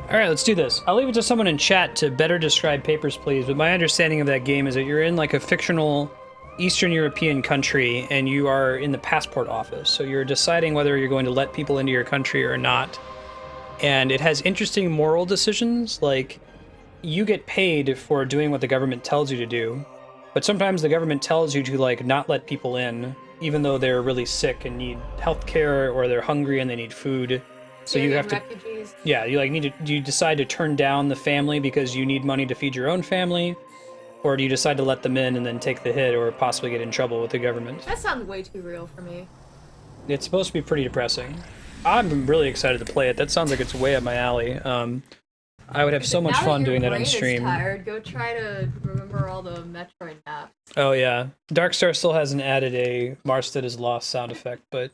All right, let's do this. I'll leave it to someone in chat to better describe Papers, Please, but my understanding of that game is that you're in like a fictional Eastern European country and you are in the passport office. So you're deciding whether you're going to let people into your country or not. And it has interesting moral decisions, like you get paid for doing what the government tells you to do, but sometimes the government tells you to like not let people in, even though they're really sick and need health care or they're hungry and they need food. So you have to, refugees. yeah, you like need to, do you decide to turn down the family because you need money to feed your own family? Or do you decide to let them in and then take the hit or possibly get in trouble with the government? That sounds way too real for me. It's supposed to be pretty depressing. I'm really excited to play it. That sounds like it's way up my alley. I would have so much fun doing that on stream. Now that your brain is tired, go try to remember all the Metroid maps. Oh yeah, Darkstar still hasn't added a Marstead is lost sound effect, but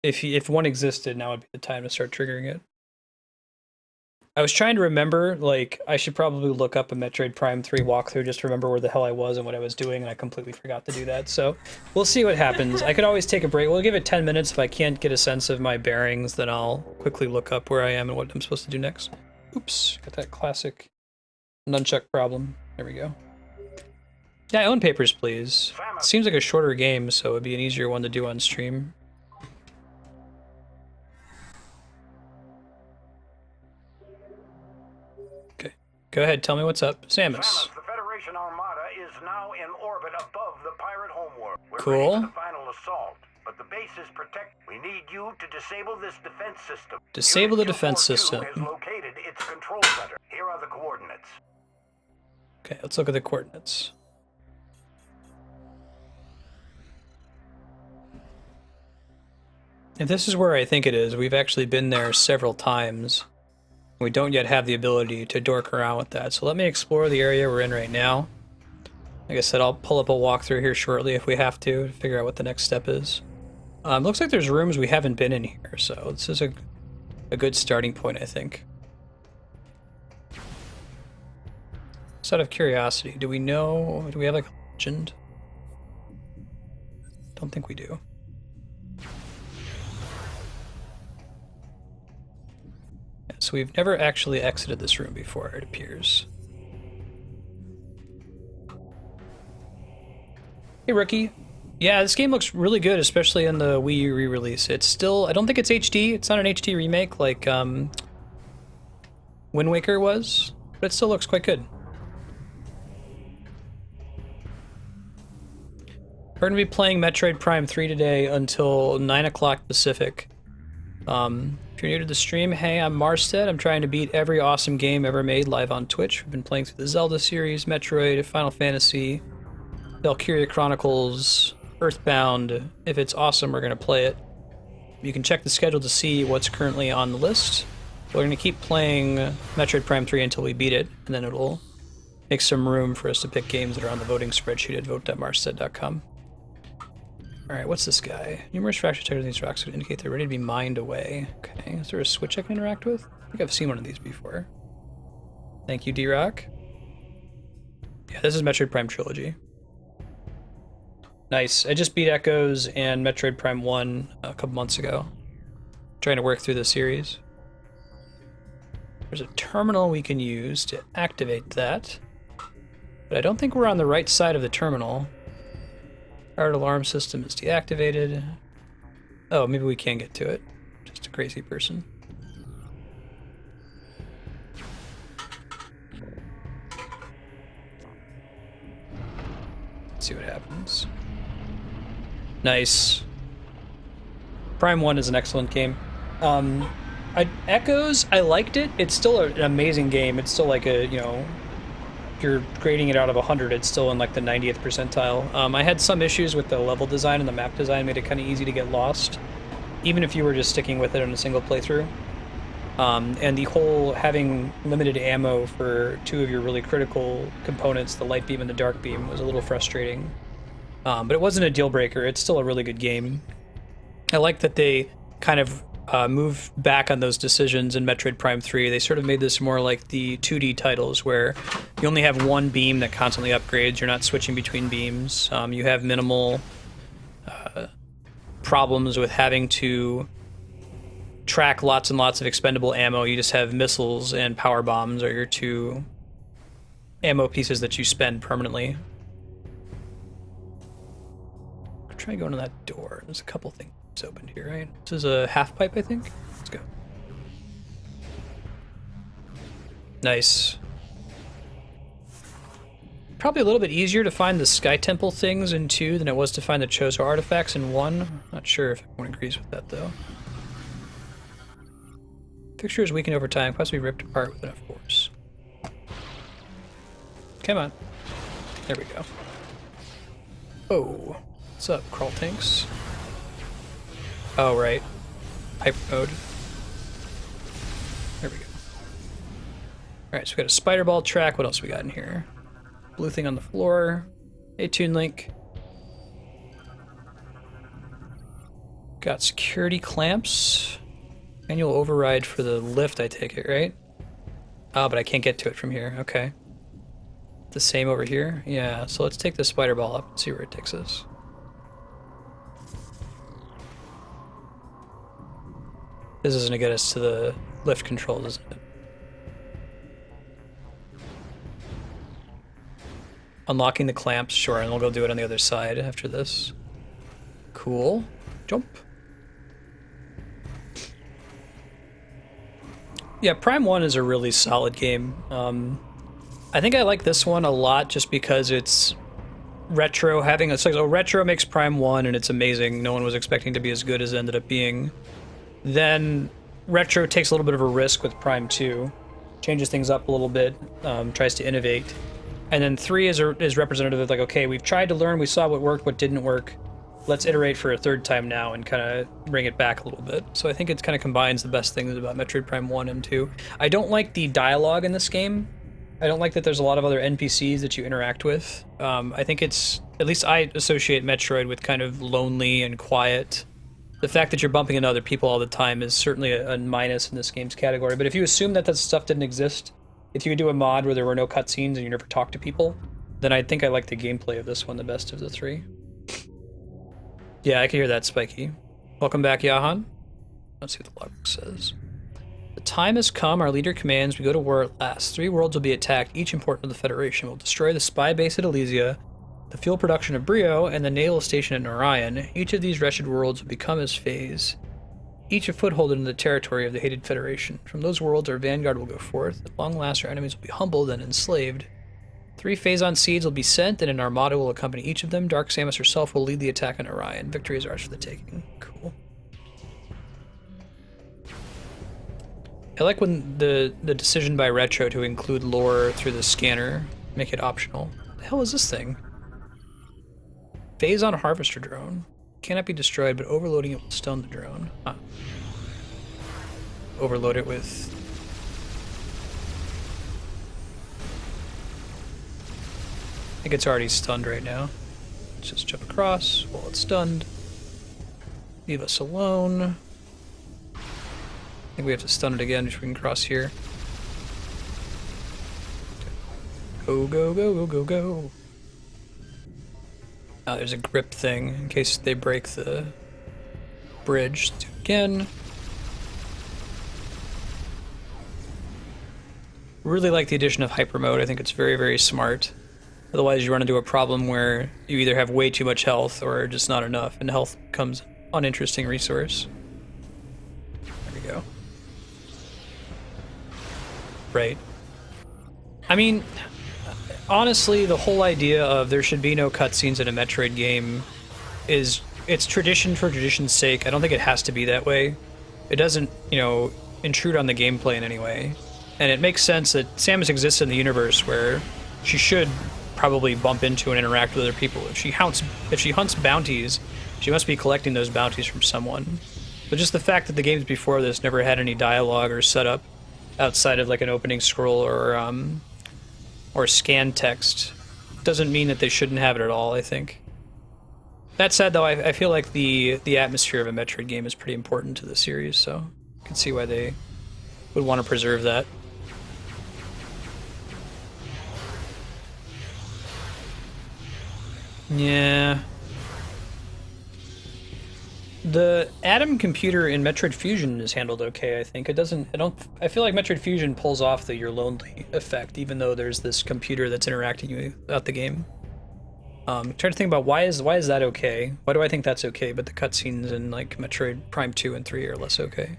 if one existed, now would be the time to start triggering it. I was trying to remember, like, I should probably look up a Metroid Prime 3 walkthrough just to remember where the hell I was and what I was doing, and I completely forgot to do that, so we'll see what happens. I could always take a break. We'll give it 10 minutes. If I can't get a sense of my bearings, then I'll quickly look up where I am and what I'm supposed to do next. Oops, got that classic nunchuck problem. There we go. Yeah, I own Papers, Please. It seems like a shorter game, so it'd be an easier one to do on stream. Okay, go ahead, tell me what's up. Samus. The Federation Armada is now in orbit above the pirate homeworld. We're Cool. ready for the final assault, but the base is protected. We need you to disable this defense system. Disable the Unit defense 242 system. has located its control center. Here are the coordinates. Okay, let's look at the coordinates. If this is where I think it is, we've actually been there several times. We don't yet have the ability to dork around with that. So let me explore the area we're in right now. Like I said, I'll pull up a walkthrough here shortly if we have to figure out what the next step is. Looks like there's rooms we haven't been in here, so this is a good starting point, I think. Just out of curiosity, do we have like a legend? Don't think we do. Yeah, so we've never actually exited this room before, it appears. Hey, rookie. Yeah, this game looks really good, especially in the Wii U re-release. It's still, I don't think it's HD. It's not an HD remake like Wind Waker was, but it still looks quite good. We're going to be playing Metroid Prime 3 today until 9 o'clock Pacific. If you're new to the stream, hey, I'm Marstead. I'm trying to beat every awesome game ever made live on Twitch. We've been playing through the Zelda series, Metroid, Final Fantasy, Valkyria Chronicles, Earthbound. If it's awesome, we're going to play it. You can check the schedule to see what's currently on the list. We're going to keep playing Metroid Prime 3 until we beat it, and then it'll make some room for us to pick games that are on the voting spreadsheet at vote.marstead.com. Alright, what's this guy? Numerous fractures detected in these rocks would indicate they're ready to be mined away. Okay, is there a switch I can interact with? I think I've seen one of these before. Thank you, D-Rock. Yeah, this is Metroid Prime Trilogy. Nice. I just beat Echoes and Metroid Prime 1 a couple months ago. Trying to work through the series. There's a terminal we can use to activate that. But I don't think we're on the right side of the terminal. Our alarm system is deactivated. Oh, maybe we can get to it. Just a crazy person. Let's see what happens. Nice. Prime 1 is an excellent game. Echoes, I liked it. It's still an amazing game. It's still like a, you know, if you're grading it out of 100, it's still in like the 90th percentile. I had some issues with the level design and the map design, made it kind of easy to get lost, even if you were just sticking with it in a single playthrough. And the whole having limited ammo for two of your really critical components, the light beam and the dark beam, was a little frustrating. But it wasn't a deal breaker. It's still a really good game. I like that they kind of move back on those decisions in Metroid Prime 3. They sort of made this more like the 2D titles where you only have one beam that constantly upgrades. You're not switching between beams. You have minimal problems with having to track lots and lots of expendable ammo. You just have missiles and power bombs are your two ammo pieces that you spend permanently. I'm trying to go into that door. There's a couple things opened here, right? This is a half pipe, I think. Let's go. Nice. Probably a little bit easier to find the Sky Temple things in 2 than it was to find the Chozo artifacts in 1. Not sure if everyone agrees with that, though. Fixture is weakened over time, possibly ripped apart with enough force. Come on. There we go. Oh. What's up, crawl tanks? Oh, right. Hyper mode. There we go. Alright, so we got a spider ball track. What else we got in here? Blue thing on the floor. Hey, Toon Link. Got security clamps. Manual override for the lift, I take it, right? Oh, but I can't get to it from here. Okay. The same over here? Yeah, so let's take the spider ball up and see where it takes us. This isn't gonna get us to the lift controls, isn't it? Unlocking the clamps, sure, and we'll go do it on the other side after this. Cool. Jump. Yeah, Prime 1 is a really solid game. I think I like this one a lot just because it's retro, having a... So retro makes Prime 1 and it's amazing. No one was expecting to be as good as it ended up being. Then retro takes a little bit of a risk with Prime 2. Changes things up a little bit, tries to innovate. And then 3 is representative of like, okay, we've tried to learn, we saw what worked, what didn't work. Let's iterate for a third time now and kind of bring it back a little bit. So I think it kind of combines the best things about Metroid Prime 1 and 2. I don't like the dialogue in this game. I don't like that there's a lot of other NPCs that you interact with. I think it's, at least I associate Metroid with kind of lonely and quiet. The fact that you're bumping into other people all the time is certainly a minus in this game's category. But if you assume that that stuff didn't exist, if you could do a mod where there were no cutscenes and you never talk to people, then I think I like the gameplay of this one the best of the 3. Yeah, I can hear that, Spiky. Welcome back, Yahan. Let's see what the logbook says. The time has come, our leader commands, we go to war at last. 3 worlds will be attacked, each important to the Federation. We'll destroy the spy base at Elysia, the fuel production of Bryyo, and the naval station at Norion. Each of these wretched worlds will become as Phaaze, each a foothold into the territory of the hated Federation. From those worlds, our vanguard will go forth. At long last, our enemies will be humbled and enslaved. 3 Phazon seeds will be sent, and an armada will accompany each of them. Dark Samus herself will lead the attack on Orion. Victory is ours for the taking. Cool. I like when the decision by Retro to include lore through the scanner, make it optional. What the hell is this thing? Phazon harvester drone. Cannot be destroyed, but overloading it will stun the drone. Huh. Overload it with... I think it's already stunned right now. Let's just jump across while it's stunned. Leave us alone. I think we have to stun it again before we can cross here. Go, go, go, go, go, go. Oh, there's a grip thing in case they break the bridge. Let's do it again. Really like the addition of hyper mode. I think it's very, very smart. Otherwise, you run into a problem where you either have way too much health or just not enough, and health becomes an uninteresting resource. There we go. Right. I mean, honestly, the whole idea of there should be no cutscenes in a Metroid game is, it's tradition for tradition's sake. I don't think it has to be that way. It doesn't, you know, intrude on the gameplay in any way. And it makes sense that Samus exists in the universe where she should probably bump into and interact with other people. If she hunts bounties, she must be collecting those bounties from someone. But just the fact that the games before this never had any dialogue or setup outside of like an opening scroll or scan text doesn't mean that they shouldn't have it at all, I think. That said, though, I feel like the atmosphere of a Metroid game is pretty important to the series, so I can see why they would want to preserve that. Yeah. The Atom computer in Metroid Fusion is handled okay, I think. It doesn't, I feel like Metroid Fusion pulls off the you're lonely effect, even though there's this computer that's interacting with you throughout the game. Trying to think about why is that okay? Why do I think that's okay, but the cutscenes in like Metroid Prime 2 and 3 are less okay?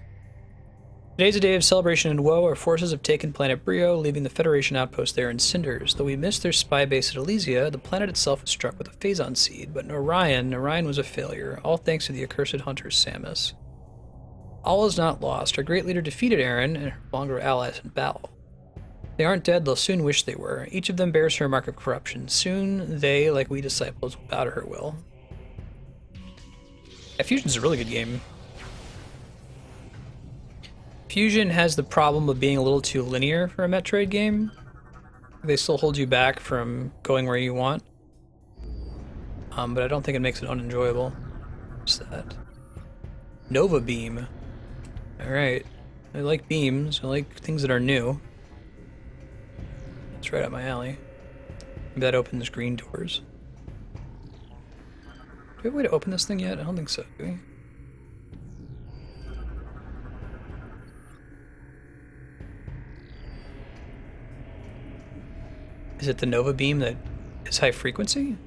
Today's a day of celebration and woe. Our forces have taken planet Bryyo, leaving the Federation outpost there in cinders. Though we missed their spy base at Elysia, the planet itself was struck with a Phaaze seed, but Norion was a failure, all thanks to the accursed hunter Samus. All is not lost. Our great leader defeated Aaron and her longer allies in battle. They aren't dead, they'll soon wish they were. Each of them bears her mark of corruption. Soon they, like we disciples, will bow to her will. Yeah, Fusion's a really good game. Fusion has the problem of being a little too linear for a Metroid game. They still hold you back from going where you want. But I don't think it makes it unenjoyable. What's that? Nova Beam. Alright. I like beams. I like things that are new. It's right up my alley. Maybe that opens green doors. Do we have a way to open this thing yet? I don't think so, do we? Is it the Nova Beam that is high frequency?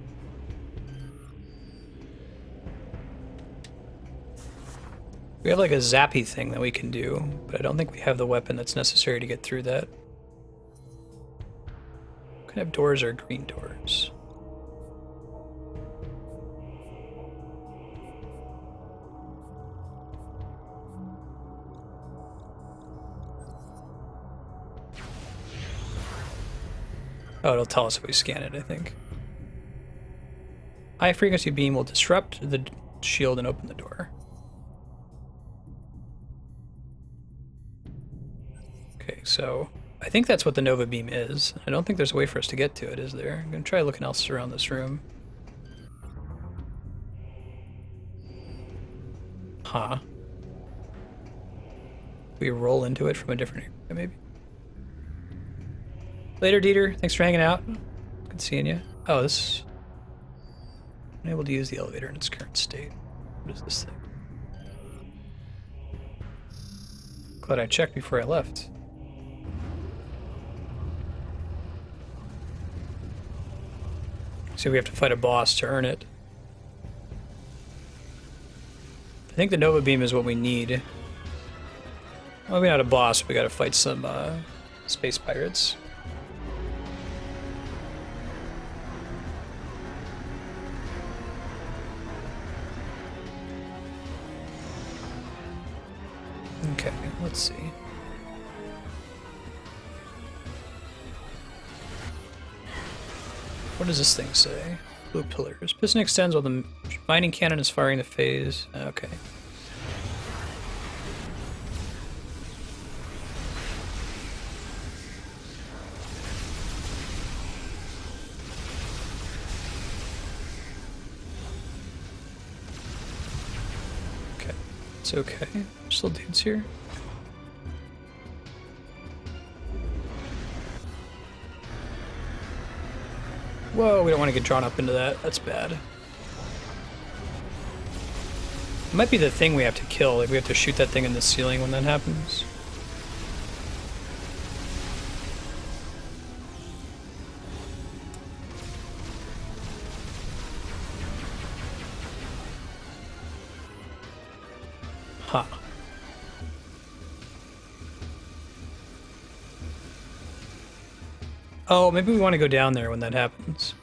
We have like a zappy thing that we can do, but I don't think we have the weapon that's necessary to get through that. What kind of doors are green doors? Oh, it'll tell us if we scan it, I think. High frequency beam will disrupt the shield and open the door. Okay, so I think that's what the Nova Beam is. I don't think there's a way for us to get to it, is there? I'm gonna try looking else around this room. Huh. We roll into it from a different area, maybe? Later, Dieter. Thanks for hanging out. Good seeing you. Oh, this... Unable to use the elevator in its current state. What is this thing? Glad I checked before I left. So we have to fight a boss to earn it. I think the Nova Beam is what we need. Well, maybe not a boss, but we gotta fight some space pirates. Okay, let's see. What does this thing say? Blue pillars. Piston extends while the mining cannon is firing the Phaaze. Okay. Okay. It's okay. There's still dudes here. Whoa, we don't want to get drawn up into that. That's bad. It might be the thing we have to kill. Like we have to shoot that thing in the ceiling when that happens. Huh. Oh, maybe we want to go down there when that happens.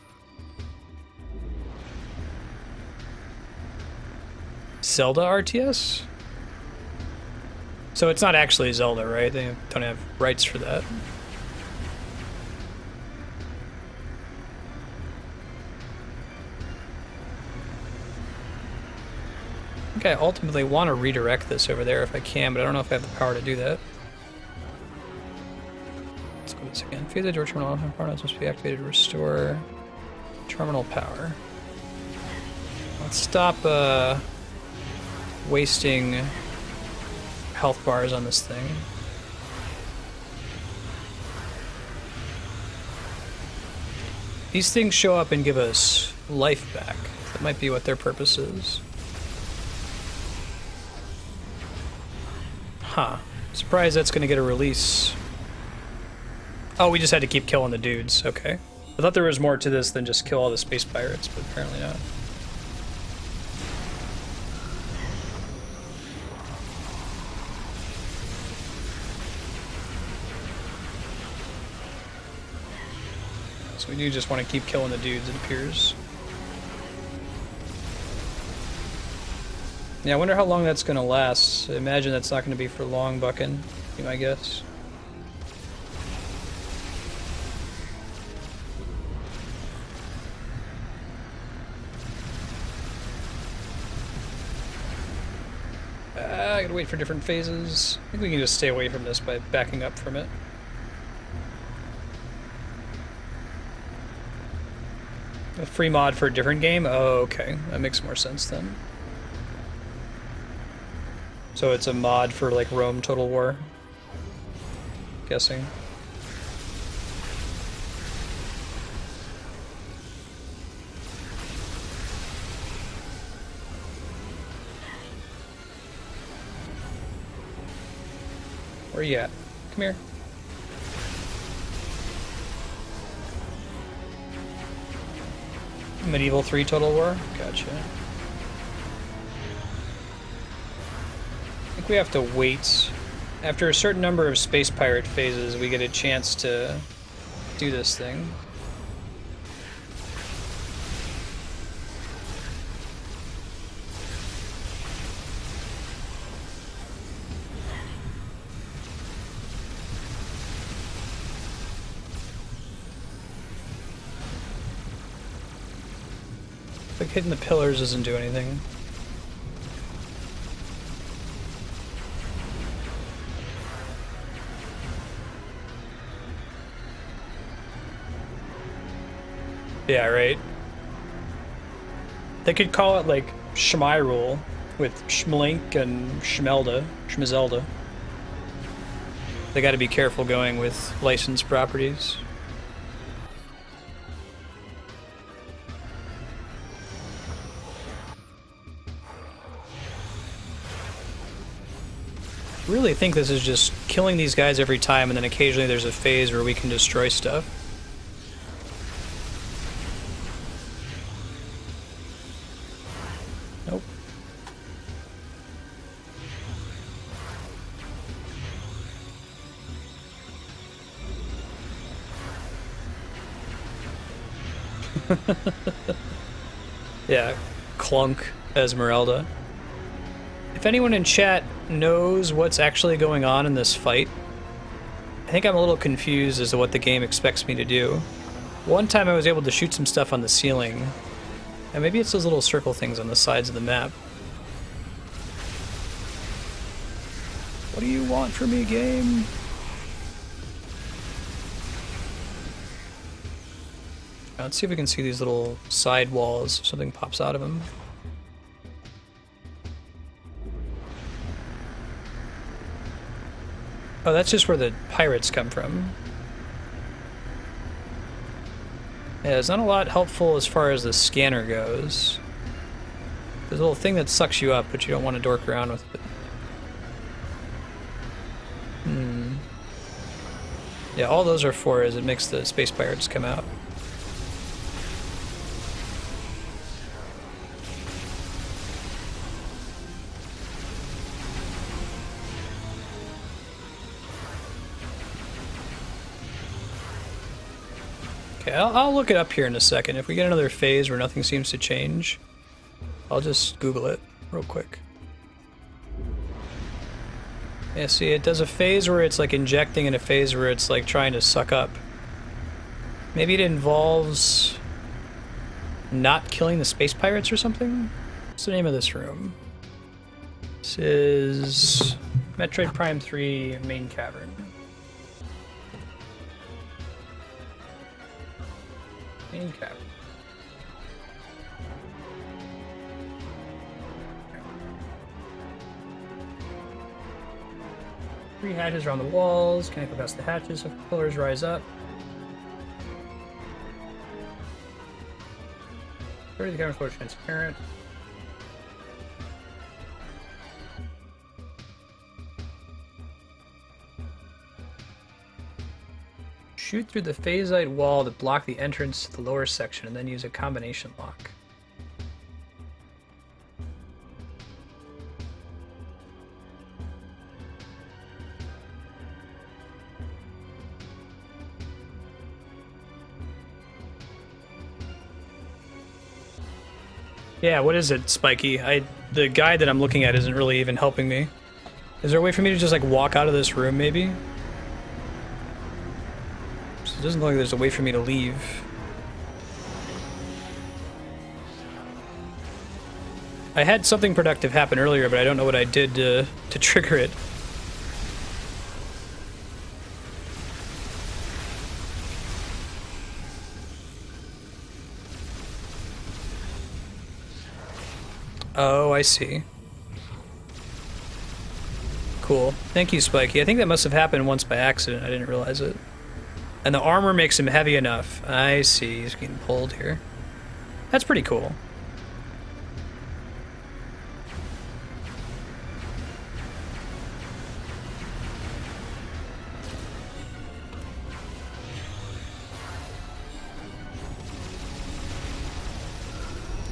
Zelda RTS? So it's not actually Zelda, right? They don't have rights for that. I think I ultimately want to redirect this over there if I can, but I don't know if I have the power to do that. Let's go this again. Phase door terminal power nodes must be activated to restore terminal power. Let's stop wasting health bars on this thing. These things show up and give us life back. That might be what their purpose is. Huh. Surprised that's gonna get a release. Oh, we just had to keep killing the dudes. Okay. I thought there was more to this than just kill all the space pirates, but apparently not. So we do just want to keep killing the dudes, it appears. Yeah, I wonder how long that's going to last. I imagine that's not going to be for long, Buckin', be my guess. I gotta wait for different phases. I think we can just stay away from this by backing up from it. A free mod for a different game? Oh, okay. That makes more sense then. So it's a mod for like Rome Total War? Guessing. Where you at? Come here. Medieval 3 Total War? Gotcha. I think we have to wait. After a certain number of space pirate phases, we get a chance to do this thing. Like hitting the pillars doesn't do anything. Yeah, right. They could call it like Schmyrule with Schmlink and Schmizelda. They gotta be careful going with licensed properties. I really think this is just killing these guys every time, and then occasionally there's a phase where we can destroy stuff. Nope. Yeah, Clunk Esmeralda. If anyone in chat knows what's actually going on in this fight, I think I'm a little confused as to what the game expects me to do. One time I was able to shoot some stuff on the ceiling, and maybe it's those little circle things on the sides of the map. What do you want from me, game? Let's see if we can see these little side walls. Something pops out of them. Oh, that's just where the pirates come from. Yeah, it's not a lot helpful as far as the scanner goes. There's a little thing that sucks you up, but you don't want to dork around with it. Yeah, all those are for is it makes the space pirates come out. Okay, I'll look it up here in a second. If we get another phase where nothing seems to change, I'll just Google it real quick. Yeah, see, it does a phase where it's like injecting and a phase where it's like trying to suck up. Maybe it involves not killing the space pirates or something? What's the name of this room? This is Metroid Prime 3 Main Cavern. Main cavern. Three hatches around the walls. Can I go past the hatches if the pillars rise up? The camera's more transparent. Shoot through the phasite wall to block the entrance to the lower section, and then use a combination lock. Yeah, what is it, Spiky? The guide that I'm looking at isn't really even helping me. Is there a way for me to just like walk out of this room, maybe? It doesn't look like there's a way for me to leave. I had something productive happen earlier, but I don't know what I did to trigger it. Oh, I see. Cool. Thank you, Spiky. I think that must have happened once by accident. I didn't realize it. And the armor makes him heavy enough. I see. He's getting pulled here. That's pretty cool.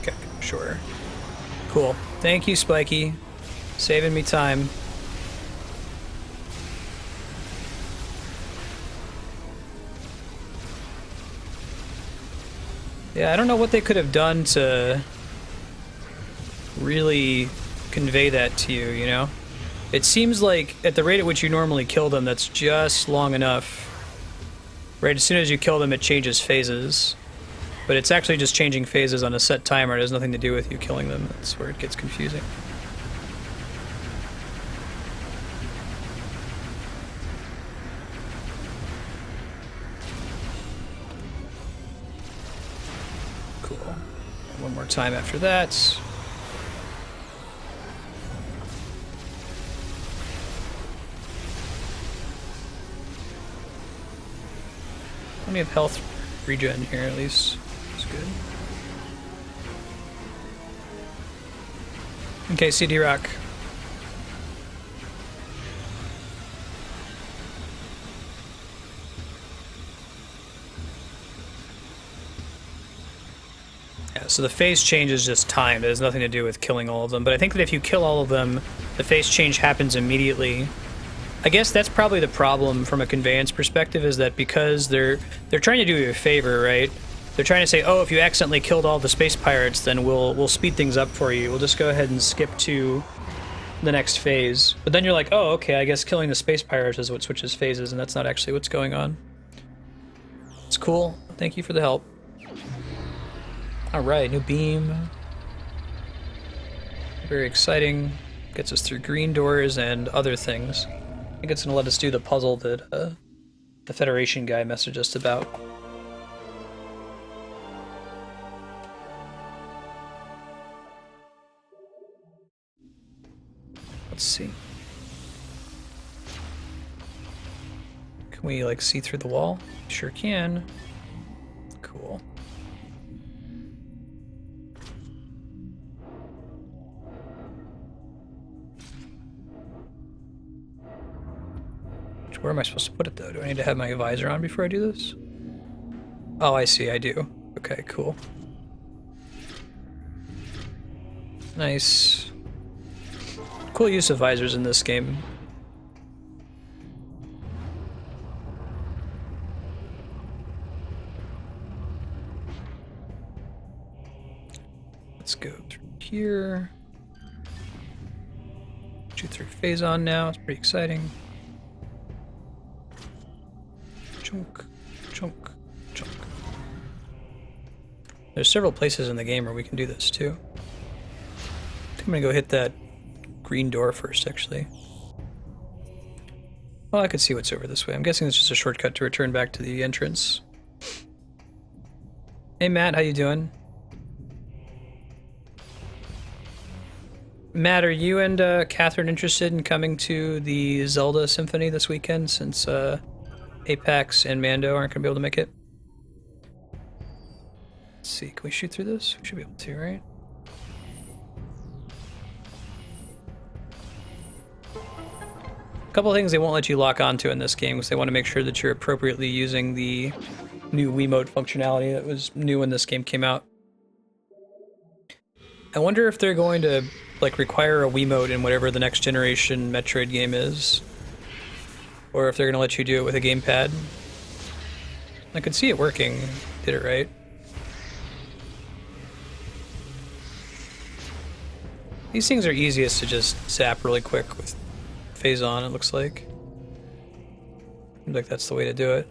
Okay, sure. Cool. Thank you, Spiky. Saving me time. Yeah, I don't know what they could have done to really convey that to you, you know? It seems like at the rate at which you normally kill them, that's just long enough. Right, as soon as you kill them, it changes phases. But it's actually just changing phases on a set timer. It has nothing to do with you killing them. That's where it gets confusing. Cool. One more time after that. Plenty of health regen here, at least. That's good. Okay, CD Rock. Yeah, so the phase change is just timed. It has nothing to do with killing all of them. But I think that if you kill all of them, the phase change happens immediately. I guess that's probably the problem from a conveyance perspective, is that because they're trying to do you a favor, right? They're trying to say, oh, if you accidentally killed all the space pirates, then we'll speed things up for you. We'll just go ahead and skip to the next phase. But then you're like, oh, okay, I guess killing the space pirates is what switches phases, and that's not actually what's going on. It's cool. Thank you for the help. All right, new beam. Very exciting. Gets us through green doors and other things. I think it's going to let us do the puzzle that the Federation guy messaged us about. Let's see. Can we, like, see through the wall? Sure can. Cool. Where am I supposed to put it, though? Do I need to have my visor on before I do this? Oh, I see, I do. Okay, cool. Nice. Cool use of visors in this game. Let's go through here. Shoot through phase on now, it's pretty exciting. Chunk, chunk, chunk. There's several places in the game where we can do this too. I think I'm gonna go hit that green door first, actually. Well, I could see what's over this way. I'm guessing it's just a shortcut to return back to the entrance. Hey Matt, how you doing? Matt, are you and Catherine interested in coming to the Zelda Symphony this weekend, since Apex and Mando aren't going to be able to make it? Let's see, can we shoot through this? We should be able to, right? A couple of things they won't let you lock onto in this game because they want to make sure that you're appropriately using the new Wiimote functionality that was new when this game came out. I wonder if they're going to like require a Wiimote in whatever the next generation Metroid game is, or if they're going to let you do it with a gamepad. I could see it working. Did it right. These things are easiest to just zap really quick with Phaaze on, it looks like. Seems like that's the way to do it.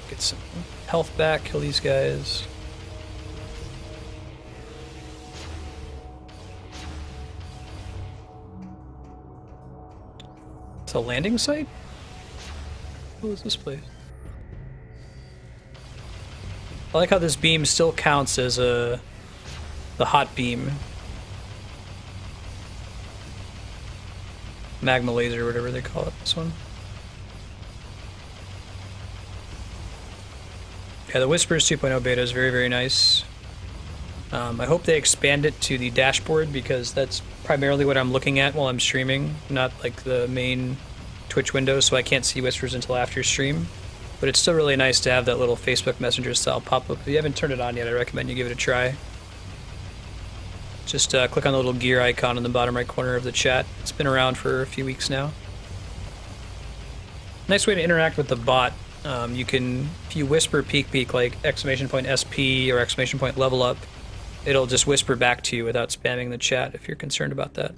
Get some health back, kill these guys. It's a landing site? What is this place? I like how this beam still counts as the hot beam. Magma laser, whatever they call it, this one. Yeah, the Whispers 2.0 beta is very, very nice. I hope they expand it to the dashboard because that's primarily what I'm looking at while I'm streaming, not like the main Twitch window, so I can't see Whispers until after stream. But it's still really nice to have that little Facebook Messenger style pop-up. If you haven't turned it on yet, I recommend you give it a try. Just click on the little gear icon in the bottom right corner of the chat. It's been around for a few weeks now. Nice way to interact with the bot. You can, if you whisper peek like !SP or !level up, it'll just whisper back to you without spamming the chat if you're concerned about that.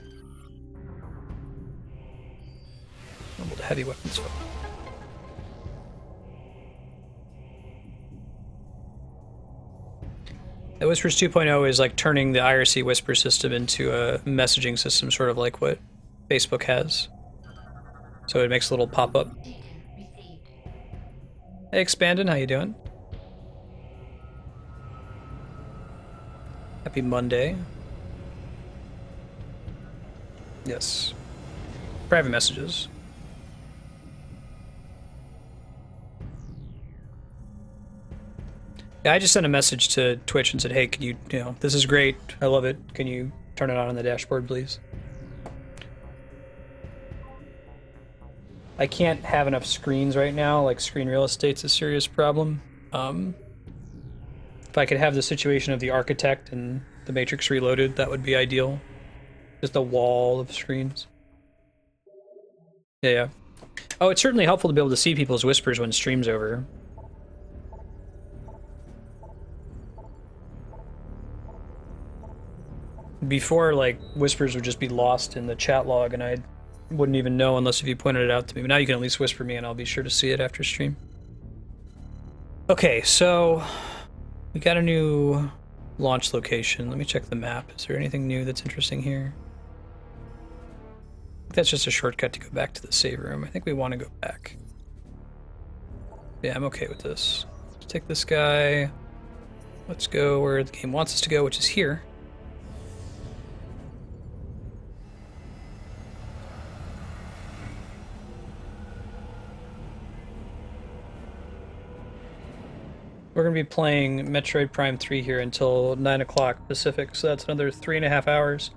Mobile to heavy weapons. The Whispers 2.0 is like turning the IRC Whisper system into a messaging system, sort of like what Facebook has. So it makes a little pop-up. Hey, Expandin', how you doing? Happy Monday. Yes. Private messages. Yeah, I just sent a message to Twitch and said, hey, can you know, this is great. I love it. Can you turn it on the dashboard, please? I can't have enough screens right now. Like, screen real estate's a serious problem. If I could have the situation of the Architect and the Matrix Reloaded, that would be ideal. Just a wall of screens. Yeah. Oh, it's certainly helpful to be able to see people's whispers when stream's over. Before, like, whispers would just be lost in the chat log and I wouldn't even know unless if you pointed it out to me. But now you can at least whisper me and I'll be sure to see it after stream. Okay, so we got a new launch location. Let me check the map. Is there anything new that's interesting here? I think that's just a shortcut to go back to the save room. I think we want to go back. Yeah, I'm okay with this. Let's take this guy. Let's go where the game wants us to go, which is here. We're going to be playing Metroid Prime 3 here until 9 o'clock Pacific, so that's another 3.5 hours.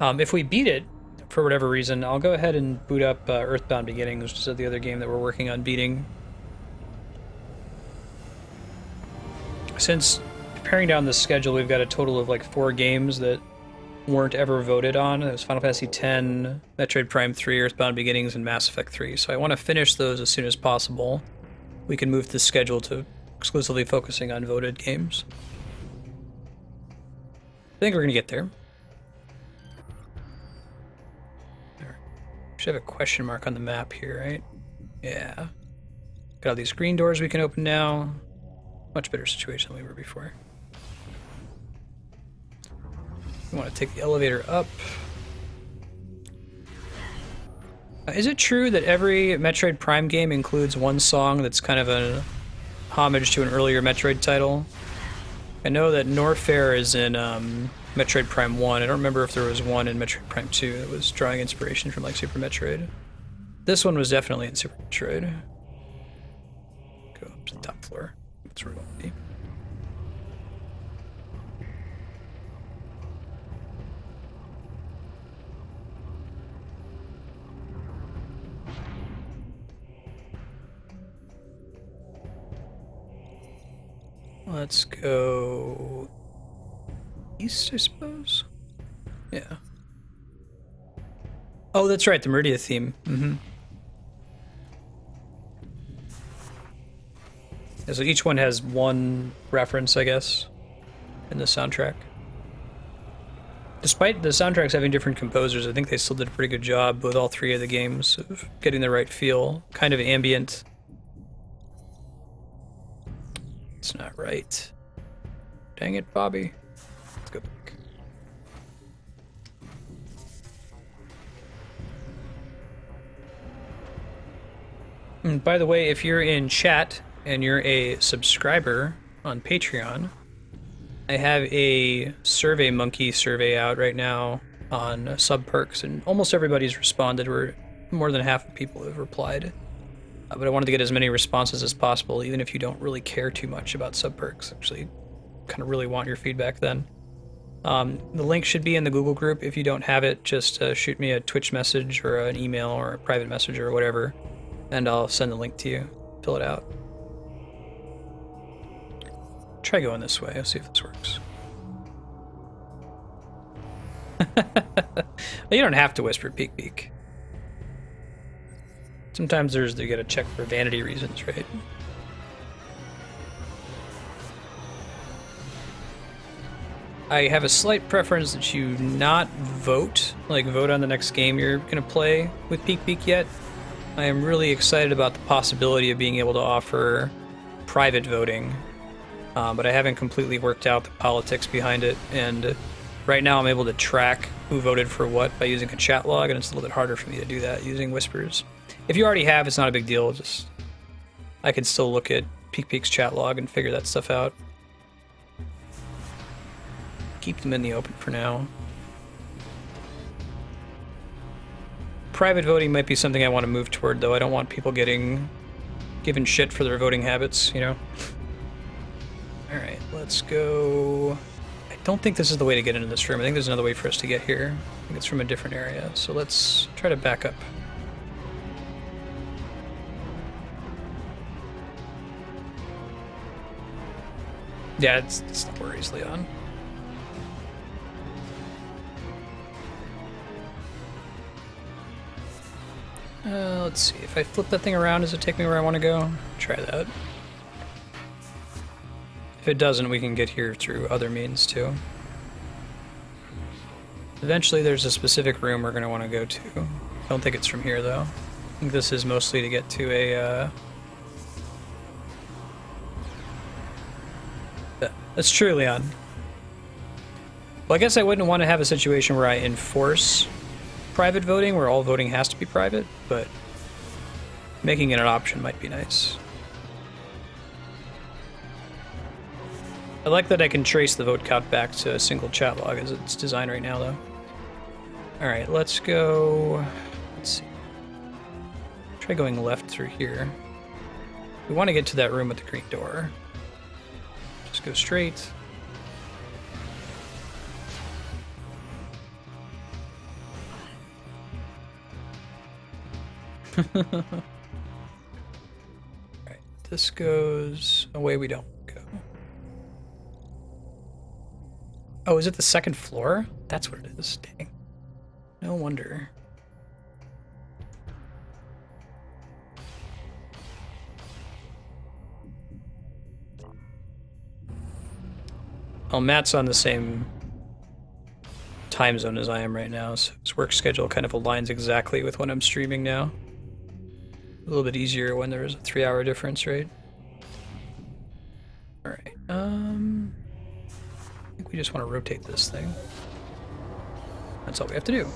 If we beat it, for whatever reason, I'll go ahead and boot up Earthbound Beginnings, which is the other game that we're working on beating. Since paring down the schedule, we've got a total of like 4 games that weren't ever voted on. It was Final Fantasy X, Metroid Prime 3, Earthbound Beginnings, and Mass Effect 3. So I want to finish those as soon as possible. We can move the schedule to exclusively focusing on voted games. I think we're gonna get there. Should have a question mark on the map here, right? Yeah. Got all these green doors we can open now. Much better situation than we were before. We want to take the elevator up. Is it true that every Metroid Prime game includes one song that's kind of a homage to an earlier Metroid title? I know that Norfair is in Metroid Prime 1. I don't remember if there was one in Metroid Prime 2 that was drawing inspiration from like Super Metroid. This one was definitely in Super Metroid. Go up to the top floor. That's where we want to be. Let's go east, I suppose. Yeah. Oh, that's right, the Meridia theme. Mm-hmm. Yeah, so each one has one reference, I guess, in the soundtrack. Despite the soundtracks having different composers, I think they still did a pretty good job with all three of the games of getting the right feel. Kind of ambient. It's not right. Dang it, Bobby. Let's go back. And by the way, if you're in chat and you're a subscriber on Patreon, I have a Survey Monkey survey out right now on sub perks, and almost everybody's responded. We're more than half the people have replied. But I wanted to get as many responses as possible, even if you don't really care too much about sub perks. Actually, kind of really want your feedback then. The link should be in the Google group. If you don't have it, just shoot me a Twitch message or an email or a private message or whatever, and I'll send the link to you. Fill it out. Try going this way. Let's see if this works. You don't have to whisper peek peek. Sometimes you gotta check for vanity reasons, right? I have a slight preference that you not vote on the next game you're gonna play with peek peek yet. I am really excited about the possibility of being able to offer private voting. But I haven't completely worked out the politics behind it, and right now I'm able to track who voted for what by using a chat log, and it's a little bit harder for me to do that using whispers. If you already have, it's not a big deal. I can still look at Peek Peek's chat log and figure that stuff out. Keep them in the open for now. Private voting might be something I want to move toward, though. I don't want people given shit for their voting habits, you know? Alright, let's go... I don't think this is the way to get into this room. I think there's another way for us to get here. I think it's from a different area. So let's try to back up. Yeah, it's no worries, Leon. Let's see. If I flip that thing around, does it take me where I want to go? Try that. If it doesn't, we can get here through other means, too. Eventually, there's a specific room we're going to want to go to. I don't think it's from here, though. I think this is mostly to get to a... That's true, Leon. Well, I guess I wouldn't want to have a situation where I enforce private voting, where all voting has to be private, but making it an option might be nice. I like that I can trace the vote count back to a single chat log as it's designed right now, though. Alright, let's go... Let's see. Try going left through here. We want to get to that room with the green door. Just go straight. Alright, this goes away we don't go. Oh, is it the second floor? That's what it is. Dang. No wonder. Oh, Matt's on the same time zone as I am right now, so his work schedule kind of aligns exactly with when I'm streaming now. A little bit easier when there is a 3-hour difference, right? Alright, I think we just want to rotate this thing. That's all we have to do.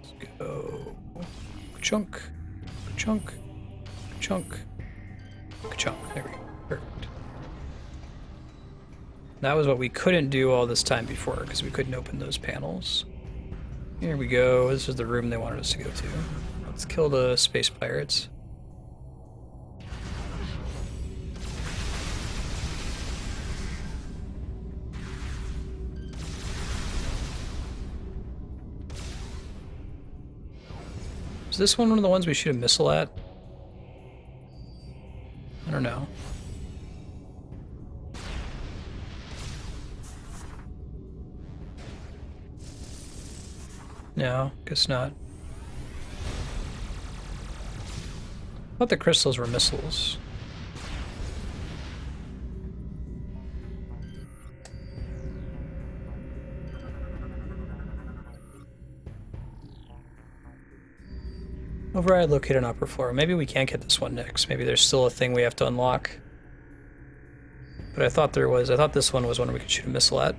Let's go. Chunk, chunk, chunk, chunk. There we go. Perfect. That was what we couldn't do all this time before, because we couldn't open those panels. Here we go. This is the room they wanted us to go to. Let's kill the space pirates. Is this one of the ones we shoot a missile at? I don't know. No, guess not. I thought the crystals were missiles. Override located on upper floor. Maybe we can't get this one next. Maybe there's still a thing we have to unlock. But I thought there was. I thought this one was one we could shoot a missile at.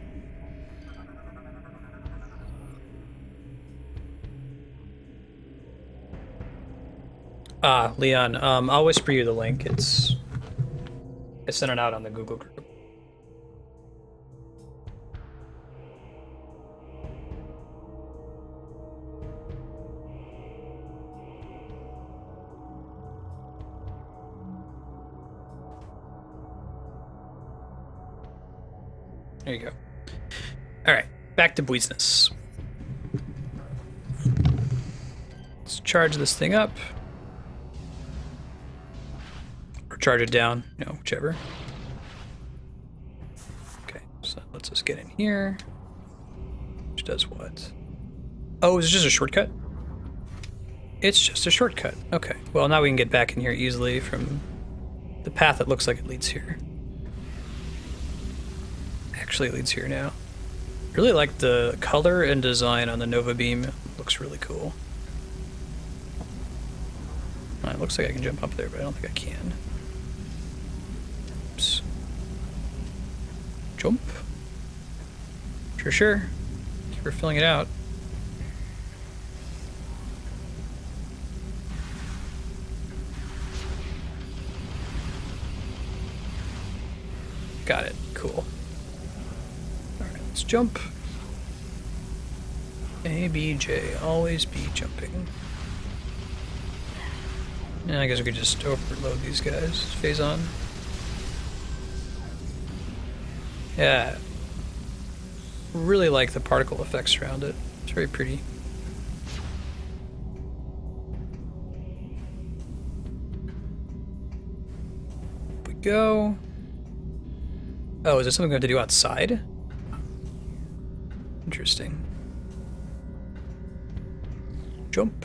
Ah, Leon. I'll whisper you the link. I sent it out on the Google group. There you go. All right, back to business. Let's charge this thing up. Or charge it down, you know, whichever. Okay, so that lets us get in here. Which does what? Oh, is it just a shortcut? It's just a shortcut. Okay, well now we can get back in here easily from the path that looks like it leads here. Actually, it leads here now. I really like the color and design on the Nova Beam. It looks really cool. It looks like I can jump up there, but I don't think I can. Oops. Jump. Sure, sure. Thank you for filling it out. Got it. Cool. Alright, let's jump. A, B, J. Always be jumping. And I guess we could just overload these guys. Phase on. Yeah. Really like the particle effects around it. It's very pretty. Up we go. Oh, is this something we have to do outside? Interesting. Jump.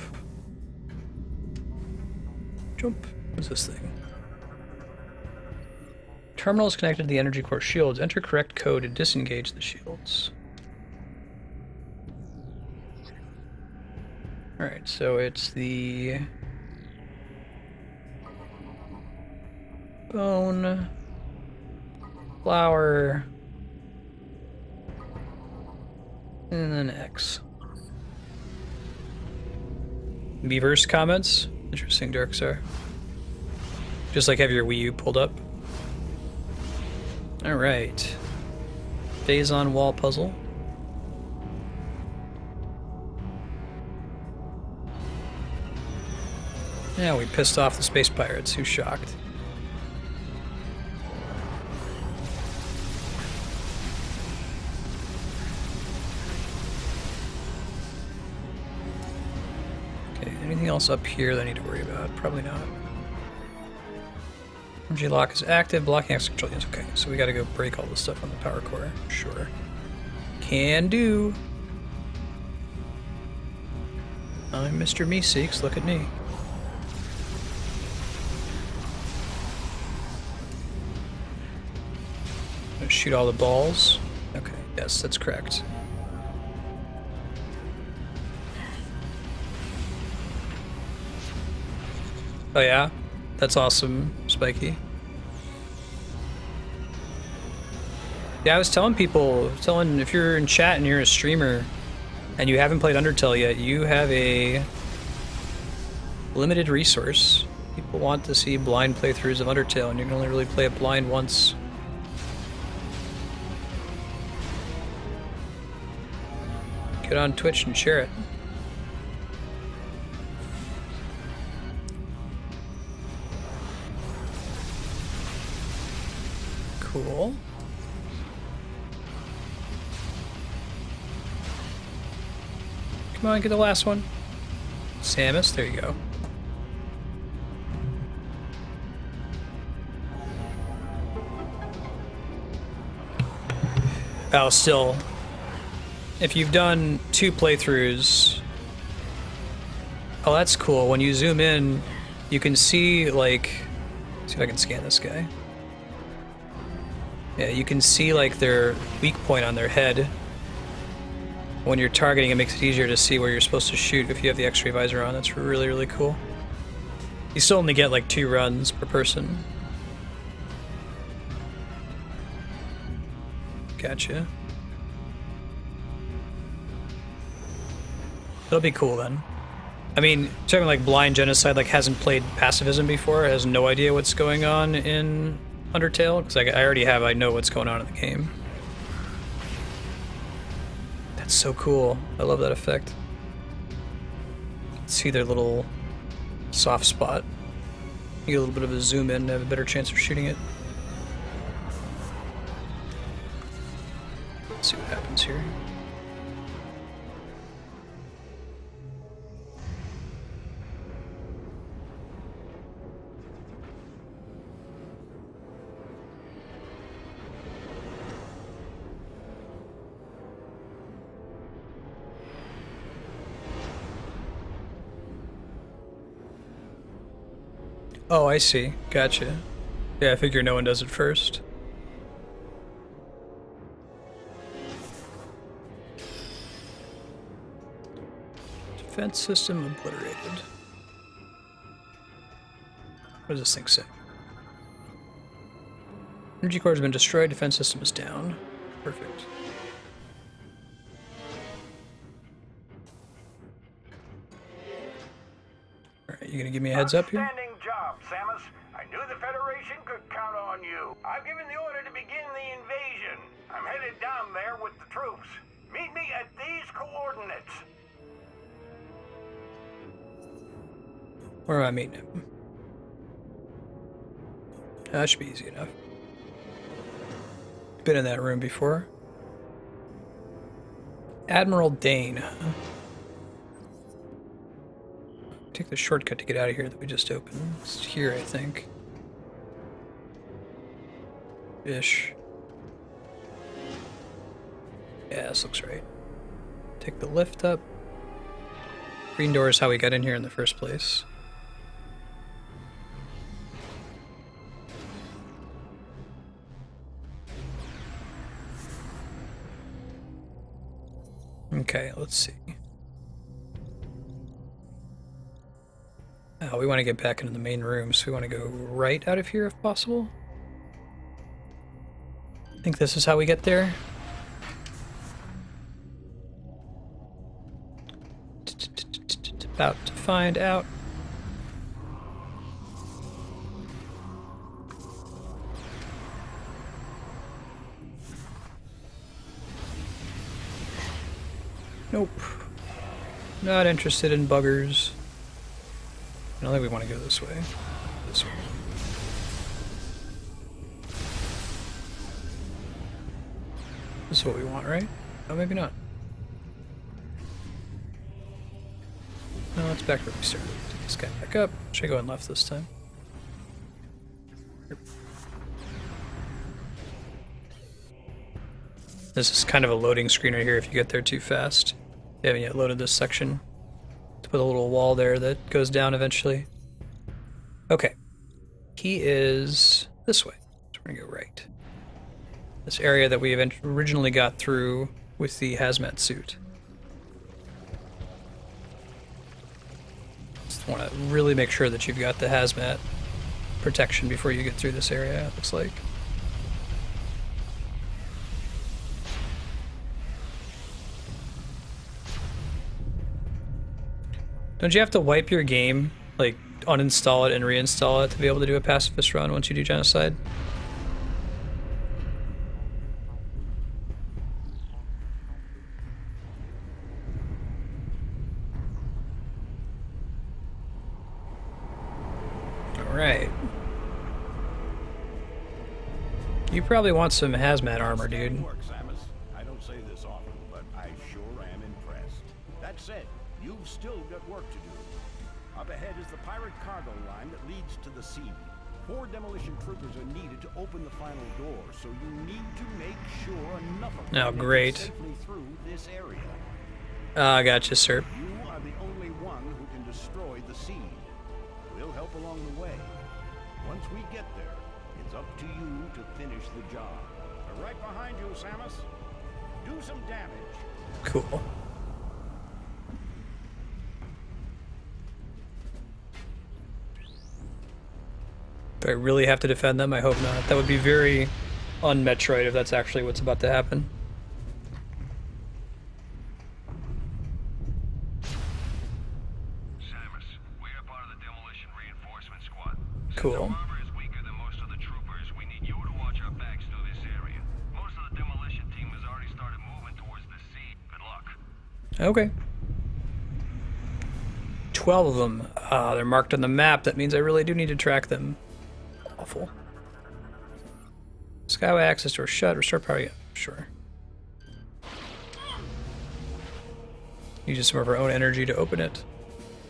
Jump. What's this thing? Terminal is connected to the energy core shields. Enter correct code to disengage the shields. Alright, so it's the bone, flower, and then X. Beaverse comments? Interesting, Darkstar. Just like have your Wii U pulled up. Alright. Phase on wall puzzle. Yeah, we pissed off the space pirates. Who's shocked? Okay, anything else up here that I need to worry about? Probably not. Energy lock is active, blocking access control units. Okay, so we gotta go break all this stuff on the power core. Sure. Can do. I'm Mr. Meeseeks, look at me. Shoot all the balls. Okay, yes, that's correct. Oh yeah? That's awesome, Spiky. Yeah, I was telling people, if you're in chat and you're a streamer and you haven't played Undertale yet, you have a limited resource. People want to see blind playthroughs of Undertale and you can only really play it blind once. Get on Twitch and share it. Cool. Come on, get the last one. Samus, there you go. Oh, still, if you've done 2 playthroughs, oh, that's cool. When you zoom in, you can see, like, see if I can scan this guy. Yeah, you can see, like, their weak point on their head. When you're targeting, it makes it easier to see where you're supposed to shoot if you have the X-ray visor on. That's really, really cool. You still only get, like, 2 runs per person. Gotcha. That'll be cool then. I mean, something like Blind Genocide like hasn't played Pacifism before, has no idea what's going on in Undertale, because I already have, I know what's going on in the game. That's so cool. I love that effect. See their little soft spot. You get a little bit of a zoom in to have a better chance of shooting it. Let's see what happens here. Oh, I see. Gotcha. Yeah, I figure no one does it first. Defense system obliterated. What does this thing say? Energy core has been destroyed, defense system is down. Perfect. Alright, you gonna give me a heads up here? Outstanding job, Samus. I knew the Federation could count on you. I've given the order to begin the invasion. I'm headed down there with the troops. Meet me at these coordinates. Where am I meeting him? That should be easy enough. Been in that room before. Admiral Dane, huh? Take the shortcut to get out of here that we just opened. It's here, I think. Ish. Yeah, this looks right. Take the lift up. Green door is how we got in here in the first place. Okay, let's see. Oh, we want to get back into the main room, so we want to go right out of here if possible. I think this is how we get there. About to find out. Nope. Not interested in buggers. I don't think we want to go this way. This way. This is what we want, right? Oh, maybe not. No, it's back where we started. Take this guy back up. Should I go in left this time? This is kind of a loading screen right here if you get there too fast. They haven't yet loaded this section. To put a little wall there that goes down eventually. Okay. He is this way. So we're gonna go right. This area that we originally got through with the hazmat suit. Just want to really make sure that you've got the hazmat protection before you get through this area, it looks like. Don't you have to wipe your game, like uninstall it and reinstall it to be able to do a pacifist run once you do genocide? Alright. You probably want some hazmat armor, dude. Work, Samus. I don't say this often, but I sure am impressed. That said, You've still got work to do. Up ahead is the pirate cargo line that leads to the sea. 4 demolition troopers are needed to open the final door, so you need to make sure enough of them great. get safely through this area. Ah, gotcha, sir. You are the only one who can destroy the seed. We'll help along the way. Once we get there, it's up to you to finish the job. They're right behind you, Samus. Do some damage. Cool. Do I really have to defend them? I hope not. That would be very un-Metroid if that's actually what's about to happen. Samus, we are part of the Demolition reinforcement squad. Cool. Since our armor is weaker than most of the troopers, we need you to watch our backs through this area. Most of the Demolition team has already started moving towards the sea. Good luck. Okay. 12 of them. Ah, they're marked on the map. That means I really do need to track them. Awful. Skyway access door shut. Restore power. Yeah, sure. Use some of our own energy to open it.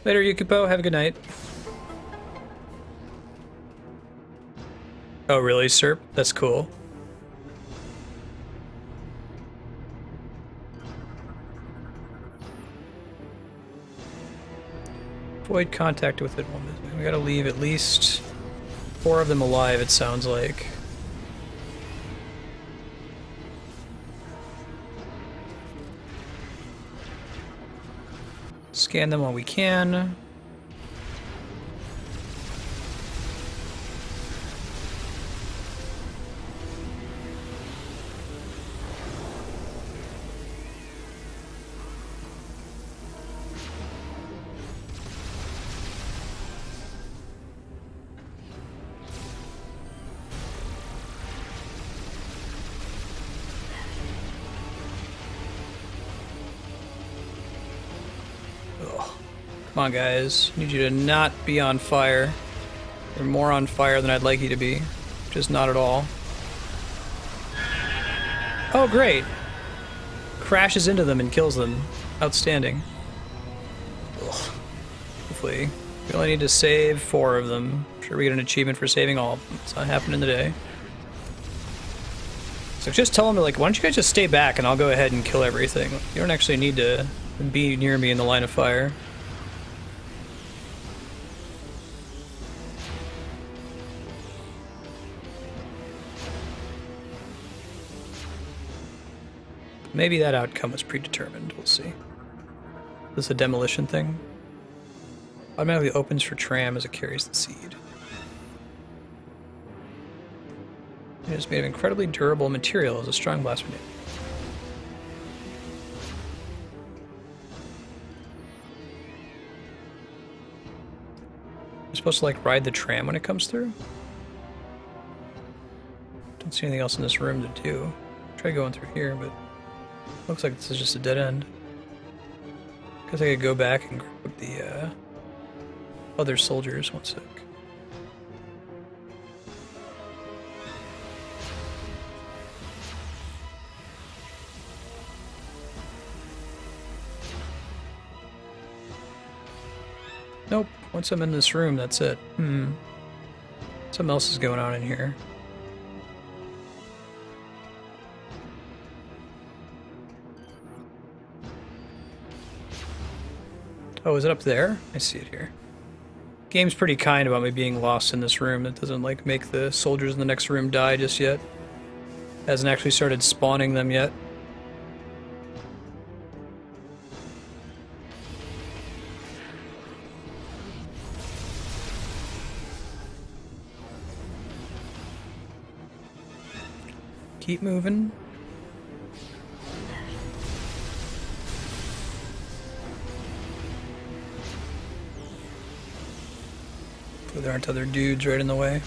Later, Yukipo. Have a good night. Oh, really, Serp? That's cool. Avoid contact with it. We gotta leave at least 4 of them alive, it sounds like. Scan them while we can. Come on, guys. I need you to not be on fire. You're more on fire than I'd like you to be. Just not at all. Oh, great. Crashes into them and kills them. Outstanding. Ugh. Hopefully. We only need to save 4 of them. I'm sure we get an achievement for saving all of them. It's not happening today. So just tell them, like, why don't you guys just stay back and I'll go ahead and kill everything. You don't actually need to be near me in the line of fire. Maybe that outcome was predetermined. We'll see. This is a demolition thing. Automatically opens for tram as it carries the seed. It is made of incredibly durable material as a strong blast grenade. You're supposed to like ride the tram when it comes through? Don't see anything else in this room to do. Try going through here, but looks like this is just a dead end. Guess I could go back and grab the other soldiers. One sec. Nope. Once I'm in this room, that's it. Something else is going on in here. Oh, is it up there? I see it here. Game's pretty kind about me being lost in this room. It doesn't, like, make the soldiers in the next room die just yet. Hasn't actually started spawning them yet. Keep moving. There aren't other dudes right in the way.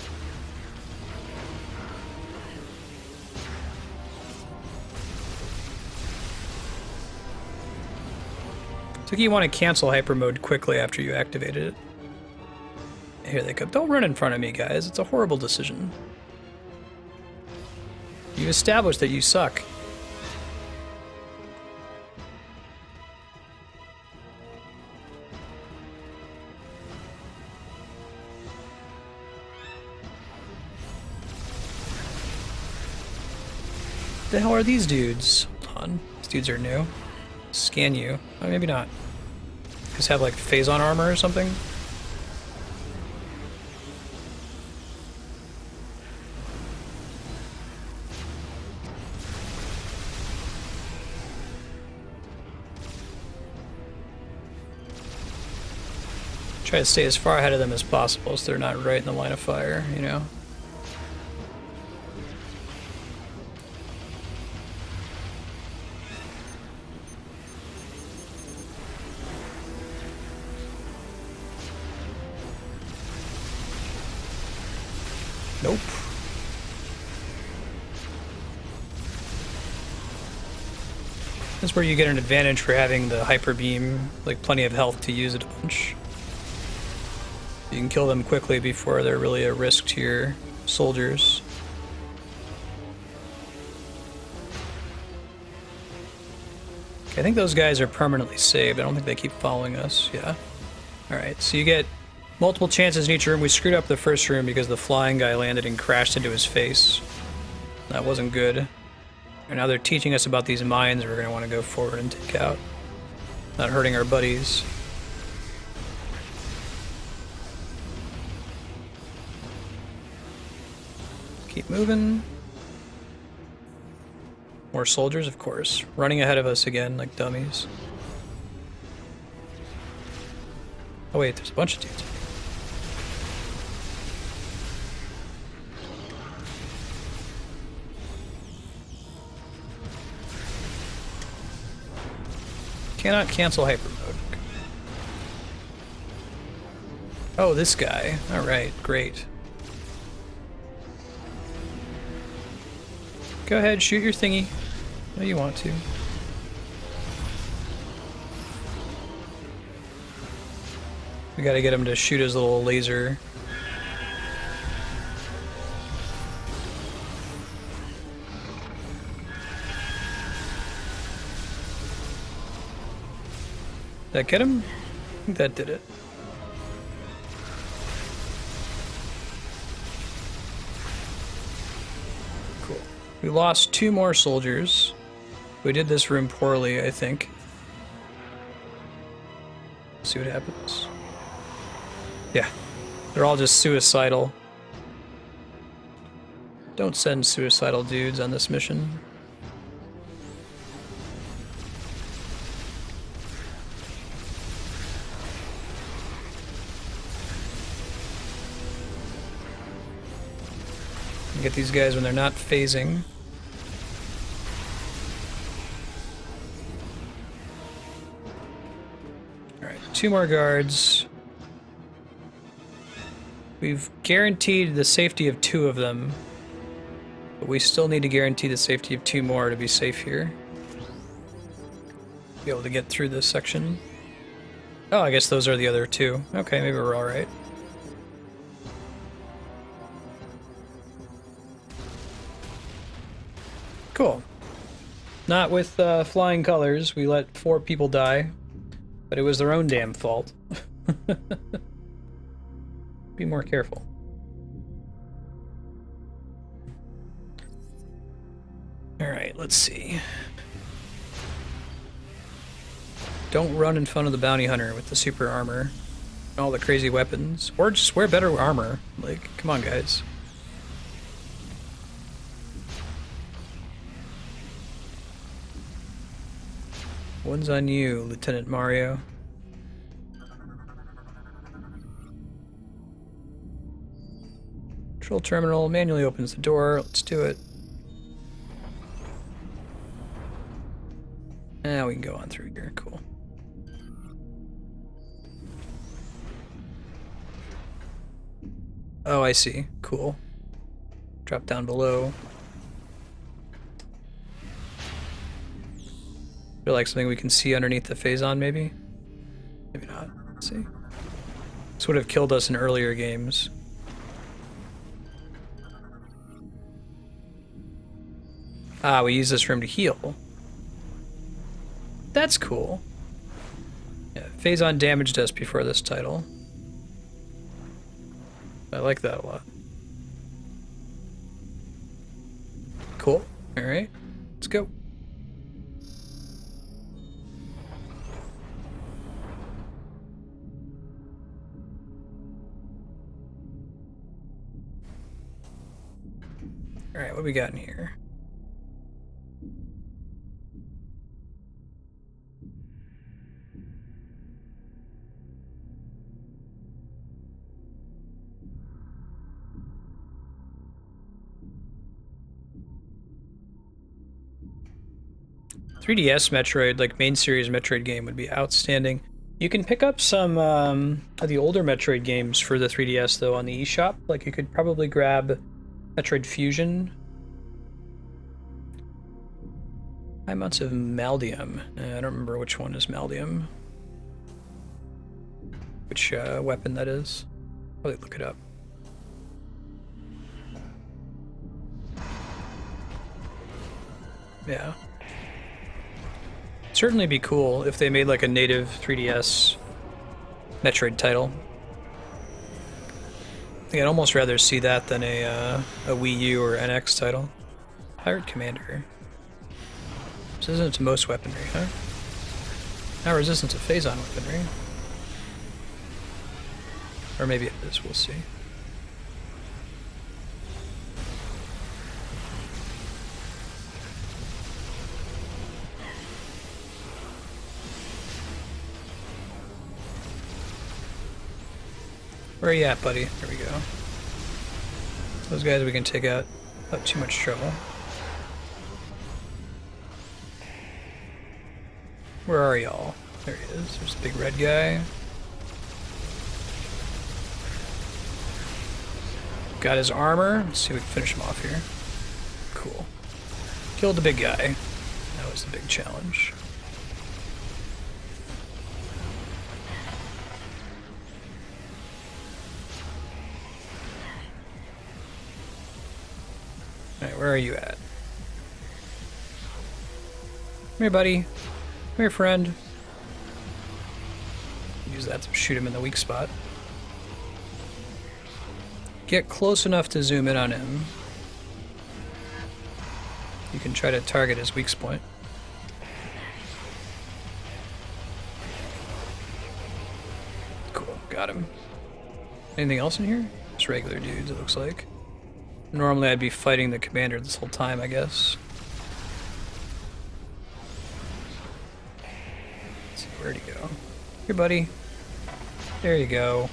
It's like you want to cancel hyper mode quickly after you activated it. Here they come. Don't run in front of me, guys. It's a horrible decision. You've established that you suck. The hell are these dudes? Hold on. These dudes are new. Scan you. Oh, maybe not. Just have like Phaaze on armor or something? Try to stay as far ahead of them as possible so they're not right in the line of fire, you know? Nope. That's where you get an advantage for having the hyper beam, like plenty of health to use it a bunch. You can kill them quickly before they're really a risk to your soldiers. Okay, I think those guys are permanently saved. I don't think they keep following us. Yeah. Alright, so you get multiple chances in each room. We screwed up the first room because the flying guy landed and crashed into his face. That wasn't good. And now they're teaching us about these mines we're going to want to go forward and take out. Not hurting our buddies. Keep moving. More soldiers, of course. Running ahead of us again, like dummies. Oh wait, there's a bunch of dudes. Cannot cancel hyper mode. Oh, this guy. Alright, great. Go ahead, shoot your thingy. No, you want to. We gotta get him to shoot his little laser. Did that get him? I think that did it. Cool. We lost 2 more soldiers. We did this room poorly, I think. See what happens. Yeah, they're all just suicidal. Don't send suicidal dudes on this mission. Get these guys when they're not phasing. Alright, 2 more guards. We've guaranteed the safety of 2 of them, but we still need to guarantee the safety of 2 more to be safe here. Be able to get through this section. Oh, I guess those are the other 2. Okay, maybe we're alright. Cool. Not with flying colors. We let 4 people die, but it was their own damn fault. Be more careful. Alright, let's see. Don't run in front of the bounty hunter with the super armor and all the crazy weapons. Or just wear better armor. Like, come on, guys. One's on you, Lieutenant Mario. Control terminal manually opens the door. Let's do it. Now we can go on through here. Cool. Oh, I see. Cool. Drop down below. Feel like something we can see underneath the Phaaze, maybe? Maybe not. Let's see. This would have killed us in earlier games. Ah, we use this room to heal. That's cool. Yeah, Phaaze damaged us before this title. I like that a lot. Cool. Alright. Alright, what we got in here? .3DS Metroid, like main series Metroid game, would be outstanding. You can pick up some of the older Metroid games for the 3DS though on the eShop. Like you could probably grab Metroid Fusion. High amounts of Maldium. I don't remember which one is Maldium. Which weapon that is. Probably look it up. Yeah. Certainly be cool if they made like a native 3DS Metroid title. I think I'd almost rather see that than a Wii U or NX title. Pirate Commander. Resistance to most weaponry, huh? Not resistant to Phaaze weaponry. Or maybe it is, we'll see. Where are you at, buddy? There we go. Those guys we can take out without too much trouble. Where are y'all? There he is. There's a big red guy. Got his armor. Let's see if we can finish him off here. Cool. Killed the big guy. That was the big challenge. Alright, where are you at? Come here, buddy. Come here, friend. Use that to shoot him in the weak spot. Get close enough to zoom in on him. You can try to target his weak point. Cool, got him. Anything else in here? Just regular dudes, it looks like. Normally I'd be fighting the commander this whole time, I guess. Let's see, where'd he go? Here, buddy. There you go.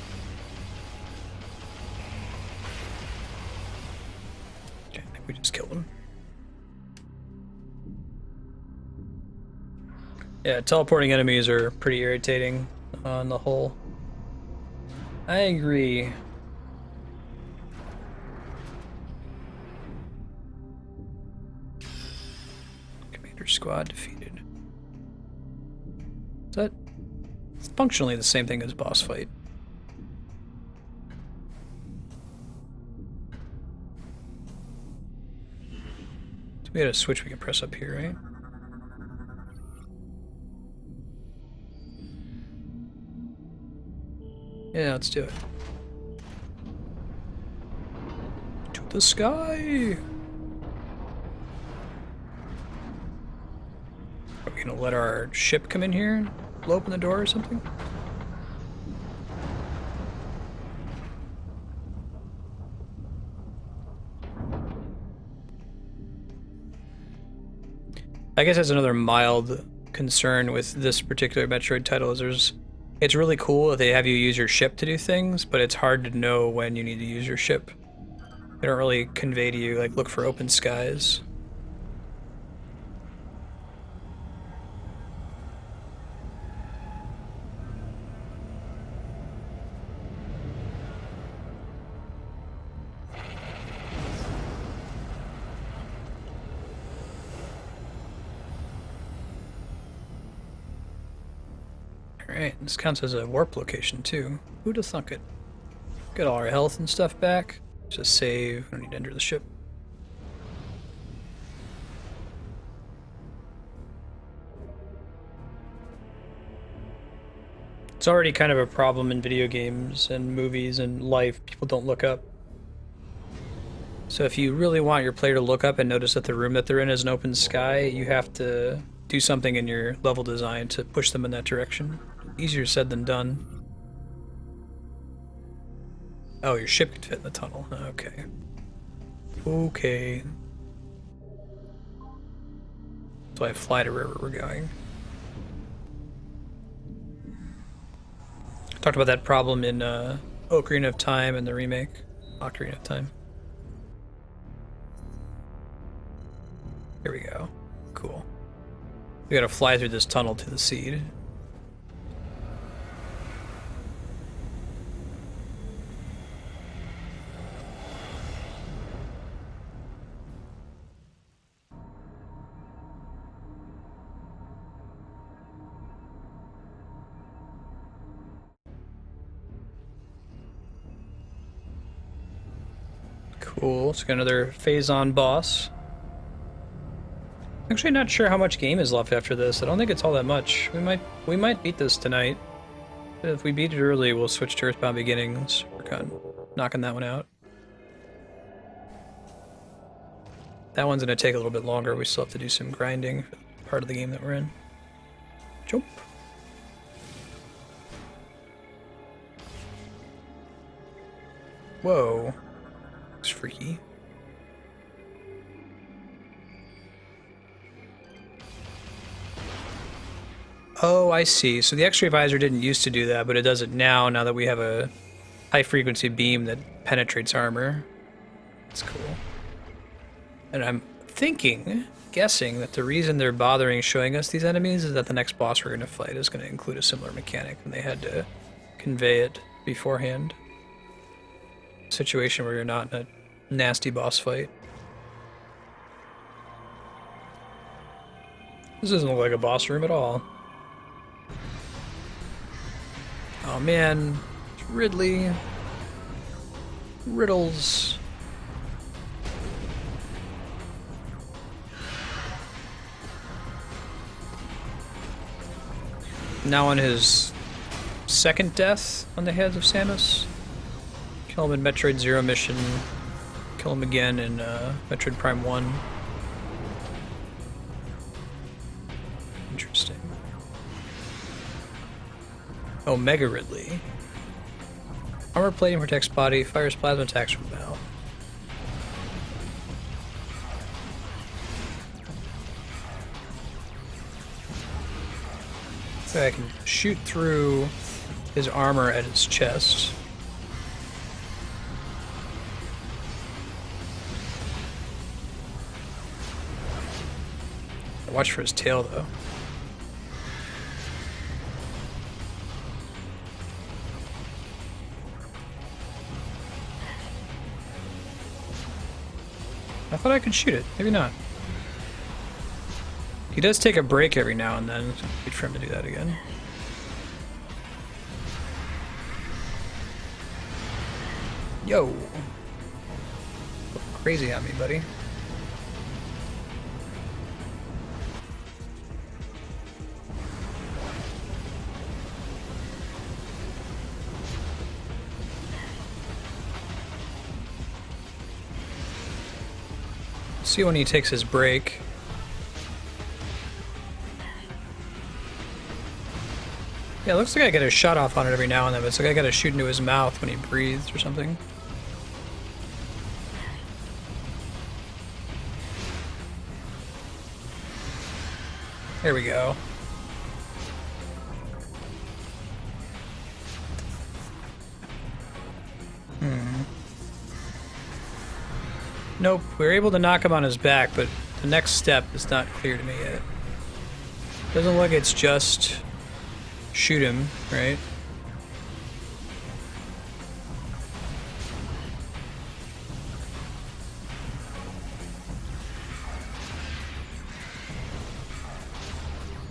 Okay, I think we just killed him. Yeah, teleporting enemies are pretty irritating on the whole. I agree. Squad defeated. Is that functionally the same thing as boss fight? So we got a switch we can press up here, right? Yeah, let's do it. To the sky! Are we gonna let our ship come in here and blow open the door or something? I guess that's another mild concern with this particular Metroid title is it's really cool if they have you use your ship to do things, but it's hard to know when you need to use your ship. They don't really convey to you, like, look for open skies. Alright, this counts as a warp location too. Who'd have thunk it? Got all our health and stuff back. Just save, we don't need to enter the ship. It's already kind of a problem in video games and movies and life. People don't look up. So if you really want your player to look up and notice that the room that they're in is an open sky, you have to do something in your level design to push them in that direction. Easier said than done. Oh, your ship can fit in the tunnel. Okay. Okay. So I fly to wherever we're going. Talked about that problem in Ocarina of Time and the remake. Ocarina of Time. Here we go. Cool. We gotta fly through this tunnel to the seed. Cool. So got another Phaaze boss. Actually, not sure how much game is left after this. I don't think it's all that much. We might beat this tonight. If we beat it early, we'll switch to Earthbound Beginnings. We're kind of knocking that one out. That one's gonna take a little bit longer. We still have to do some grinding for the part of the game that we're in. Jump. Whoa. Looks freaky. Oh, I see. So the X-ray visor didn't used to do that, but it does it now that we have a high-frequency beam that penetrates armor. That's cool. And I'm guessing that the reason they're bothering showing us these enemies is that the next boss we're going to fight is going to include a similar mechanic, and they had to convey it beforehand. Situation where you're not in a nasty boss fight. This doesn't look like a boss room at all. Oh man, it's Ridley. Riddles. Now on his second death on the heads of Samus. Kill him in Metroid Zero mission. Kill him again in Metroid Prime 1. Interesting. Oh, Mega Ridley. Armor plating protects body, fires plasma attacks from Val. So I can shoot through his armor at his chest. Watch for his tail, though. I thought I could shoot it. Maybe not. He does take a break every now and then. Wait for him to do that again. Yo! Go crazy on me, buddy. See when he takes his break. Yeah, it looks like I get a shot off on it every now and then, but it's like I gotta shoot into his mouth when he breathes or something. There we go. Nope, we were able to knock him on his back, but the next step is not clear to me yet. Doesn't look like it's just shoot him, right?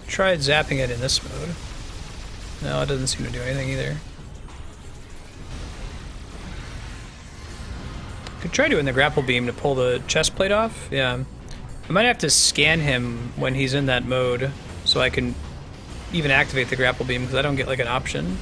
Tried zapping it in this mode. No, it doesn't seem to do anything either. Could try doing the grapple beam to pull the chest plate off. Yeah. I might have to scan him when he's in that mode so I can even activate the grapple beam because I don't get like an option.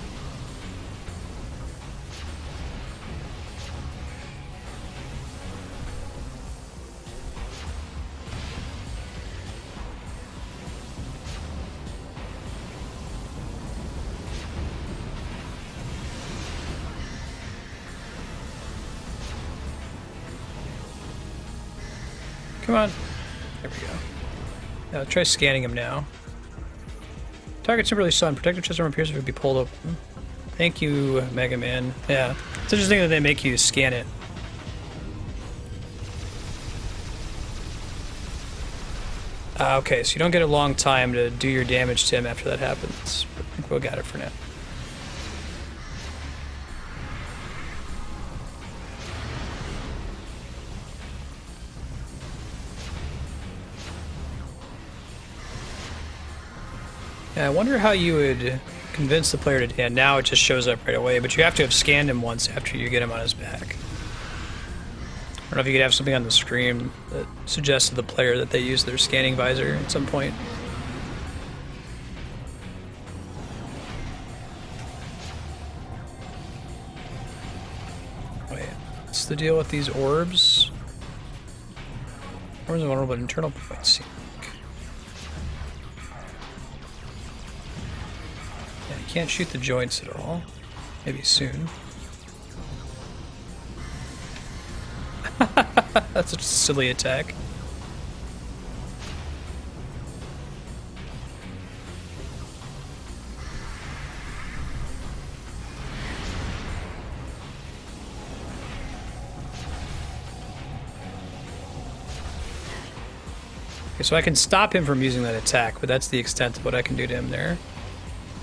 Come on. There we go. Now try scanning him now. Target's temporarily stunned. Protective chest armor appears if it would be pulled open. Thank you, Mega Man. Yeah. It's interesting that they make you scan it. Okay, so you don't get a long time to do your damage to him after that happens. But I think we'll got it for now. Yeah, I wonder how you would convince the player to... Yeah, now it just shows up right away, but you have to have scanned him once after you get him on his back. I don't know if you could have something on the screen that suggests to the player that they use their scanning visor at some point. Wait, what's the deal with these orbs? Orbs are vulnerable to internal points. Yeah, you can't shoot the joints at all. Maybe soon. That's such a silly attack. Okay, so I can stop him from using that attack, but that's the extent of what I can do to him there.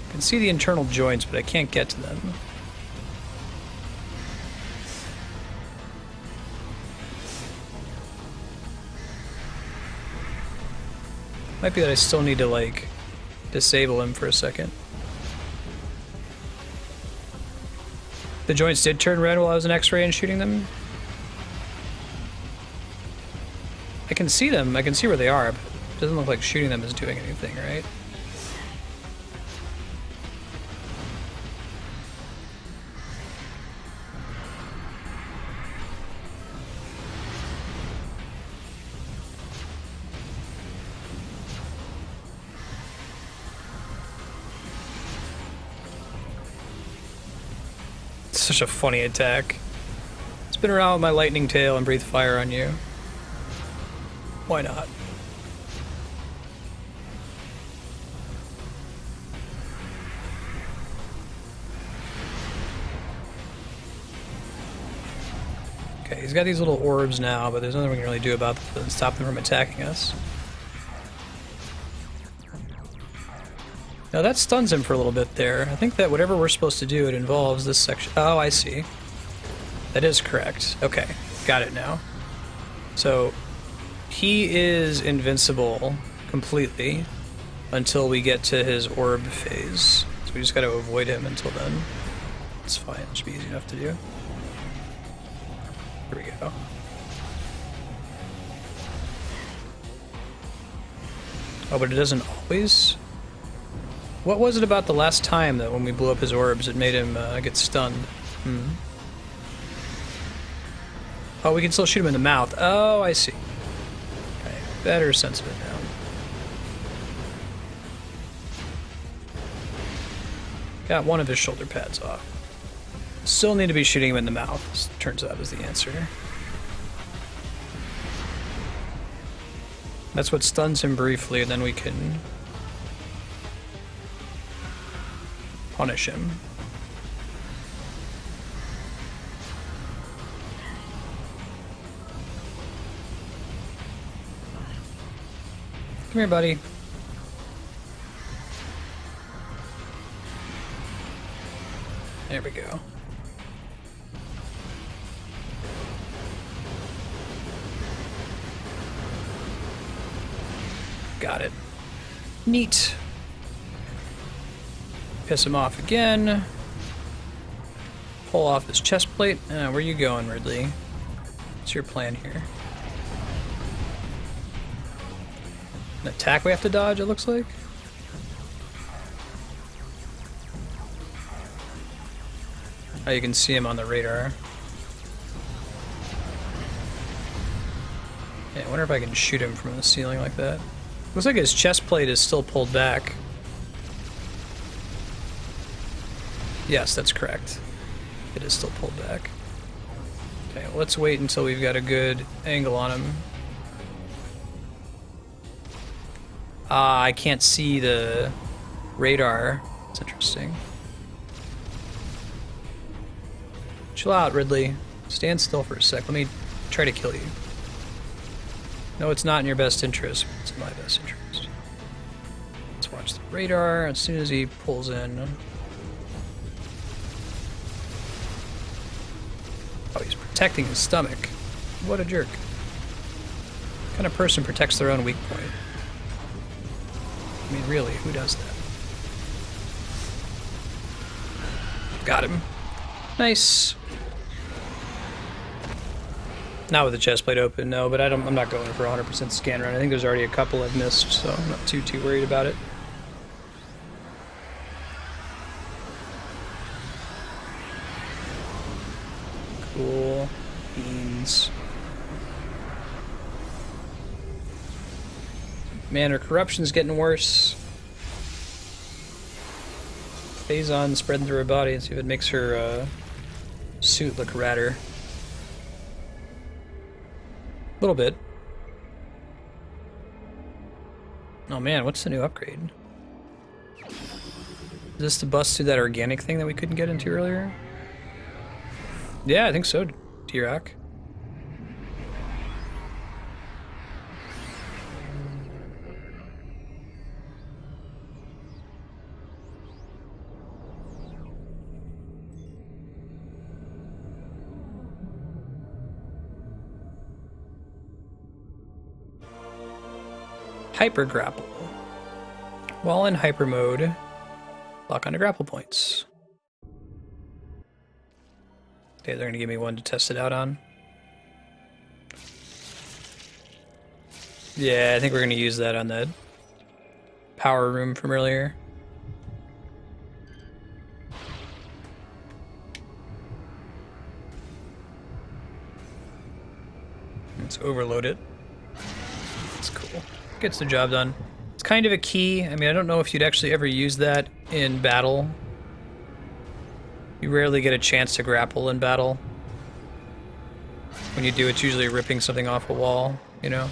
I can see the internal joints, but I can't get to them. Might be that I still need to, like, disable him for a second. The joints did turn red while I was in X-ray and shooting them. I can see them, I can see where they are, but it doesn't look like shooting them is doing anything, right? Such a funny attack. Spin around with my lightning tail and breathe fire on you. Why not? Okay, he's got these little orbs now, but there's nothing we can really do about them than stop them from attacking us. Now that stuns him for a little bit there. I think that whatever we're supposed to do, it involves this section. Oh, I see. That is correct. Okay, got it now. So, he is invincible completely until we get to his orb phase. So we just gotta avoid him until then. It's fine, it should be easy enough to do. Here we go. Oh, but it doesn't always? What was it about the last time that when we blew up his orbs it made him get stunned? Oh, we can still shoot him in the mouth. Oh, I see. Okay, better sense of it now. Got one of his shoulder pads off. Still need to be shooting him in the mouth, this turns out is the answer. That's what stuns him briefly, and then we can punish him. Come here, buddy. There we go. Got it. Neat. Piss him off again. Pull off his chest plate. Where are you going, Ridley? What's your plan here? An attack we have to dodge, it looks like? Oh, you can see him on the radar. Yeah, I wonder if I can shoot him from the ceiling like that. Looks like his chest plate is still pulled back. Yes, that's correct. It is still pulled back. Okay, let's wait until we've got a good angle on him. Ah, I can't see the radar. That's interesting. Chill out, Ridley. Stand still for a sec. Let me try to kill you. No, it's not in your best interest. It's in my best interest. Let's watch the radar. As soon as he pulls in. Oh, he's protecting his stomach. What a jerk. What kind of person protects their own weak point? I mean, really, who does that? Got him. Nice. Not with the chest plate open, no, but I'm not going for 100% scan run. I think there's already a couple I've missed, so I'm not too worried about it. Cool. Beans. Man, her corruption's getting worse. Phaaze on spreading through her body and see if it makes her suit look radder. A little bit. Oh man, what's the new upgrade? Is this to bust through that organic thing that we couldn't get into earlier? Yeah, I think so, D-Rock. Hyper Grapple. While in hyper mode, lock onto grapple points. Okay, they're gonna give me one to test it out on. Yeah, I think we're gonna use that on the power room from earlier. Let's overload it. That's cool. Gets the job done. It's kind of a key. I mean, I don't know if you'd actually ever use that in battle. You rarely get a chance to grapple in battle. When you do, it's usually ripping something off a wall, you know?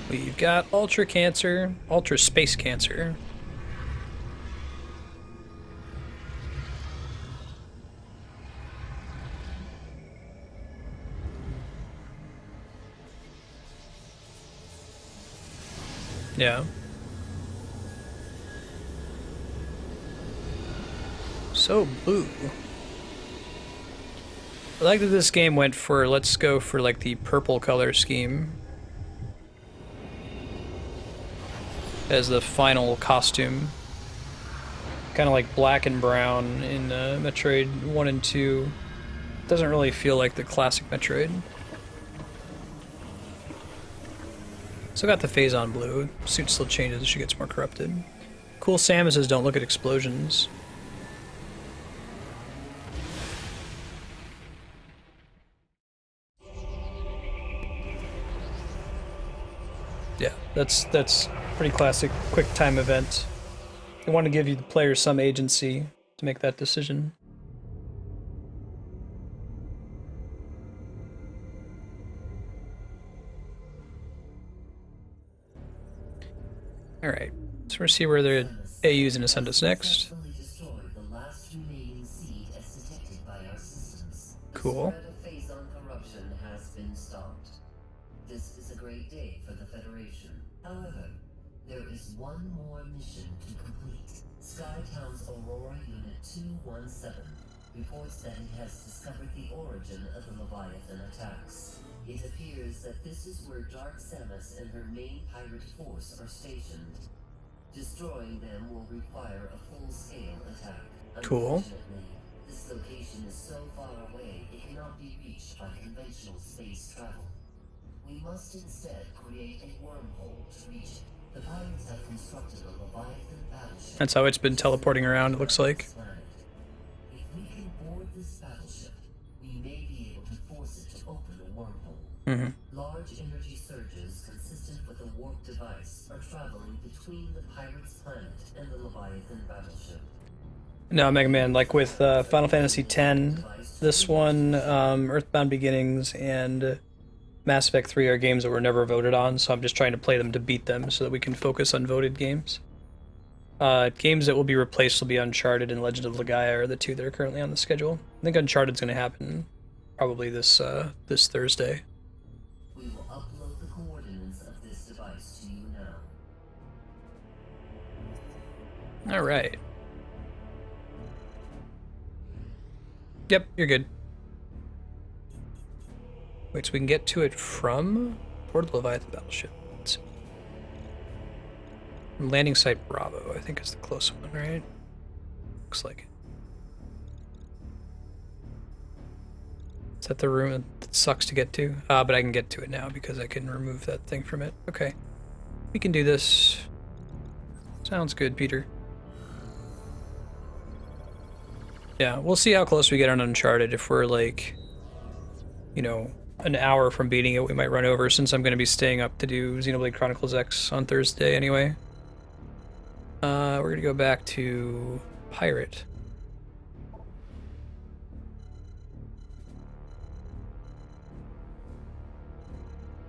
We've got Ultra Cancer, Ultra Space Cancer. Yeah. So blue. I like that this game went for, let's go for like the purple color scheme as the final costume. Kind of like black and brown in Metroid 1 and 2. Doesn't really feel like the classic Metroid. Still got the Phaaze on blue. Suit still changes as she gets more corrupted. Cool Samuses don't look at explosions. Yeah, that's pretty classic quick time event. They want to give you the player some agency to make that decision. Alright, so we're see where the AU's gonna send us next. Cool. This is a great day for the Federation. However, there is one more mission to complete. Skytown's Aurora Unit 217 reports that it has discovered the origin of the Leviathan attacks. It appears that this is where Dark Samus and her main pirate force are stationed. Destroying them will require a full-scale attack. Cool. Unfortunately, this location is so far away it cannot be reached by conventional space travel. We must instead create a wormhole to reach it. The pirates have constructed a Leviathan battleship. That's how it's been teleporting around, it looks like. If we can board this battleship, we may be able to force it to open a wormhole. Large energy surges consistent with a warp device are traveling between the pirate's planet and the Leviathan battleship. No, Mega Man, like with Final Fantasy X, this one, Earthbound Beginnings, and Mass Effect 3 are games that were never voted on, so I'm just trying to play them to beat them so that we can focus on voted games. Games that will be replaced will be Uncharted and Legend of Legaia are the two that are currently on the schedule. I think Uncharted's going to happen probably this Thursday. We will upload the coordinates of this device to you now. Alright. Yep, you're good. Wait, so we can get to it from Port of the Leviathan battleship. Let's see. Landing site Bravo, I think is the close one, right? Looks like it. Is that the room that sucks to get to? But I can get to it now because I can remove that thing from it. Okay. We can do this. Sounds good, Peter. Yeah, we'll see how close we get on Uncharted. If we're like, you know, an hour from beating it, we might run over since I'm going to be staying up to do Xenoblade Chronicles X on Thursday anyway. We're going to go back to Pirate.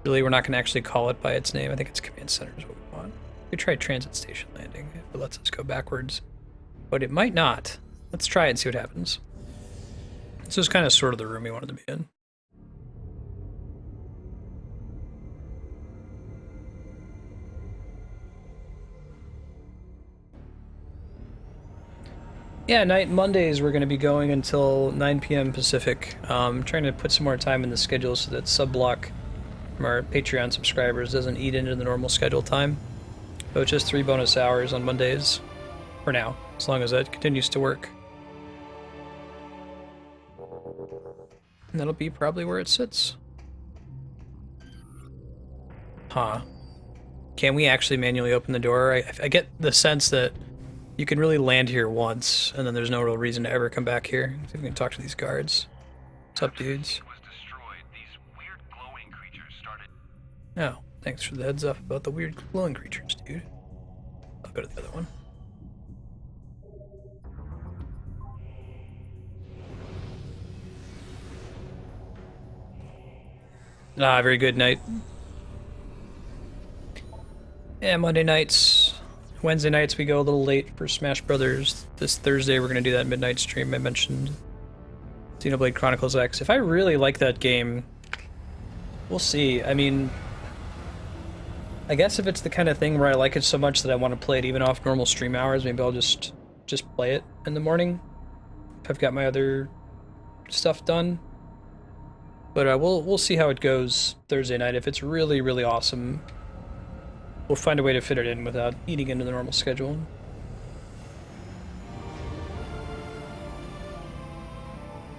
Really, we're not going to actually call it by its name. I think it's Command Center is what we want. We could try Transit Station Landing if it lets us go backwards. But it might not. Let's try it and see what happens. This is kind of sort of the room we wanted to be in. Yeah, night Mondays we're going to be going until 9 p.m. Pacific. Trying to put some more time in the schedule so that sub-block from our Patreon subscribers doesn't eat into the normal schedule time. So it's just 3 bonus hours on Mondays for now, as long as that continues to work. And that'll be probably where it sits. Huh. Can we actually manually open the door? I get the sense that you can really land here once, and then there's no real reason to ever come back here. See if we can talk to these guards. What's up, dudes? Oh, thanks for the heads up about the weird glowing creatures, dude. I'll go to the other one. Ah, very good night. Yeah, Monday nights. Wednesday nights we go a little late for Smash Brothers. This Thursday we're going to do that midnight stream I mentioned. Xenoblade Chronicles X. If I really like that game, we'll see. I mean, I guess if it's the kind of thing where I like it so much that I want to play it even off normal stream hours, maybe I'll just play it in the morning if I've got my other stuff done. But we'll see how it goes Thursday night. If it's really, really awesome, we'll find a way to fit it in without eating into the normal schedule.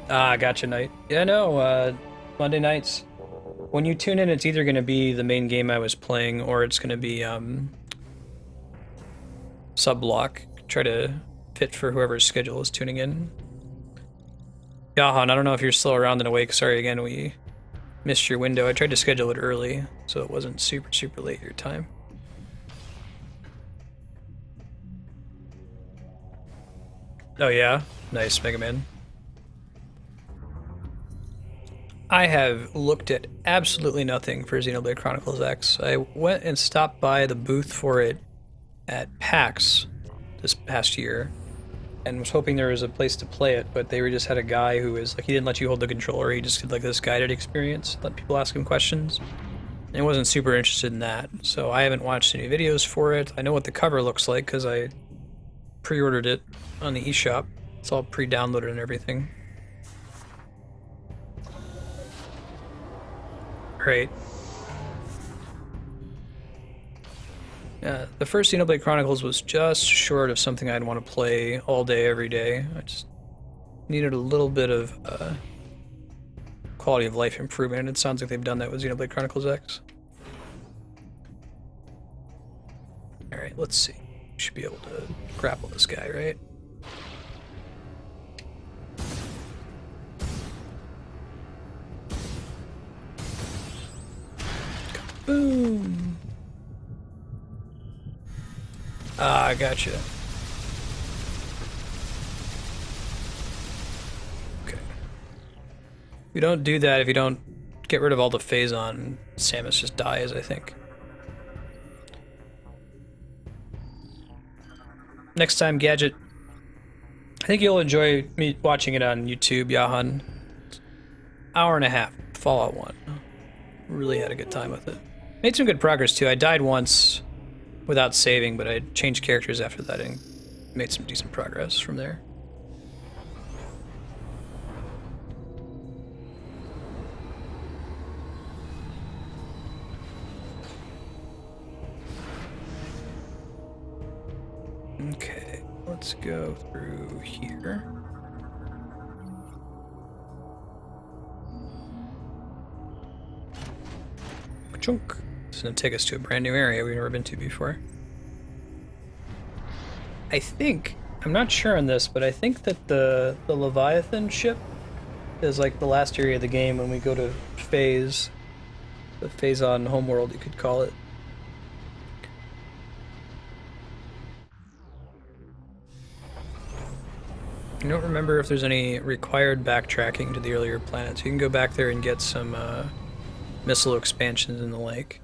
Ah, gotcha, night. Yeah, no, Monday nights. When you tune in, it's either going to be the main game I was playing, or it's going to be sub-block. Try to fit for whoever's schedule is tuning in. Yahan, I don't know if you're still around and awake. Sorry again, we missed your window. I tried to schedule it early, so it wasn't super, super late your time. Oh yeah? Nice, Mega Man. I have looked at absolutely nothing for Xenoblade Chronicles X. I went and stopped by the booth for it at PAX this past year and was hoping there was a place to play it, but they just had a guy who was like, he didn't let you hold the controller, he just did like this guided experience, let people ask him questions. And I wasn't super interested in that, so I haven't watched any videos for it. I know what the cover looks like because I pre-ordered it on the eShop. It's all pre-downloaded and everything. Great. Yeah, the first Xenoblade Chronicles was just short of something I'd want to play all day, every day. I just needed a little bit of quality of life improvement, and it sounds like they've done that with Xenoblade Chronicles X. Alright, let's see. We should be able to grapple this guy, right? Boom! Ah, gotcha. You don't do that if you don't get rid of all the Phaaze. Samus just dies, I think. Next time, Gadget. I think you'll enjoy me watching it on YouTube, Yahan. Hour and a half, Fallout 1. Really had a good time with it. Made some good progress too. I died once without saving, but I changed characters after that and made some decent progress from there. Okay, let's go through here. Chunk. It's gonna take us to a brand new area we've never been to before. I think, I'm not sure on this, but I think that the Leviathan ship is like the last area of the game when we go to Phaaze. The Phaaze on Homeworld, you could call it. I don't remember if there's any required backtracking to the earlier planets. You can go back there and get some missile expansions in the lake.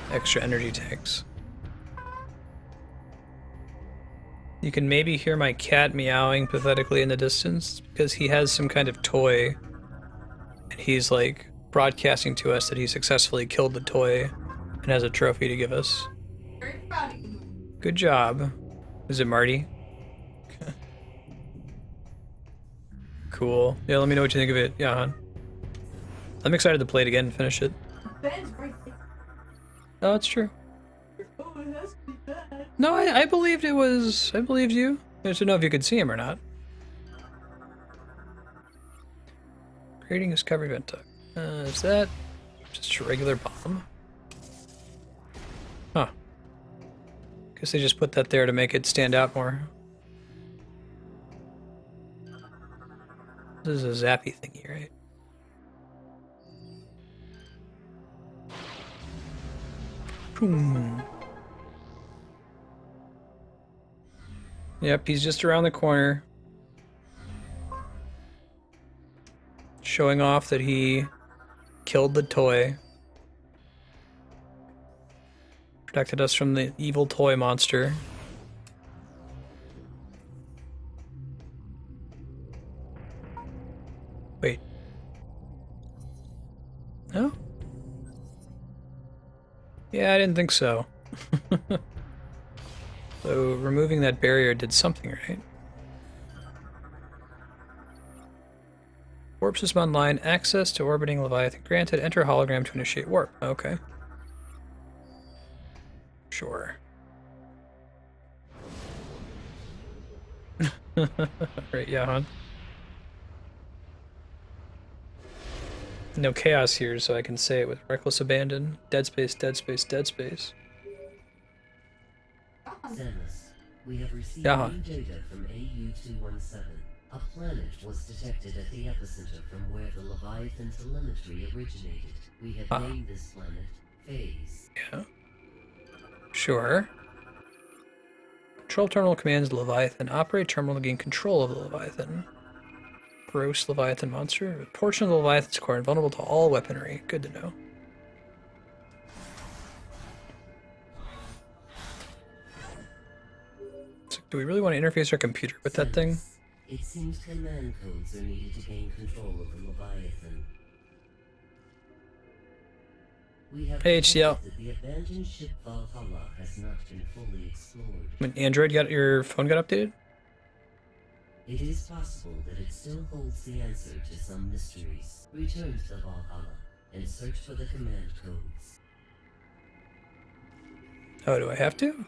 Extra energy tanks. You can maybe hear my cat meowing pathetically in the distance because he has some kind of toy and he's like broadcasting to us that he successfully killed the toy and has a trophy to give us. Very proud of you. Good job. Is it Marty? Okay. Cool. Yeah, let me know what you think of it, Yahan. I'm excited to play it again and finish it. Ben's right there. Oh, it's true. Oh, it has to be bad. No, I believed it was... I believed you. I just didn't know if you could see him or not. Creating a discovery event tug. Is that just a regular bomb? Huh. Guess they just put that there to make it stand out more. This is a zappy thingy, right? Boom. Yep, he's just around the corner. Showing off that he killed the toy. Protected us from the evil toy monster. Wait. No? Yeah, I didn't think so. So removing that barrier did something, right? Warp system online. Access to orbiting Leviathan granted. Enter hologram to initiate warp. Okay. Sure. Right, yeah, hon. No chaos here, so I can say it with reckless abandon. Dead space, dead space, dead space. Samus, we have received Yeah. new data from AU-217. A planet was detected at the epicenter from where the Leviathan telemetry originated. We have named this planet Phaaze. Yeah. Sure. Control terminal commands Leviathan. Operate terminal to gain control of the Leviathan. Gross Leviathan monster. A portion of the Leviathan's core invulnerable to all weaponry. Good to know. So, do we really want to interface our computer with that thing? It seems command codes are needed to gain control of the Leviathan. We have Hey, HCL. detected that the abandoned ship Valhalla has not been fully explored. When Android got your phone got updated? It is possible that it still holds the answer to some mysteries. Return to the Valhalla and search for the command codes. Oh, do I have to?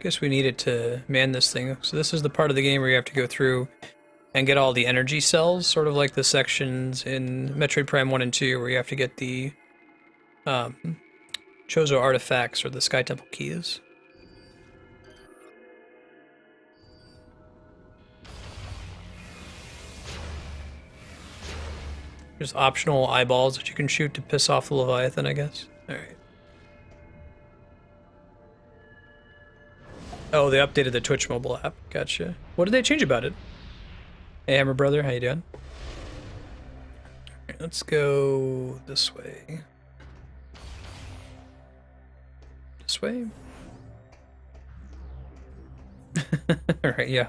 Guess we need it to man this thing. So this is the part of the game where you have to go through and get all the energy cells, sort of like the sections in Metroid Prime 1 and 2 where you have to get the Chozo artifacts or the Sky Temple keys. There's optional eyeballs that you can shoot to piss off the Leviathan, I guess. Alright. Oh, they updated the Twitch mobile app. Gotcha. What did they change about it? Hey, Hammer Brother, how you doing? Alright, let's go this way. This way? Alright, yeah.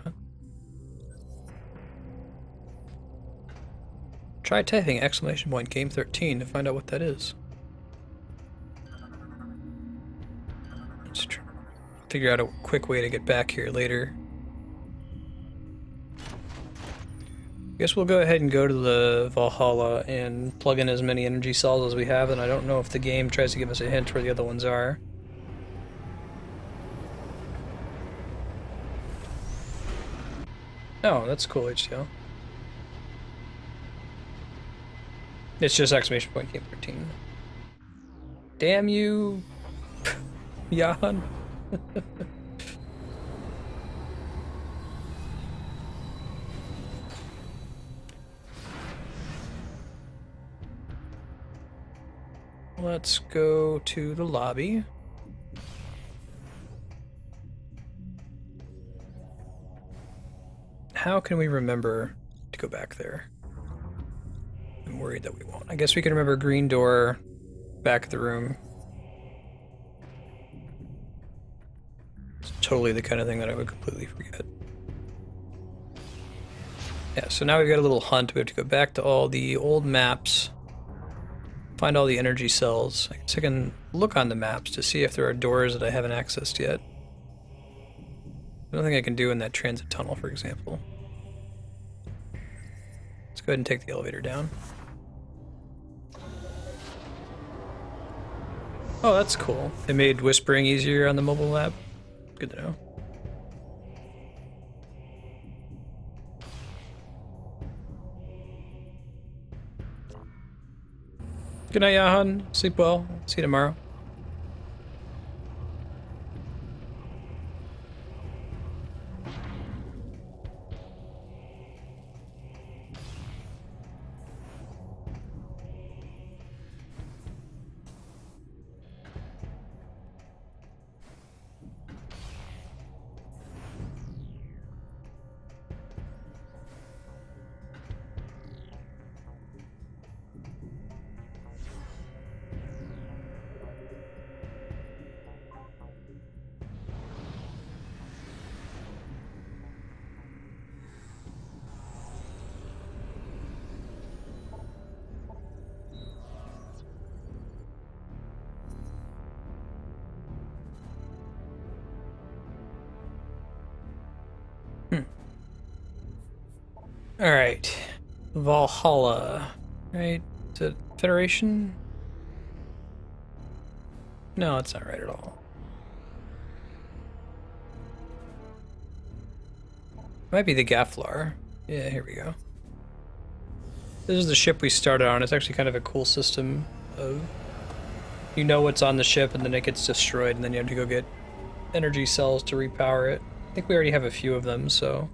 Try typing !game 13 to find out what that is. Let's try figure out a quick way to get back here later. Guess we'll go ahead and go to the Valhalla and plug in as many energy cells as we have, and I don't know if the game tries to give us a hint where the other ones are. Oh, that's cool, HDL. It's just !game 13. Damn you, Jan. Let's go to the lobby. How can we remember to go back there? I'm worried that we won't. I guess we can remember green door, back of the room. It's totally the kind of thing that I would completely forget. Yeah, so now we've got a little hunt. We have to go back to all the old maps, find all the energy cells. I guess I can look on the maps to see if there are doors that I haven't accessed yet. I don't think I can do in that transit tunnel, for example. Let's go ahead and take the elevator down. Oh, that's cool. They made whispering easier on the mobile app. Good to know. Good night, Jahan. Sleep well. See you tomorrow. Alright. Valhalla. Right? Is it Federation? No, it's not right at all. Might be the Gaflar. Yeah, here we go. This is the ship we started on. It's actually kind of a cool system of... You know what's on the ship and then it gets destroyed and then you have to go get energy cells to repower it. I think we already have a few of them, so...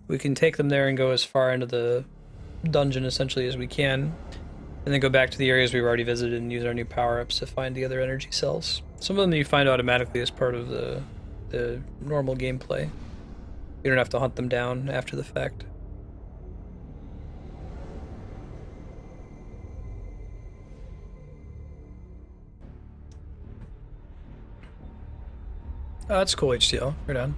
We can take them there and go as far into the dungeon essentially as we can, and then go back to the areas we've already visited and use our new power-ups to find the other energy cells. Some of them you find automatically as part of the normal gameplay. You don't have to hunt them down after the fact. Oh, that's cool, HDL. Right on.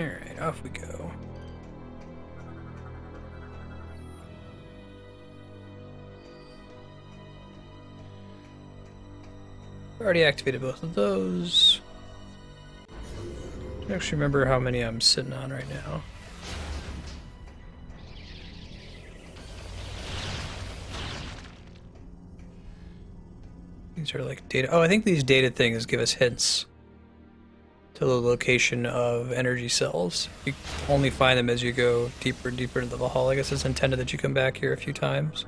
Alright, off we go. Already activated both of those. I don't actually remember how many I'm sitting on right now. These are like data. Oh, I think these data things give us hints to the location of energy cells. You only find them as you go deeper and deeper into the Valhalla. I guess it's intended that you come back here a few times.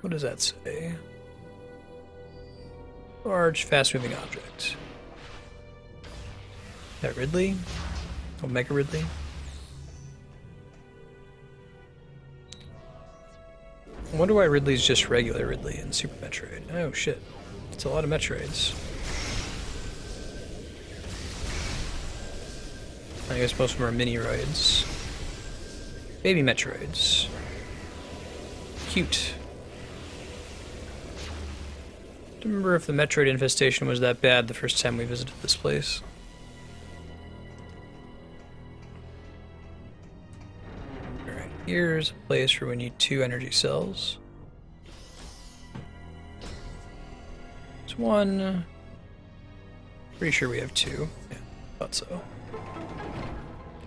What does that say? Large, fast-moving object. That Ridley? Omega Ridley? I wonder why Ridley's just regular Ridley in Super Metroid. Oh shit. It's a lot of Metroids. I guess most of them are mini-roids. Baby Metroids. Cute. Don't remember if the Metroid infestation was that bad the first time we visited this place. Alright, here's a place where we need 2 energy cells. There's 1. Pretty sure we have 2. Yeah, thought so.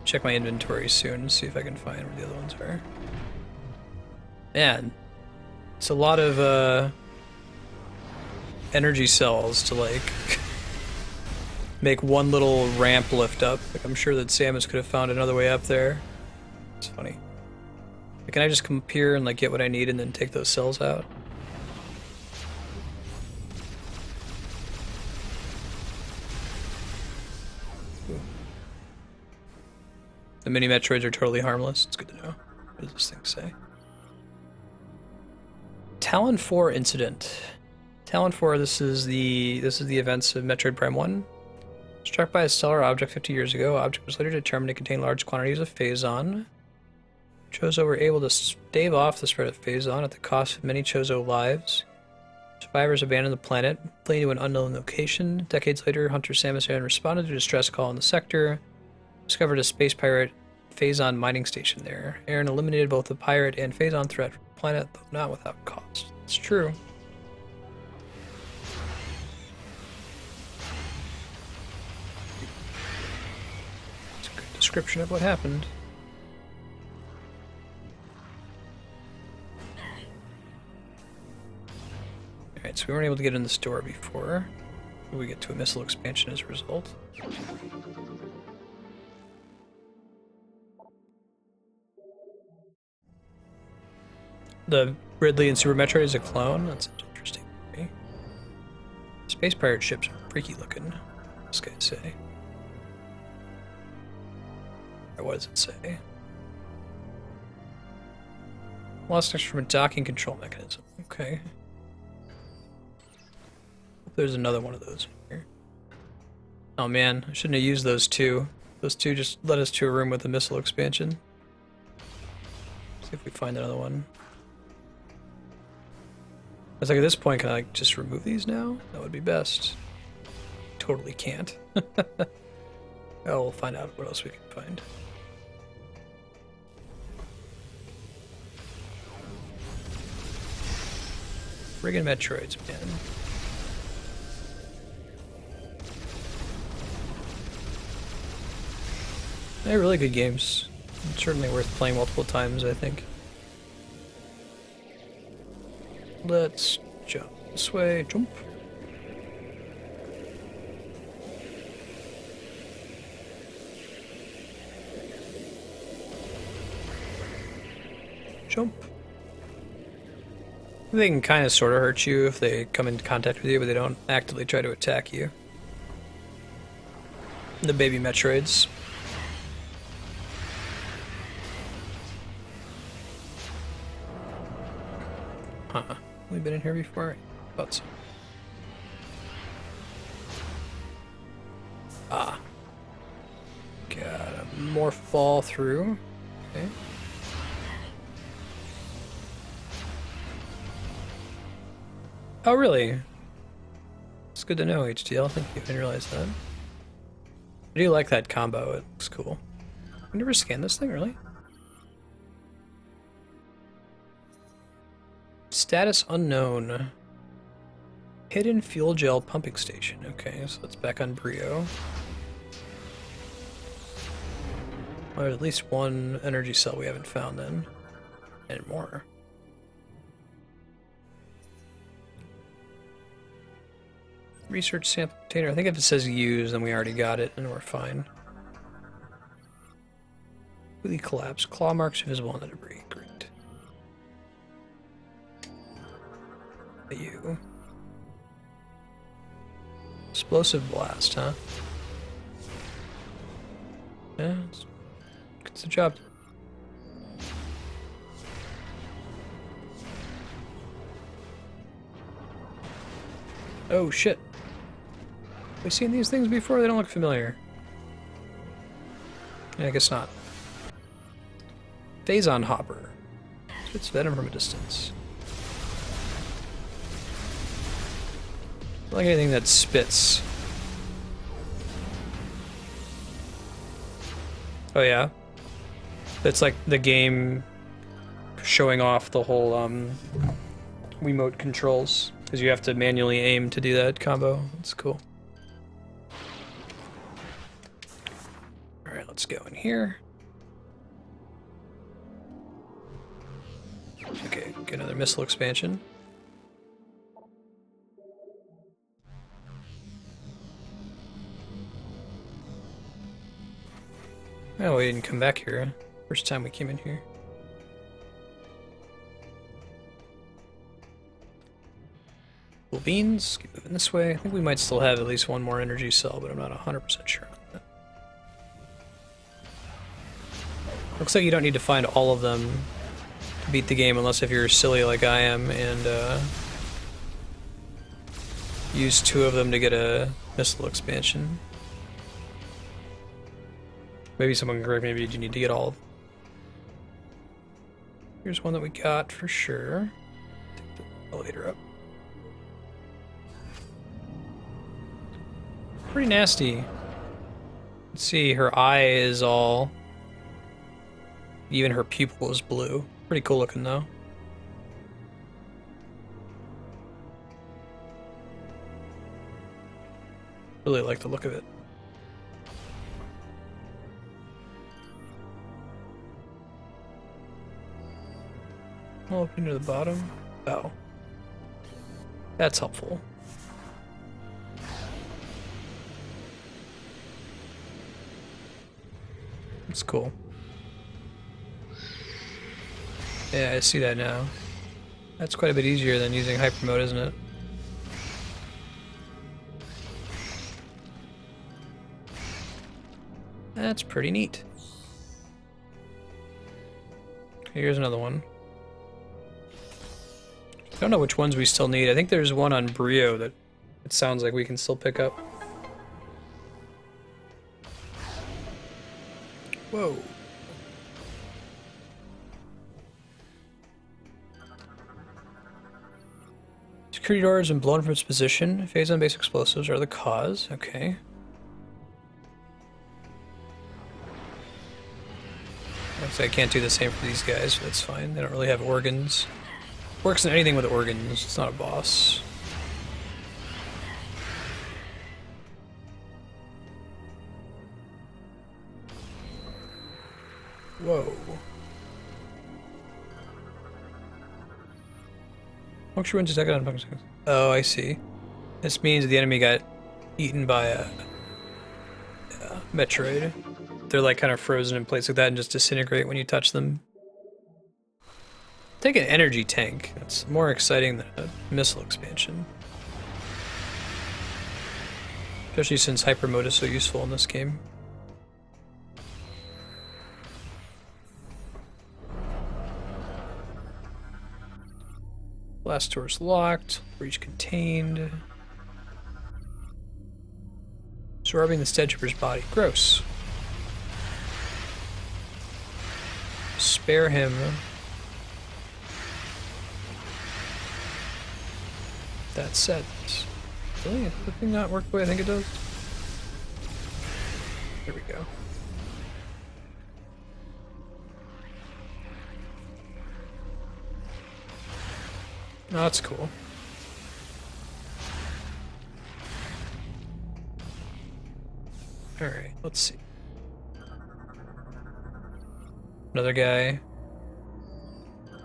Check my inventory soon and see if I can find where the other ones are. Man, it's a lot of energy cells to like make one little ramp lift up. Like I'm sure that Samus could have found another way up there. It's funny. Like, can I just come up here and like get what I need and then take those cells out? Ooh. The mini Metroids are totally harmless. It's good to know. What does this thing say? Talon 4 incident. Talon 4, this is the events of Metroid Prime 1. Struck by a stellar object 50 years ago, object was later determined to contain large quantities of Phaaze. Chozo were able to stave off the spread of Phaaze at the cost of many Chozo lives. Survivors abandoned the planet, fleeing to an unknown location. Decades later, Hunter Samus Aran responded to a distress call in the sector, discovered a space pirate Phaaze mining station there. Aran eliminated both the pirate and Phaaze threat from the planet, though not without cost. It's true. It's a good description of what happened. Alright, so we weren't able to get in the store before. We get to a missile expansion as a result. The Ridley in Super Metroid is a clone? That's interesting. Okay. Space pirate ships are freaky looking, this guy say. Or what does it say? Lost instrument docking control mechanism. Okay. Hope there's another one of those here. Oh man, I shouldn't have used those two. Those two just led us to a room with a missile expansion. See if we find another one. I was like, at this point, can I like, just remove these now? That would be best. Totally can't. Oh, we'll find out what else we can find. Friggin' Metroids, man. They're really good games. Certainly worth playing multiple times, I think. Let's jump this way. Jump. Jump. They can kind of sort of hurt you if they come into contact with you, but they don't actively try to attack you. The baby Metroids. Huh. We've been in here before? Thought so. Ah. Got more fall through. Okay. Oh, really? It's good to know, HDL. Thank you. I didn't realize that. I do like that combo. It looks cool. I never scanned this thing, really? Status unknown. Hidden fuel gel pumping station. Okay, so it's back on Bryyo. Well, there's at least one energy cell we haven't found then. And more. Research sample container. I think if it says use, then we already got it and we're fine. Completely collapsed. Claw marks visible on the debris. Great. You. Explosive blast, huh? Yeah, it's the job. Oh shit. We've seen these things before, they don't look familiar. Yeah, I guess not. Phazon Hopper. Spits venom from a distance. I like anything that spits. Oh yeah? It's like the game showing off the whole Wiimote controls. Because you have to manually aim to do that combo. That's cool. Alright, let's go in here. Okay, get another missile expansion. Oh, we didn't come back here. First time we came in here. Cool beans. Keep moving this way. I think we might still have at least one more energy cell, but I'm not 100% sure on that. Looks like you don't need to find all of them to beat the game, unless if you're silly like I am and use 2 of them to get a missile expansion. Maybe someone can correct me, maybe you need to get all of them. Here's one that we got for sure. Take the elevator up. Pretty nasty. Let's see, her eye is all... Even her pupil is blue. Pretty cool looking though. Really like the look of it. I'll open to the bottom. Oh. That's helpful. That's cool. Yeah, I see that now. That's quite a bit easier than using hyper mode, isn't it? That's pretty neat. Here's another one. I don't know which ones we still need. I think there's one on Bryyo that it sounds like we can still pick up. Whoa. Security door has been blown from its position. Phase on base explosives are the cause. Okay. Looks like I can't do the same for these guys, but that's fine. They don't really have organs. Works in anything with organs. It's not a boss. Whoa. Puncture wounds attack on puncture. Oh, I see. This means the enemy got eaten by a Metroid. They're like kind of frozen in place like that and just disintegrate when you touch them. Take an energy tank. That's more exciting than a missile expansion. Especially since hyper mode is so useful in this game. Blast door's locked. Breach contained. Absorbing the Stead Trooper's body. Gross. Spare him. That said, really, does the thing not work the way I think it does? There we go. Oh, that's cool. Alright, let's see. Another guy.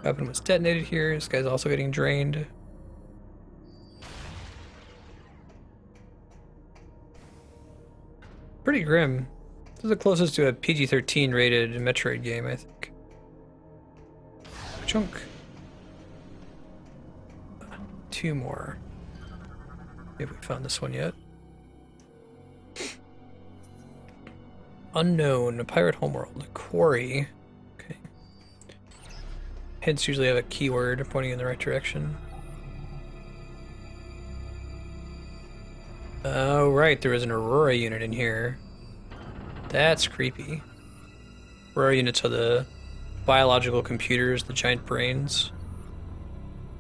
Weapon was detonated here. This guy's also getting drained. Pretty grim. This is the closest to a PG-13 rated Metroid game, I think. Chunk. 2 more. Have we found this one yet? Unknown, a pirate homeworld, a quarry. Okay. Hints usually have a keyword pointing in the right direction. Oh, right, there was an Aurora unit in here. That's creepy. Aurora units are the biological computers, the giant brains.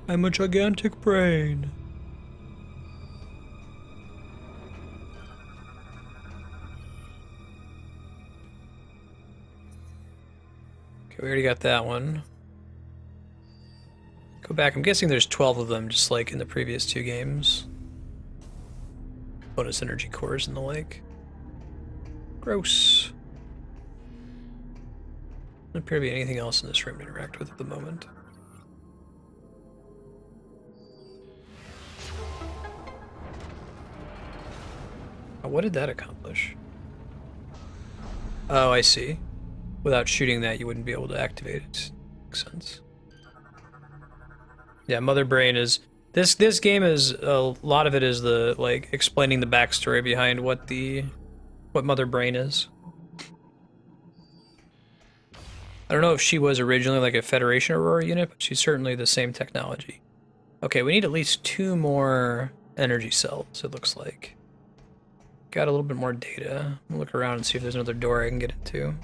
I'm a gigantic brain. Okay, we already got that one. Go back. I'm guessing there's 12 of them, just like in the previous 2 games. Bonus energy cores and the like. Gross. Doesn't appear to be anything else in this room to interact with at the moment. Oh, what did that accomplish? Oh, I see. Without shooting that, you wouldn't be able to activate it. Makes sense. Yeah, Mother Brain is... This game is... A lot of it is the, like, explaining the backstory behind what Mother Brain is. I don't know if she was originally like a Federation Aurora unit, but she's certainly the same technology. Okay, we need at least 2 more energy cells, it looks like. Got a little bit more data. I'll look around and see if there's another door I can get into.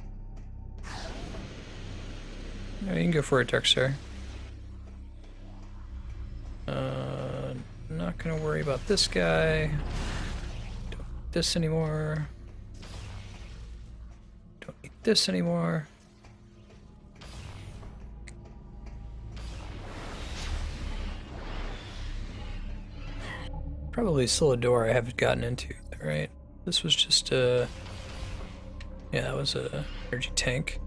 Yeah, you can go for it, Darkstar. Not gonna worry about this guy. Don't need this anymore. Don't need this anymore. Probably still a door I haven't gotten into, right? This was just a... Yeah, that was a energy tank.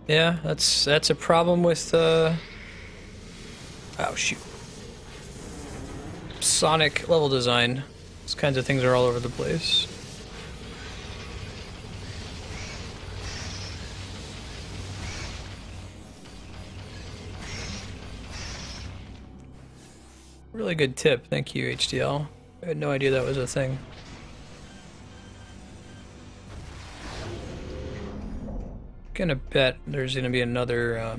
Yeah, that's a problem with oh shoot. Sonic level design. These kinds of things are all over the place. Really good tip, thank you, HDL. I had no idea that was a thing. Gonna bet there's gonna be another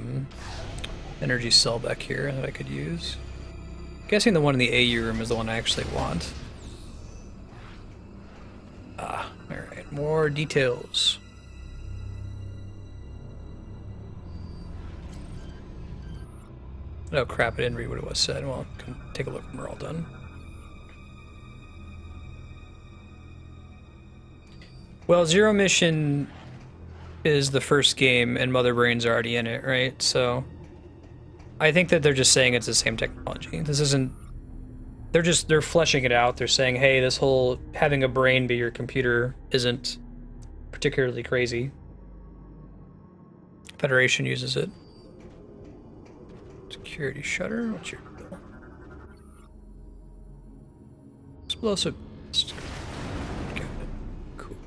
energy cell back here that I could use. Guessing the one in the AU room is the one I actually want. Ah, alright, more details. Oh crap, I didn't read what it was said. Well, I can take a look when we're all done. Well, Zero Mission is the first game and Mother Brain's already in it, right? So I think that they're just saying it's the same technology. This isn't... They're fleshing it out. They're saying, hey, this whole having a brain be your computer isn't particularly crazy. Federation uses it. Security shutter? What's your deal? Explosive. Got it. Cool.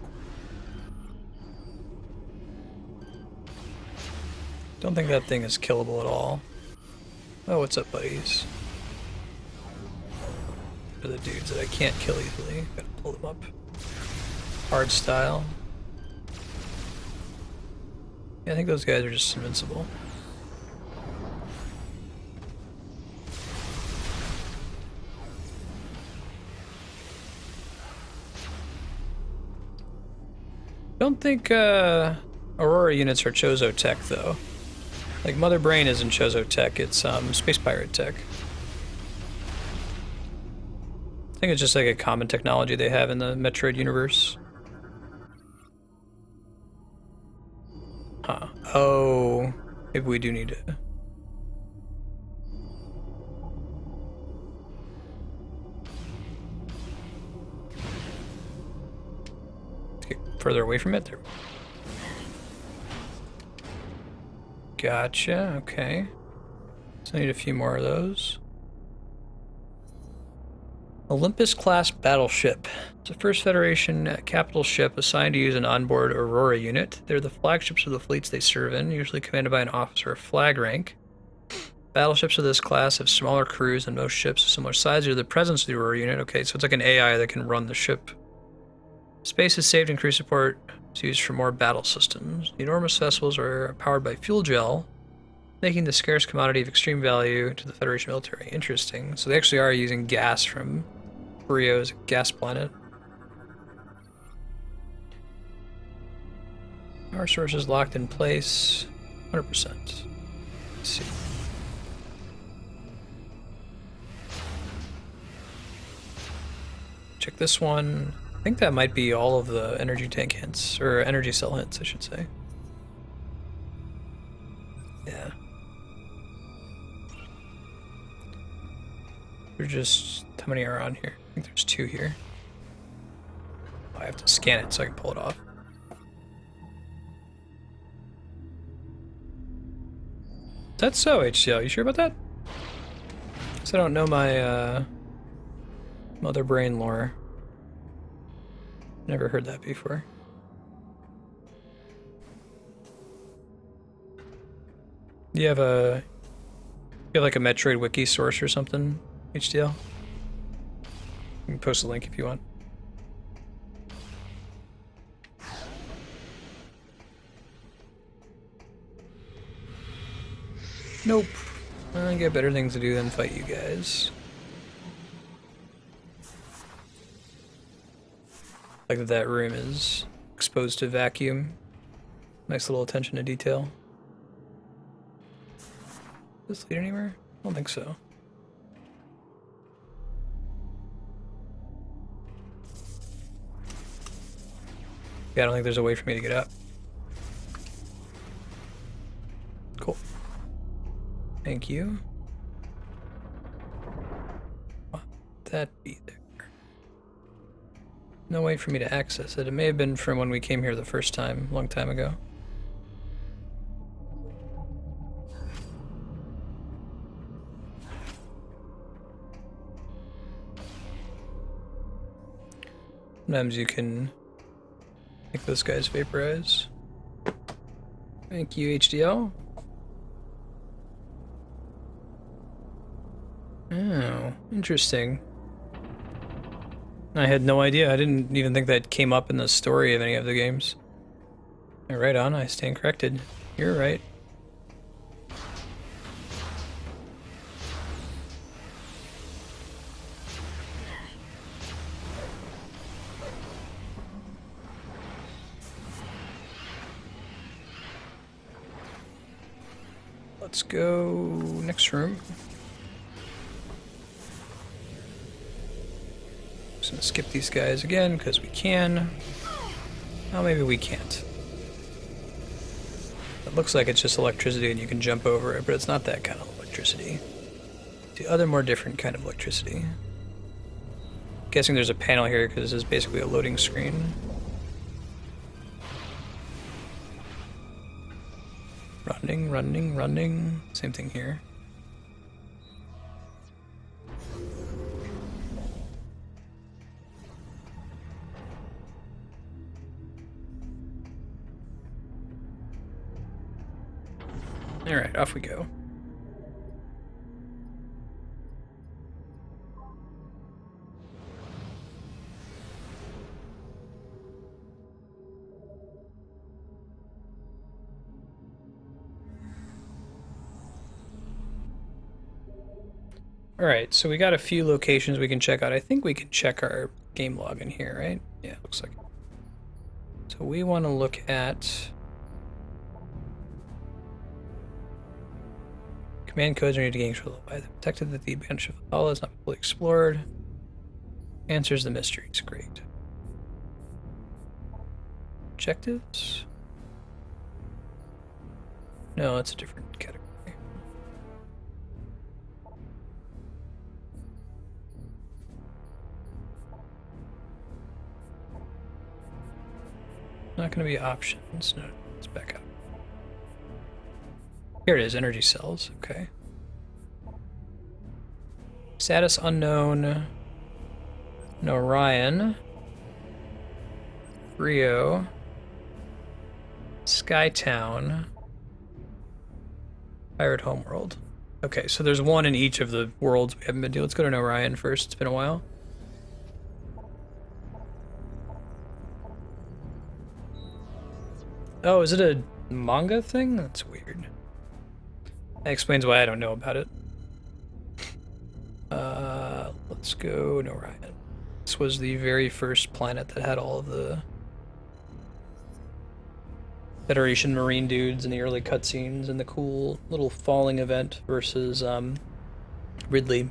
Don't think that thing is killable at all. Oh, what's up, buddies? They're the dudes that I can't kill easily. Gotta pull them up. Hard style. Yeah, I think those guys are just invincible. Don't think Aurora units are Chozo tech though. Like Mother Brain isn't Chozo tech, it's Space Pirate tech. I think it's just like a common technology they have in the Metroid universe. Huh. Oh, maybe we do need to... Get further away from it. There. Gotcha, okay. So I need a few more of those. Olympus-class battleship. It's the first Federation capital ship assigned to use an onboard Aurora unit. They're the flagships of the fleets they serve in, usually commanded by an officer of flag rank. Battleships of this class have smaller crews than most ships of similar size due to the presence of the Aurora unit. Okay, so it's like an AI that can run the ship. Space is saved and crew support is used for more battle systems. The enormous vessels are powered by fuel gel, making the scarce commodity of extreme value to the Federation military. Interesting. So they actually are using gas from Bryyo's gas planet. Power sources locked in place. 100%. Let's see. Check this one. I think that might be all of the energy tank hints, or energy cell hints, I should say. Yeah. There's just, how many are on here? I think there's 2 here. I have to scan it so I can pull it off. Is that so, HCL? You sure about that? Because I don't know my mother brain lore. Never heard that before. You have like a Metroid wiki source or something, HDL? You can post a link if you want. Nope. I got better things to do than fight you guys. Like that room is exposed to vacuum. Nice little attention to detail. Does this lead anywhere? I don't think so. Yeah, I don't think there's a way for me to get up. Cool. Thank you. What would that be there? No way for me to access it. It may have been from when we came here the first time, a long time ago. Sometimes you can make those guys vaporize. Thank you, HDL. Oh, interesting. I had no idea. I didn't even think that came up in the story of any of the games. Right on, I stand corrected. You're right. Let's go next room. Just gonna skip these guys again because we can. Oh, maybe we can't. It looks like it's just electricity and you can jump over it, but it's not that kind of electricity. It's the other, more different kind of electricity. Guessing there's a panel here because this is basically a loading screen. Running, running, running. Same thing here. Alright, off we go. Alright, so we got a few locations we can check out. I think we can check our game log in here, right? Yeah, looks like it. So we want to look at command codes are needed to gain control by the detected that the bench of Valhalla is not fully explored. Answers the mysteries. Great. Objectives? No, it's a different category. Not going to be options. No, let's back up. Here it is, energy cells. Okay. Status unknown. Norion. Bryyo. Skytown. Pirate Homeworld. Okay, so there's one in each of the worlds we haven't been to. Let's go to Norion first. It's been a while. Oh, is it a manga thing? That's weird. That explains why I don't know about it. Let's go Norion. This was the very first planet that had all of the Federation Marine dudes in the early cutscenes and the cool little falling event versus Ridley.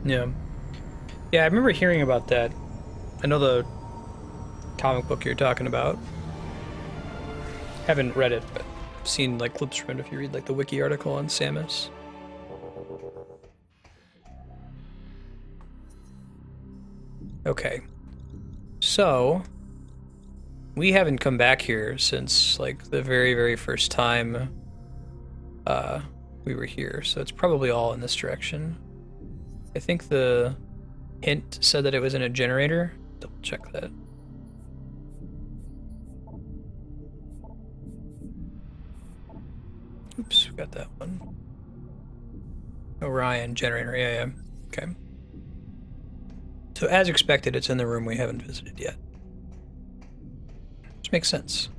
Yeah. Yeah, I remember hearing about that. I know the comic book you're talking about. Haven't read it, but I've seen like clips from it if you read like the wiki article on Samus. Okay. So, we haven't come back here since like the very, very first time we were here, so it's probably all in this direction. I think the hint said that it was in a generator. Double check that. Oops, we got that one. Orion generator, yeah. Okay. So as expected, it's in the room we haven't visited yet. Which makes sense.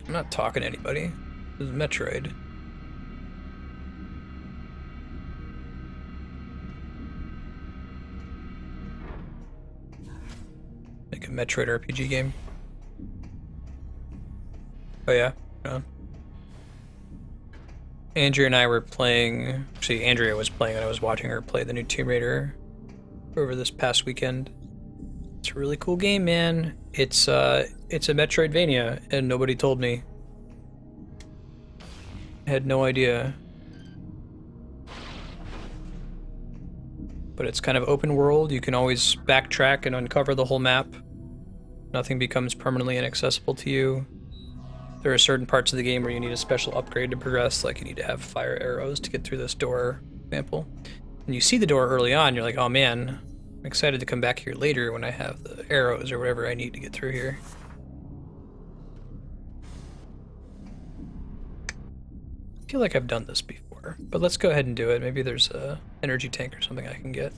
I'm not talking to anybody. This is Metroid. Like a Metroid RPG game. Oh yeah? No. Andrea and I were playing... Actually, Andrea was playing and I was watching her play the new Tomb Raider over this past weekend. It's a really cool game, man. It's a Metroidvania, and nobody told me. I had no idea. But it's kind of open world. You can always backtrack and uncover the whole map. Nothing becomes permanently inaccessible to you. There are certain parts of the game where you need a special upgrade to progress, like you need to have fire arrows to get through this door, for example. And you see the door early on, you're like, oh man, I'm excited to come back here later when I have the arrows or whatever I need to get through here. I feel like I've done this before, but let's go ahead and do it. Maybe there's a energy tank or something I can get.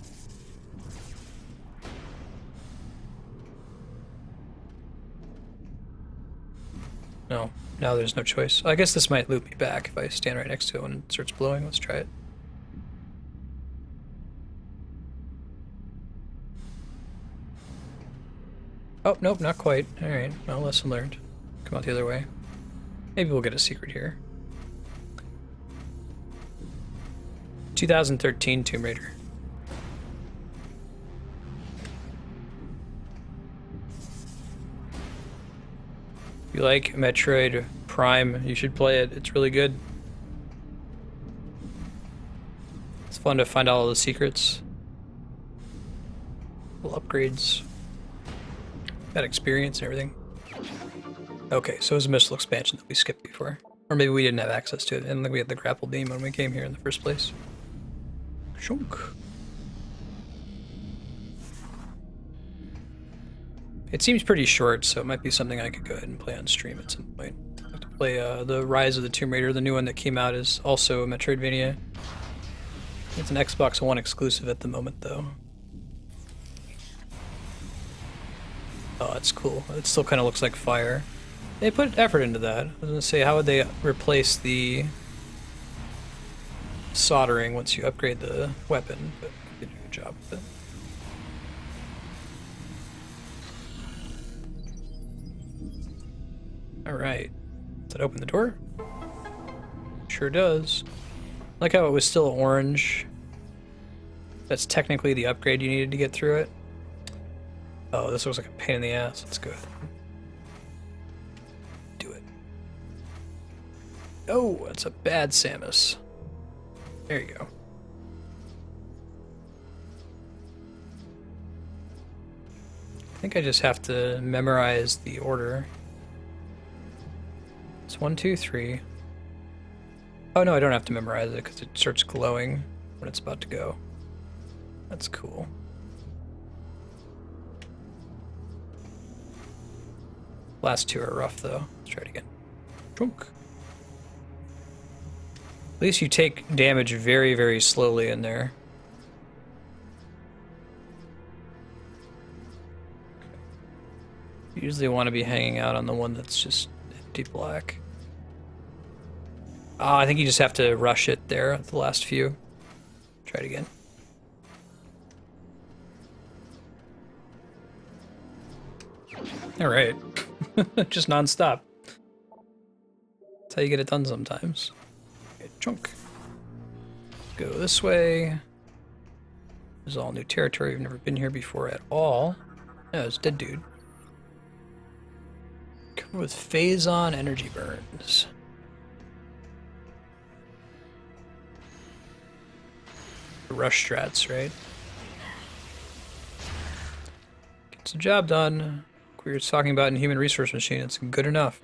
No, now there's no choice. I guess this might loop me back if I stand right next to it when it starts blowing. Let's try it. Oh, nope, not quite. Alright, well, lesson learned. Come out the other way. Maybe we'll get a secret here. 2013 Tomb Raider. If you like Metroid Prime, you should play it. It's really good. It's fun to find all the secrets. Little upgrades. Got experience and everything. Okay, so it was a missile expansion that we skipped before. Or maybe we didn't have access to it. I don't think we had the grapple beam when we came here in the first place. Shunk. It seems pretty short, so it might be something I could go ahead and play on stream at some point. I have to play the Rise of the Tomb Raider. The new one that came out is also a Metroidvania. It's an Xbox One exclusive at the moment, though. Oh, that's cool. It still kind of looks like fire. They put effort into that. I was going to say, how would they replace the soldering once you upgrade the weapon? But they did a good job with it. Alright. Does that open the door? Sure does. Like how it was still orange. That's technically the upgrade you needed to get through it. Oh, this looks like a pain in the ass. Let's go ahead. Do it. Oh, that's a bad Samus. There you go. I think I just have to memorize the order. It's 1, 2, 3. Oh no, I don't have to memorize it because it starts glowing when it's about to go. That's cool. Last two are rough though. Let's try it again. Chunk. At least you take damage very, very slowly in there. You usually want to be hanging out on the one that's just empty black. I think you just have to rush it there at the last few. Try it again. Alright. Just non-stop. That's how you get it done sometimes. Okay, chunk. Go this way. This is all new territory. We've never been here before at all. No, it's dead dude. Cover with Phaaze energy burns. Rush strats, right? Gets the job done. Like we were talking about in Human Resource Machine, it's good enough.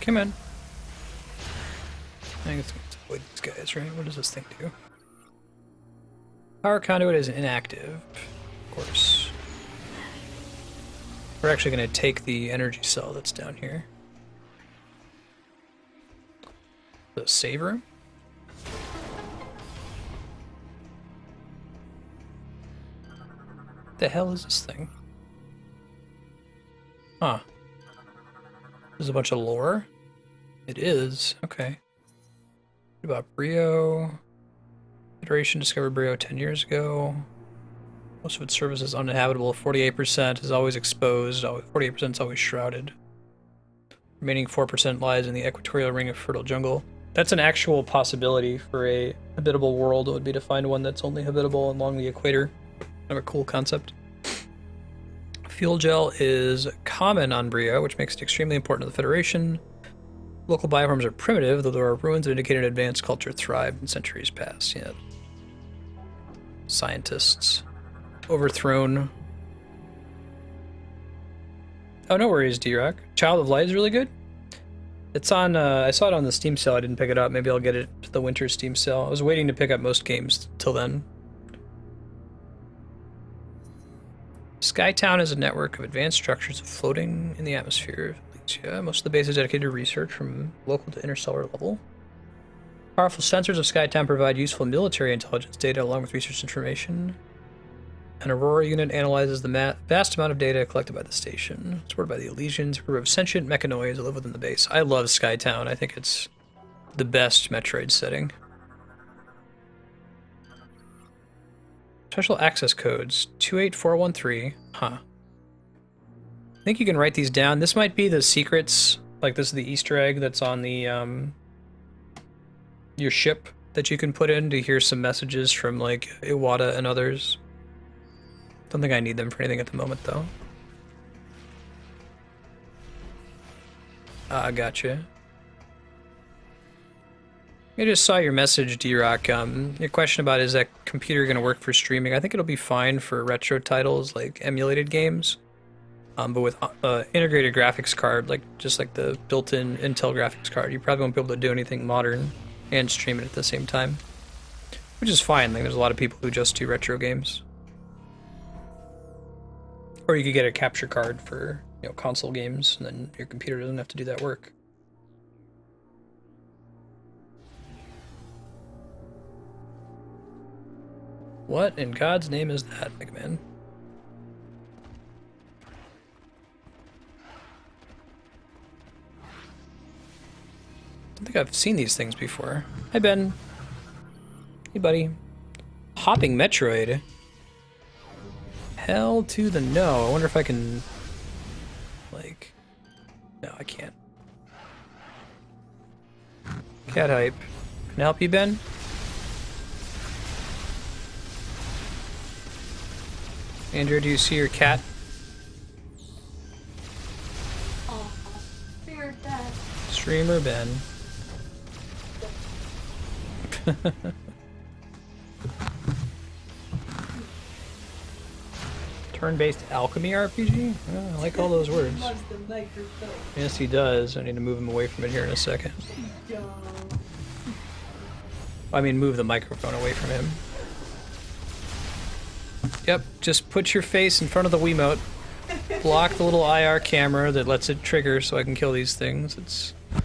Come in. I think it's going to avoid these guys, right? What does this thing do? Power conduit is inactive, of course. We're actually going to take the energy cell that's down here. The save room? What the hell is this thing? Huh. There's a bunch of lore? It is, okay. What about Bryyo? Federation discovered Bryyo 10 years ago. Most of its surface is uninhabitable. 48% is always exposed. 48% is always shrouded. Remaining 4% lies in the equatorial ring of fertile jungle. That's an actual possibility for a habitable world. It would be to find one that's only habitable along the equator. Kind of a cool concept. Fuel gel is common on Bryyo, which makes it extremely important to the Federation. Local bioforms are primitive, though there are ruins that indicate an advanced culture thrived in centuries past. Yeah. Scientists. Overthrown. Oh, no worries, D-Rock. Child of Light is really good. It's on, I saw it on the Steam sale. I didn't pick it up. Maybe I'll get it to the winter Steam sale. I was waiting to pick up most games till then. Skytown is a network of advanced structures floating in the atmosphere. Yeah, most of the base is dedicated to research from local to interstellar level. Powerful sensors of Skytown provide useful military intelligence data along with research information. An Aurora unit analyzes the vast amount of data collected by the station. Supported by the Elysians, a group of sentient mechanoids that live within the base. I love Skytown. I think it's the best Metroid setting. Special access codes 28413. Huh. I think you can write these down. This might be the secrets. Like this is the Easter egg that's on the your ship that you can put in to hear some messages from like Iwata and others. Don't think I need them for anything at the moment though. Gotcha. I just saw your message, D-Rock. Your question about is that computer going to work for streaming? I think it'll be fine for retro titles like emulated games. But with integrated graphics card, like just like the built-in Intel graphics card, you probably won't be able to do anything modern and stream it at the same time. Which is fine. Like there's a lot of people who just do retro games. Or you could get a capture card for, you know, console games, and then your computer doesn't have to do that work. What in God's name is that, Mega Man? I don't think think I've seen these things before. Hi, Ben. Hey, buddy. Hopping Metroid. Hell to the no. I wonder if I can... Like... No, I can't. Cat hype. Can I help you, Ben? Andrew, do you see your cat? Oh, spirit death. Streamer Ben. Turn-based alchemy RPG? Oh, I like all those words. Loves the microphone. Yes, he does. I need to move him away from it here in a second. I mean, move the microphone away from him. Yep, just put your face in front of the Wiimote. Block the little IR camera that lets it trigger so I can kill these things. It's... I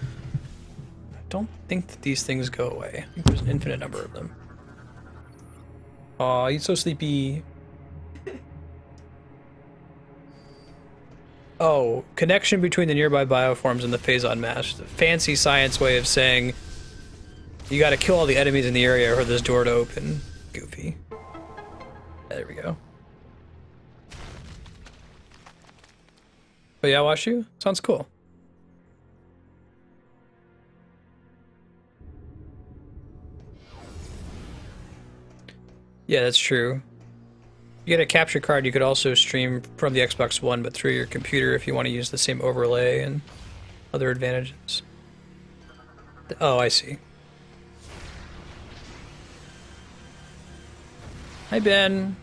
don't think that these things go away. I think there's an infinite number of them. Aw, he's so sleepy. Oh, connection between the nearby bioforms and the Phaaze unmatched. The fancy science way of saying you gotta kill all the enemies in the area for this door to open. Goofy. There we go. But yeah, Washu? Sounds cool. Yeah, that's true. You get a capture card, you could also stream from the Xbox One, but through your computer if you want to use the same overlay and other advantages. Oh, I see. Hi, Ben.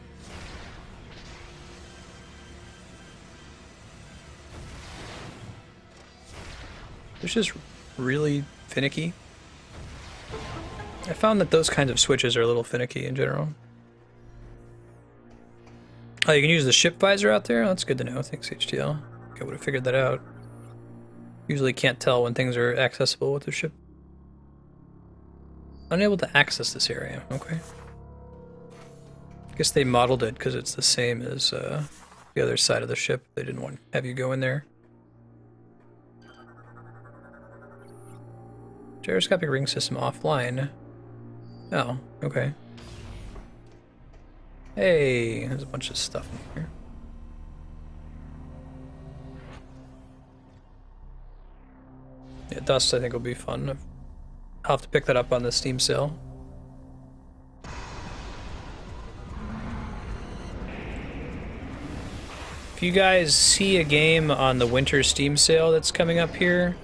It's just really finicky. I found that those kinds of switches are a little finicky in general. Oh, you can use the ship visor out there? That's good to know. Thanks, HTL. I would have figured that out. Usually can't tell when things are accessible with the ship. Unable to access this area. Okay. I guess they modeled it because it's the same as the other side of the ship. They didn't want to have you go in there. Gyroscopic ring system offline. Oh, okay. Hey, there's a bunch of stuff in here. Yeah, dust I think will be fun. I'll have to pick that up on the Steam sale. If you guys see a game on the winter Steam sale that's coming up here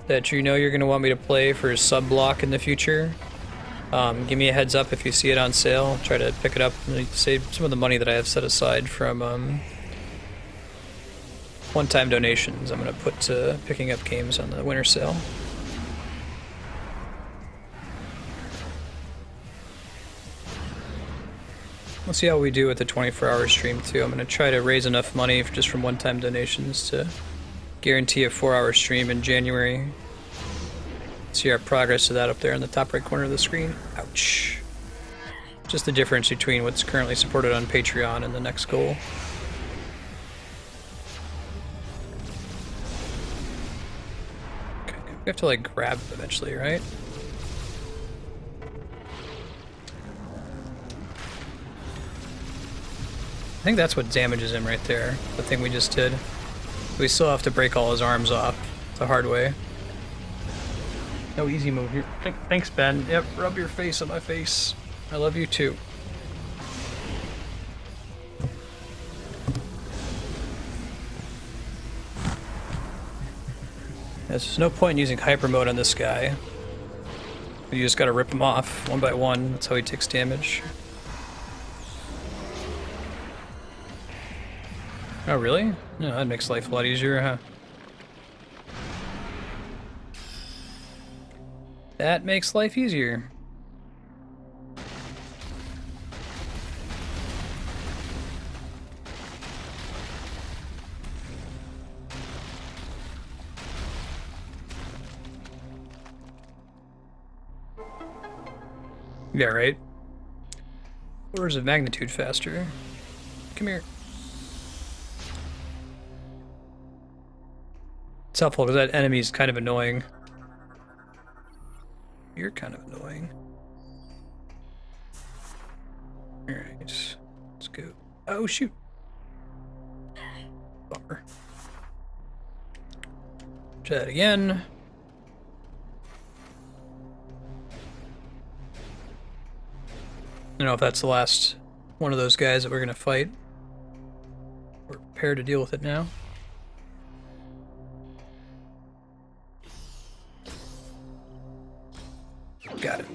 that you know you're going to want me to play for sub-block in the future, give me a heads up if you see it on sale. Try to pick it up and save some of the money that I have set aside from one-time donations. I'm going to put to picking up games on the winter sale. We'll see how we do with the 24-hour stream too. I'm going to try to raise enough money just from one-time donations to guarantee a 4-hour stream in January. See our progress to that up there in the top right corner of the screen. Ouch. Just the difference between what's currently supported on Patreon and the next goal. Okay, we have to like grab it eventually, right? I think that's what damages him right there, the thing we just did. We still have to break all his arms off the hard way. No easy move here. Thanks, Ben. Yep, rub your face on my face. I love you too. There's no point in using hyper mode on this guy. You just gotta rip him off one by one. That's how he takes damage. Oh, really? No, that makes life a lot easier, huh? That makes life easier. Yeah, right? Orders of magnitude faster. Come here. It's helpful because that enemy is kind of annoying. You're kind of annoying. Alright, let's go. Oh, shoot. Bummer. Try that again. I don't know if that's the last one of those guys that we're gonna fight. We're prepared to deal with it now. Got it.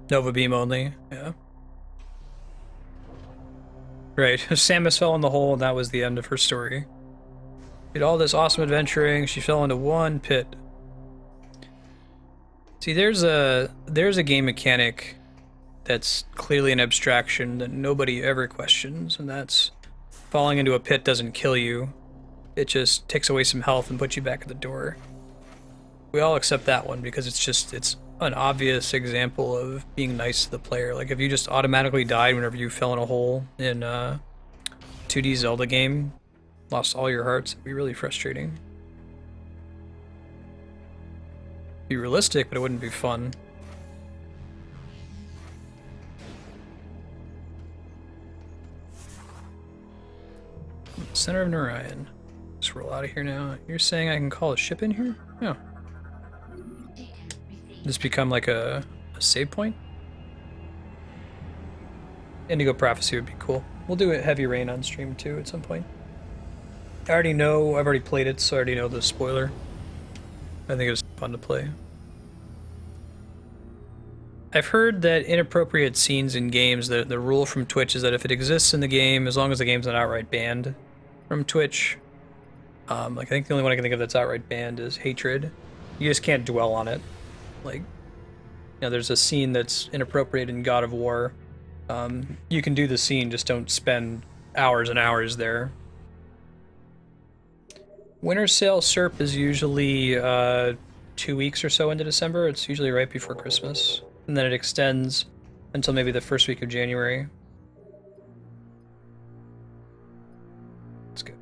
Nova Beam only, yeah. Right, Samus fell in the hole and that was the end of her story. Did all this awesome adventuring, she fell into one pit. See, there's a game mechanic that's clearly an abstraction that nobody ever questions, and that's falling into a pit doesn't kill you. It just takes away some health and puts you back at the door. We all accept that one because it's an obvious example of being nice to the player. Like if you just automatically died whenever you fell in a hole in a 2D Zelda game, lost all your hearts, it'd be really frustrating. Be realistic, but it wouldn't be fun. Center of Norion. Let's roll out of here now. You're saying I can call a ship in here? Yeah. This become like a save point? Indigo Prophecy would be cool. We'll do a Heavy Rain on stream too at some point. I already know, I've already played it, so I already know the spoiler. I think it was fun to play. I've heard that inappropriate scenes in games, the rule from Twitch is that if it exists in the game, as long as the game's not outright banned from Twitch, like I think the only one I can think of that's outright banned is Hatred. You just can't dwell on it. Like, you know, there's a scene that's inappropriate in God of War. You can do the scene, just don't spend hours and hours there. Winter Sale SERP is usually 2 weeks or so into December. It's usually right before Christmas. And then it extends until maybe the first week of January. Let's go.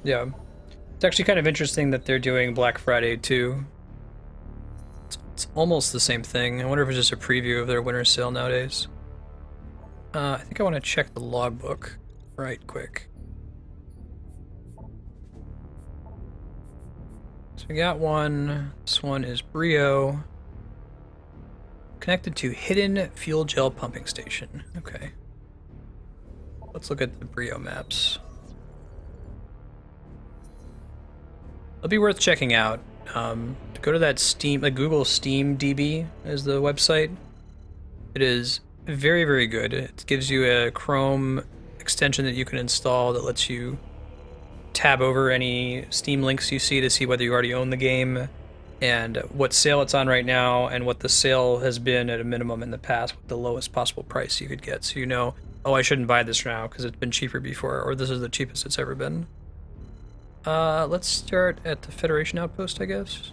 Yeah. It's actually kind of interesting that they're doing Black Friday too. It's almost the same thing. I wonder if it's just a preview of their winter sale nowadays. I think I want to check the logbook right quick. So we got one. This one is Bryyo. Connected to hidden fuel gel pumping station. Okay. Let's look at the Bryyo maps. It'll be worth checking out. Go to that Steam, like Google Steam DB is the website. It is very, very good. It gives you a Chrome extension that you can install that lets you tab over any Steam links you see to see whether you already own the game and what sale it's on right now and what the sale has been at a minimum in the past with the lowest possible price you could get. So you know, oh, I shouldn't buy this now because it's been cheaper before, or this is the cheapest it's ever been. Let's start at the Federation Outpost, I guess.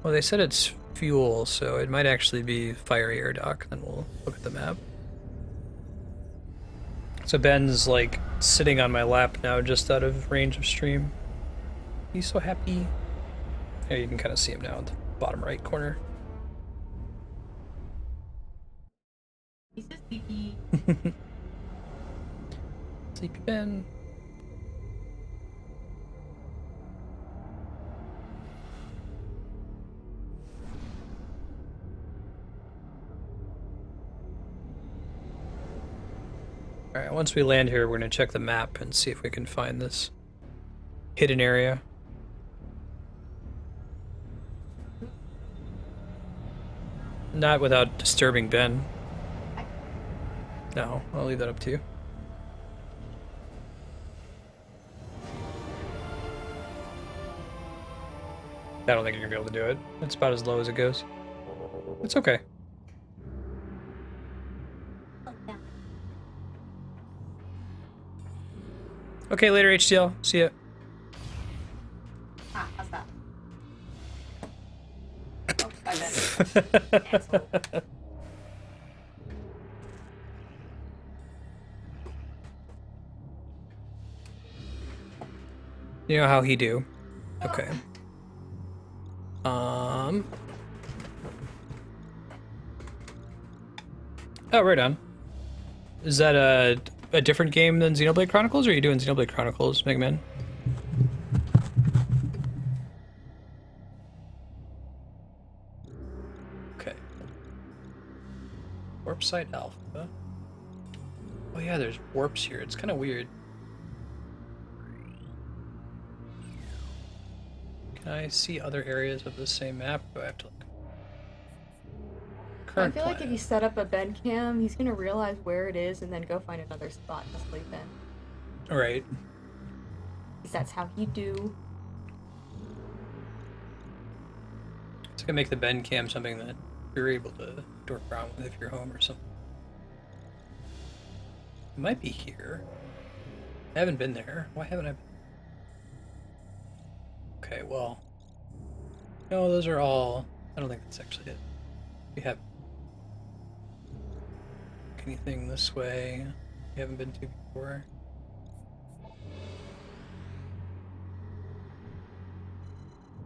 Well, they said it's fuel, so it might actually be Fiery Air Dock. Then we'll look at the map. So Ben's like sitting on my lap now, just out of range of stream. He's so happy. Yeah, you can kind of see him now in the bottom right corner. He's just sleepy. Sleepy Ben. Alright, once we land here, we're going to check the map and see if we can find this hidden area. Not without disturbing Ben. No, I'll leave that up to you. I don't think you're going to be able to do it. It's about as low as it goes. It's okay. Okay, later HCL. See ya. Ah, how's that? Oh, 5 minutes. Asshole. You know how he do. Okay. Oh, right on. Is that a different game than Xenoblade Chronicles, or are you doing Xenoblade Chronicles, Mega Man? Okay. Warp Site Alpha. Oh yeah, there's warps here. It's kind of weird. Can I see other areas of the same map? Or do I have to look? I Current feel like if plan. you set up a bed cam, he's gonna realize where it is and then go find another spot to sleep in. Alright. Because that's how he do. So I can make the bend cam something that you're able to dork around with if you're home or something. It might be here. I haven't been there. Why haven't I been? Okay, well. No, those are all... I don't think that's actually it. We have anything this way we haven't been to before.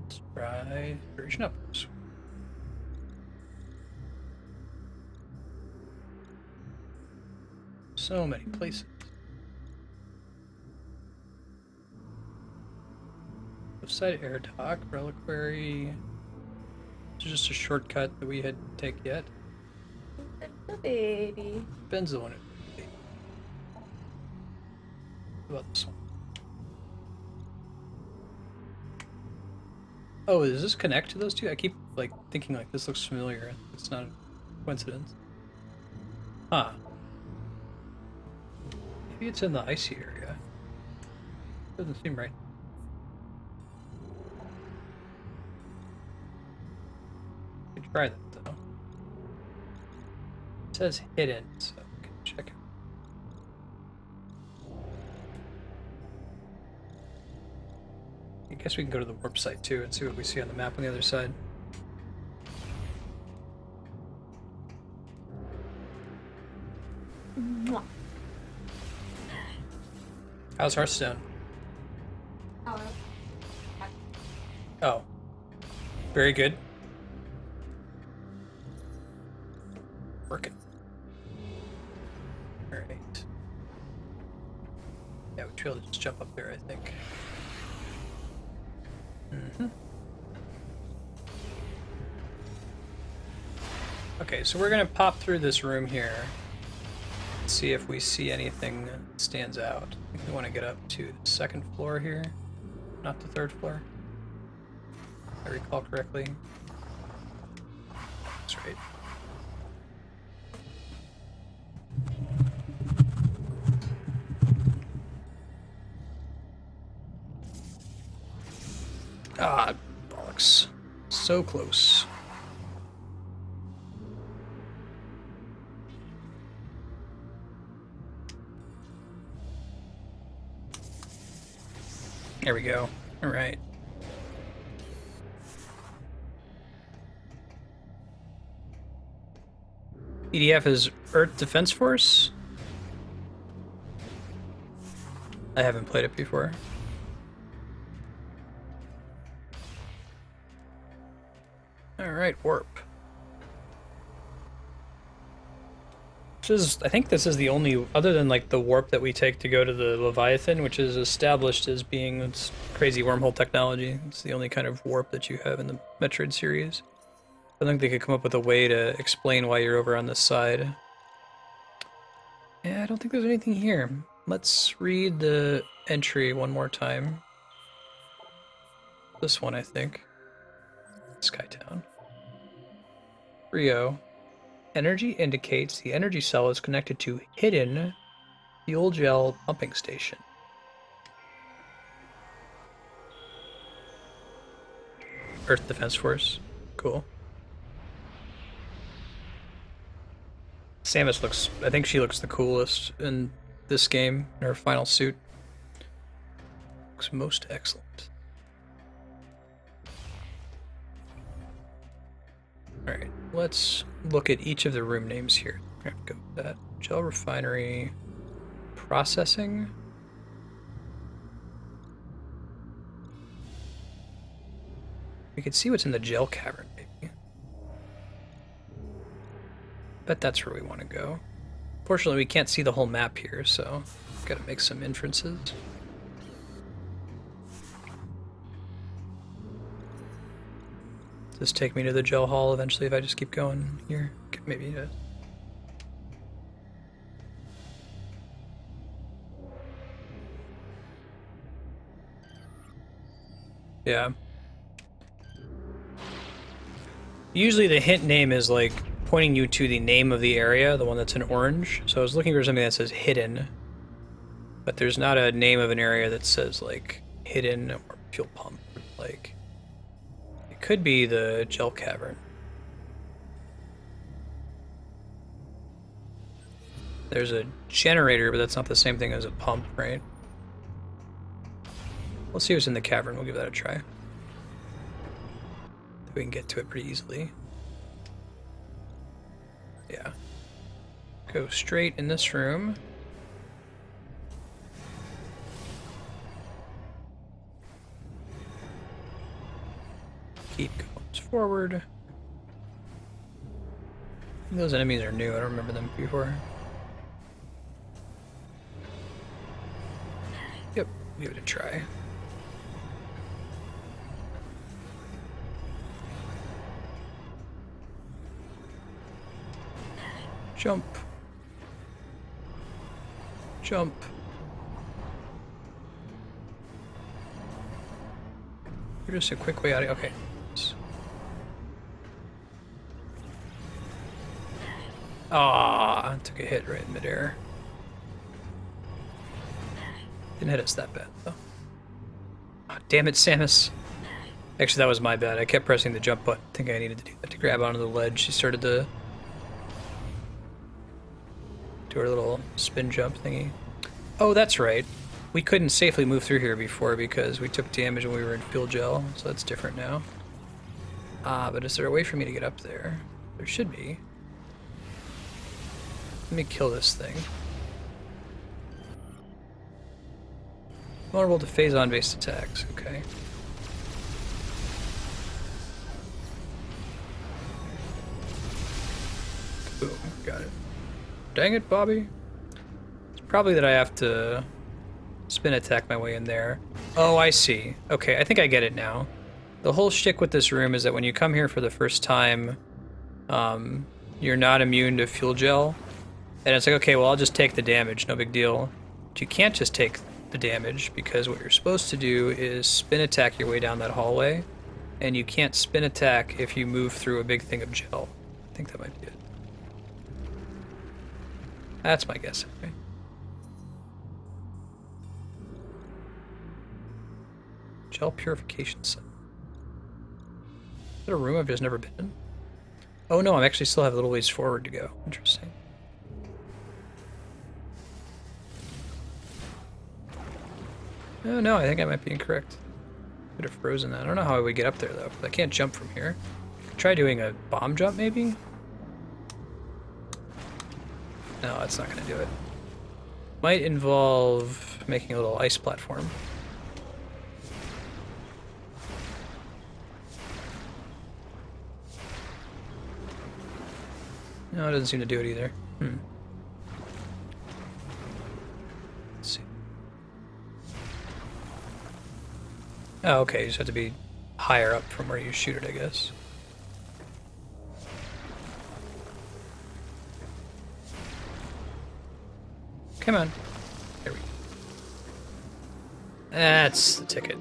Let's try version upwards. So many places. Side air dock, reliquary. This is just a shortcut that we had to take yet. The baby. Ben's the one it would be. What about this one? Oh, does this connect to those two? I keep like thinking like this looks familiar. It's not a coincidence. Huh. Maybe it's in the icy area. Doesn't seem right. Try that though. It says hidden, so we can check it. I guess we can go to the warp site too and see what we see on the map on the other side. Mwah. How's Hearthstone? Oh. Very good. Working. Alright. Yeah, we should be able to just jump up there, I think. Okay, so we're gonna pop through this room here and see if we see anything that stands out. I think we want to get up to the second floor here, not the third floor. If I recall correctly. That's right. Ah, bollocks. So close. There we go. All right. EDF is Earth Defense Force? I haven't played it before. Alright, warp. I think this is the only, other than like the warp that we take to go to the Leviathan, which is established as being this crazy wormhole technology. It's the only kind of warp that you have in the Metroid series. I think they could come up with a way to explain why you're over on this side. Yeah, I don't think there's anything here. Let's read the entry one more time. This one, I think. Skytown. Bryyo. Energy indicates the energy cell is connected to hidden fuel gel pumping station. Earth Defense Force. Cool. Samus looks, I think she looks the coolest in this game, in her final suit. Looks most excellent. Alright, let's look at each of the room names here. We're gonna go with that. Gel refinery, processing. We could see what's in the gel cavern, maybe. Bet that's where we want to go. Fortunately, we can't see the whole map here, so gotta make some inferences. Does this take me to the gel hall eventually if I just keep going here? Maybe it does. Yeah. Usually the hint name is like pointing you to the name of the area, the one that's in orange. So I was looking for something that says hidden, but there's not a name of an area that says like hidden or fuel pump. Like, it could be the gel cavern. There's a generator, but that's not the same thing as a pump, right? Let's see what's in the cavern. We'll give that a try. We can get to it pretty easily. Yeah. Go straight in this room. Keep going forward. Those enemies are new. I don't remember them before. Yep, give it a try. Jump. Jump. You're just a quick way out of... Okay. Ah, took a hit right in midair. Didn't hit us that bad, though. Oh, damn it, Samus. Actually, that was my bad. I kept pressing the jump button. I think I needed to do that to grab onto the ledge. She started to do her little spin jump thingy. Oh, that's right. We couldn't safely move through here before because we took damage when we were in fuel gel, so that's different now. Ah, but is there a way for me to get up there? There should be. Let me kill this thing. Vulnerable to Phaaze-based attacks. Okay. Boom. Got it. Dang it, Bobby. It's probably that I have to spin attack my way in there. Oh, I see. Okay, I think I get it now. The whole shtick with this room is that when you come here for the first time, you're not immune to fuel gel. And it's like, okay, well, I'll just take the damage, no big deal. But you can't just take the damage, because what you're supposed to do is spin attack your way down that hallway, and you can't spin attack if you move through a big thing of gel. I think that might be it. That's my guess, okay. Gel purification set. Is that a room I've just never been in? Oh no, I actually still have a little ways forward to go. Interesting. Oh no, I think I might be incorrect. Could have frozen that. I don't know how I would get up there though, because I can't jump from here. Try doing a bomb jump maybe? No, that's not going to do it. Might involve making a little ice platform. No, it doesn't seem to do it either. Let's see. Oh, okay, you just have to be higher up from where you shoot it, I guess. Come on. There we go. That's the ticket.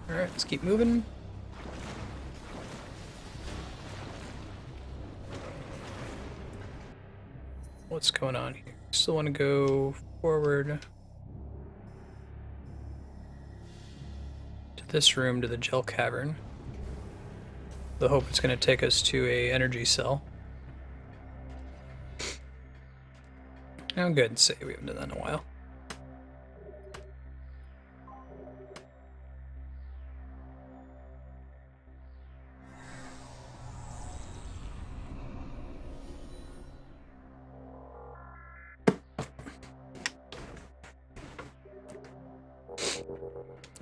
Alright, let's keep moving. What's going on here? Still want to go forward to this room, to the gel cavern. The hope it's going to take us to a energy cell. I'm good and say we haven't done that in a while.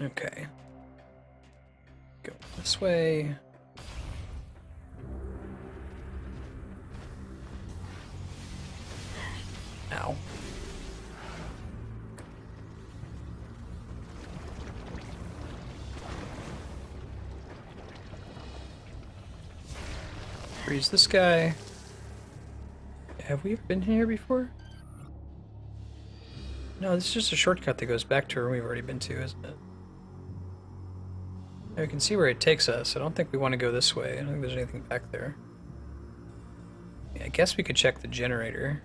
Okay. Go this way. Ow. Freeze this guy. Have we been here before? No, this is just a shortcut that goes back to where we've already been to, isn't it? We can see where it takes us. I don't think we want to go this way. I don't think there's anything back there. Yeah, I guess we could check the generator.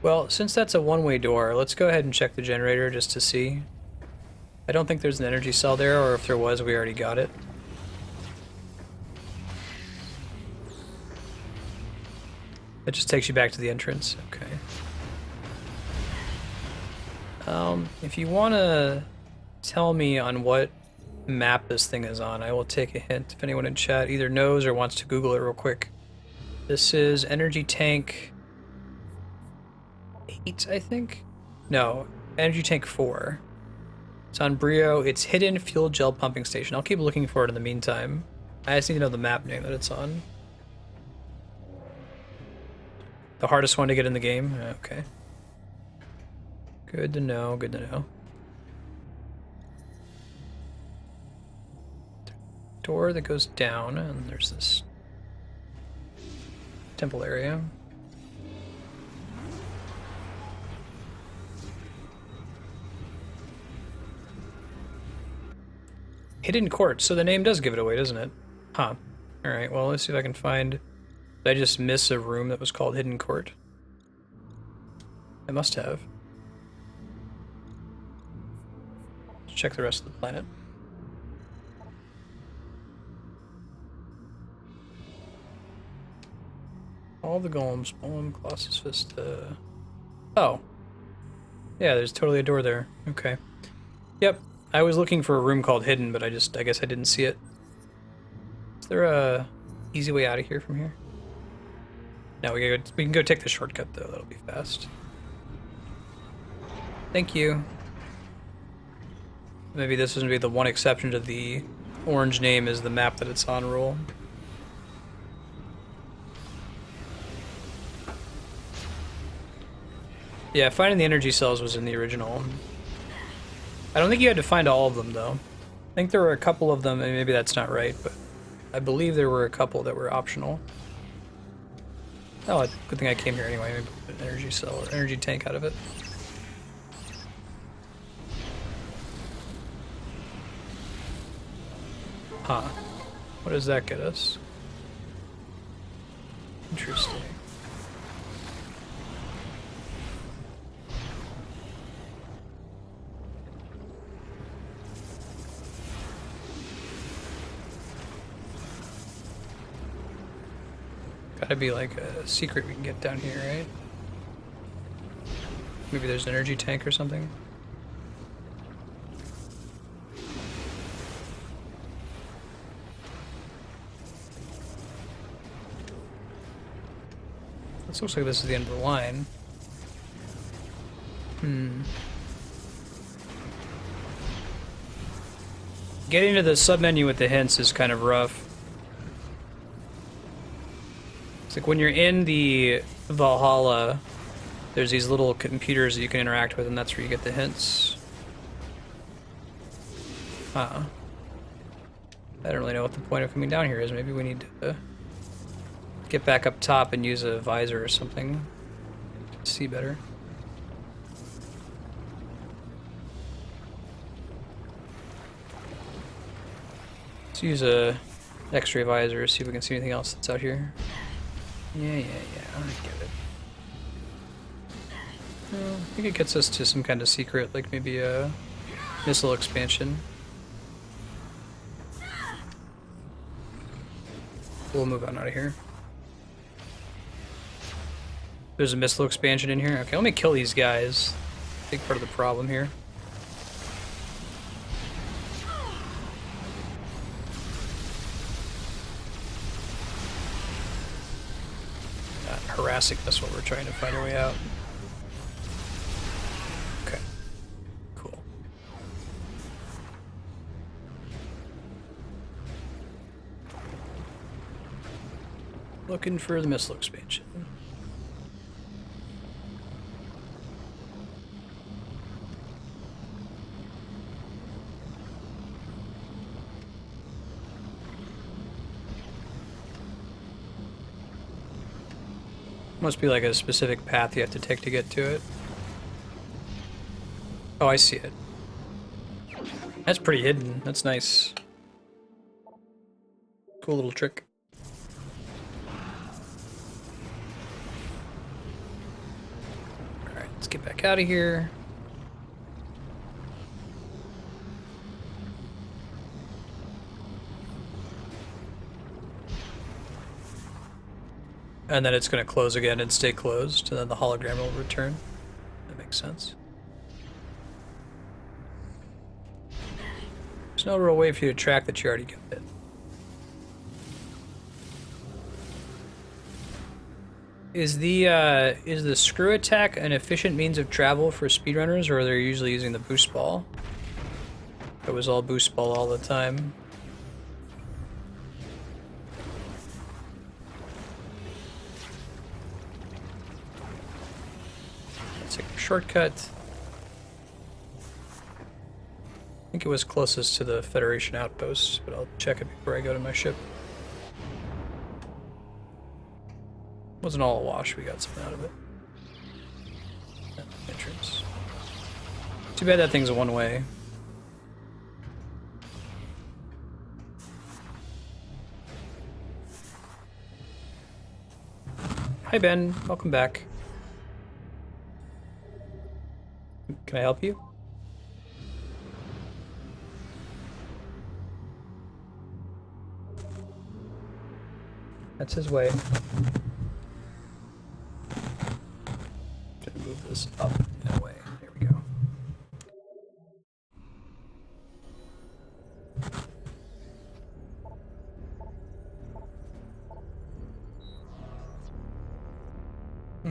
Well, since that's a one-way door, let's go ahead and check the generator just to see. I don't think there's an energy cell there, or if there was, we already got it. It just takes you back to the entrance. Okay. If you want to tell me on what map this thing is on, I will take a hint if anyone in chat either knows or wants to Google it real quick. This is Energy Tank 8, I think? No, Energy Tank 4. It's on Bryyo. It's Hidden Fuel Gel Pumping Station. I'll keep looking for it in the meantime. I just need to know the map name that it's on. The hardest one to get in the game? Okay. Good to know, good to know. Door that goes down, and there's this temple area. Hidden Court, so the name does give it away, doesn't it? Huh. Alright, well, let's see if I can find... Did I just miss a room that was called Hidden Court? I must have. Let's check the rest of the planet. All the golems, Golem, Colossus Vista. Oh. Yeah, there's totally a door there. Okay. Yep. I was looking for a room called Hidden, but I guess I didn't see it. Is there a easy way out of here from here? No, we can go take the shortcut though. That'll be fast. Thank you. Maybe this is gonna be the one exception to the orange name is the map that it's on rule. Yeah, finding the energy cells was in the original. I don't think you had to find all of them though. I think there were a couple of them, and maybe that's not right, but I believe there were a couple that were optional. Oh, good thing I came here anyway. Maybe put an energy cell or energy tank out of it. Huh. What does that get us? Interesting. Gotta be like a secret we can get down here, right? Maybe there's an energy tank or something. This looks like this is the end of the line. Getting to the submenu with the hints is kind of rough. It's like when you're in the Valhalla, there's these little computers that you can interact with, and that's where you get the hints. I don't really know what the point of coming down here is. Maybe we need to get back up top and use a visor or something to see better. Let's use a X-ray visor, see if we can see anything else that's out here. Yeah, I get it. Well, I think it gets us to some kind of secret, like maybe a missile expansion. We'll move on out of here. There's a missile expansion in here. Okay, let me kill these guys. Big part of the problem here. Harassing us while we're trying to find our way out. Looking for the missile expansion. Must be like a specific path you have to take to get to it. Oh, I see it. That's pretty hidden. That's nice. Cool little trick. Alright, let's get back out of here. And then it's going to close again and stay closed, and then the hologram will return. That makes sense. There's no real way for you to track that you already got it. Is the screw attack an efficient means of travel for speedrunners, or are they usually using the boost ball? It was all boost ball all the time. Let's take a shortcut. I think it was closest to the Federation outpost, but I'll check it before I go to my ship. Wasn't all a wash, we got something out of it. Entrance. Too bad that thing's a one-way. Hi Ben, welcome back. Can I help you? That's his way. Gonna move this up and away. There we go.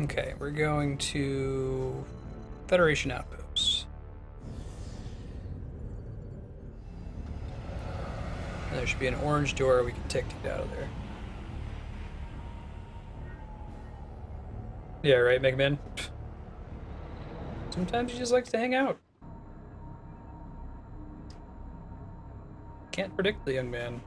Okay, we're going to Federation Outpost. And there should be an orange door we can take to get out of there. Yeah, right, Mega Man? Sometimes he just likes to hang out. Can't predict the young man.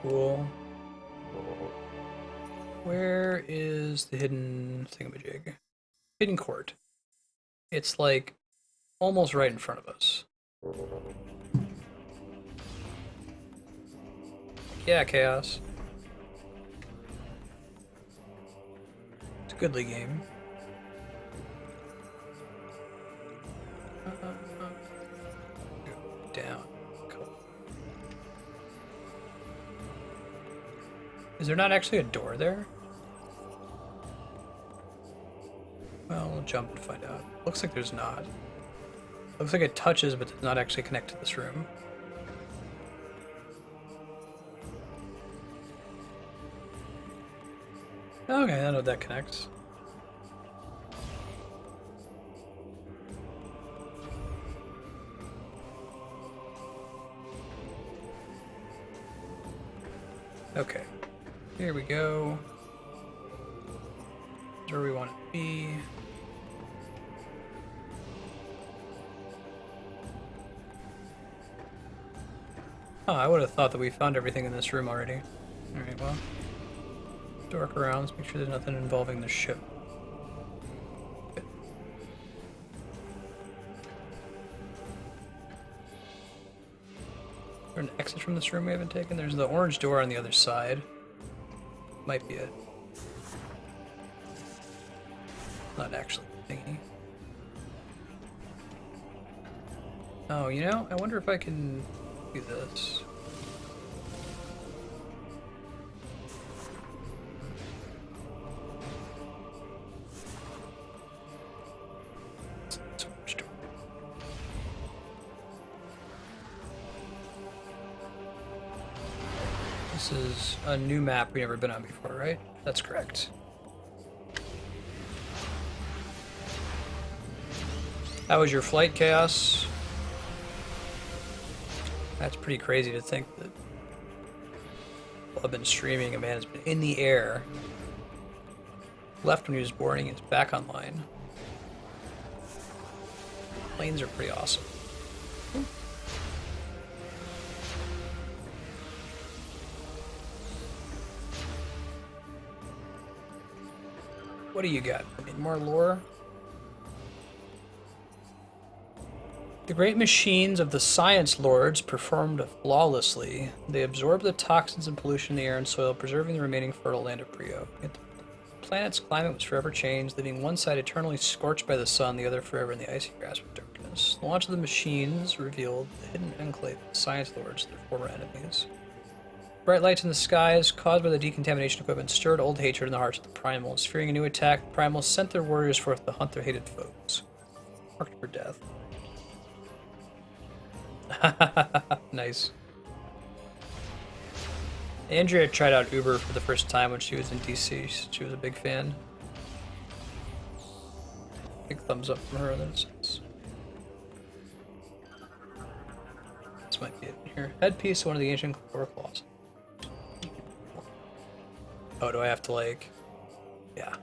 Cool. Where is the hidden thingamajig? Hidden court. It's like almost right in front of us. Yeah, Chaos. It's a goodly game. Down. Is there not actually a door there? Well, we'll jump and find out. Looks like there's not. Looks like it touches, but does not actually connect to this room. Okay, I know that connects. Okay. Here we go. That's where we want it to be. Oh, I would have thought that we found everything in this room already. Alright, well. Dork around, let's make sure there's nothing involving the ship. Good. Is there an exit from this room we haven't taken? There's the orange door on the other side. Might be it. Not actually thingy. Oh, you know, I wonder if I can do this. This is a new map we've never been on before, right? That's correct. How was your flight, Chaos? That's pretty crazy to think that while I've been streaming, a man has been in the air, left when he was boarding, is back online. Planes are pretty awesome. What do you got? Need more lore? The great machines of the Science Lords performed flawlessly. They absorbed the toxins and pollution in the air and soil, preserving the remaining fertile land of Bryyo. Yet the planet's climate was forever changed, leaving one side eternally scorched by the sun, the other forever in the icy grasp of darkness. The launch of the machines revealed the hidden enclave of the Science Lords, their former enemies. Bright lights in the skies, caused by the decontamination equipment, stirred old hatred in the hearts of the Primals. Fearing a new attack, the Primals sent their warriors forth to hunt their hated foes. Marked for death. Nice. Andrea tried out Uber for the first time when she was in DC. She was a big fan. Big thumbs up from her in that sense. This might be it here. Headpiece of one of the ancient core claws. Oh, do I have to, like... Yeah.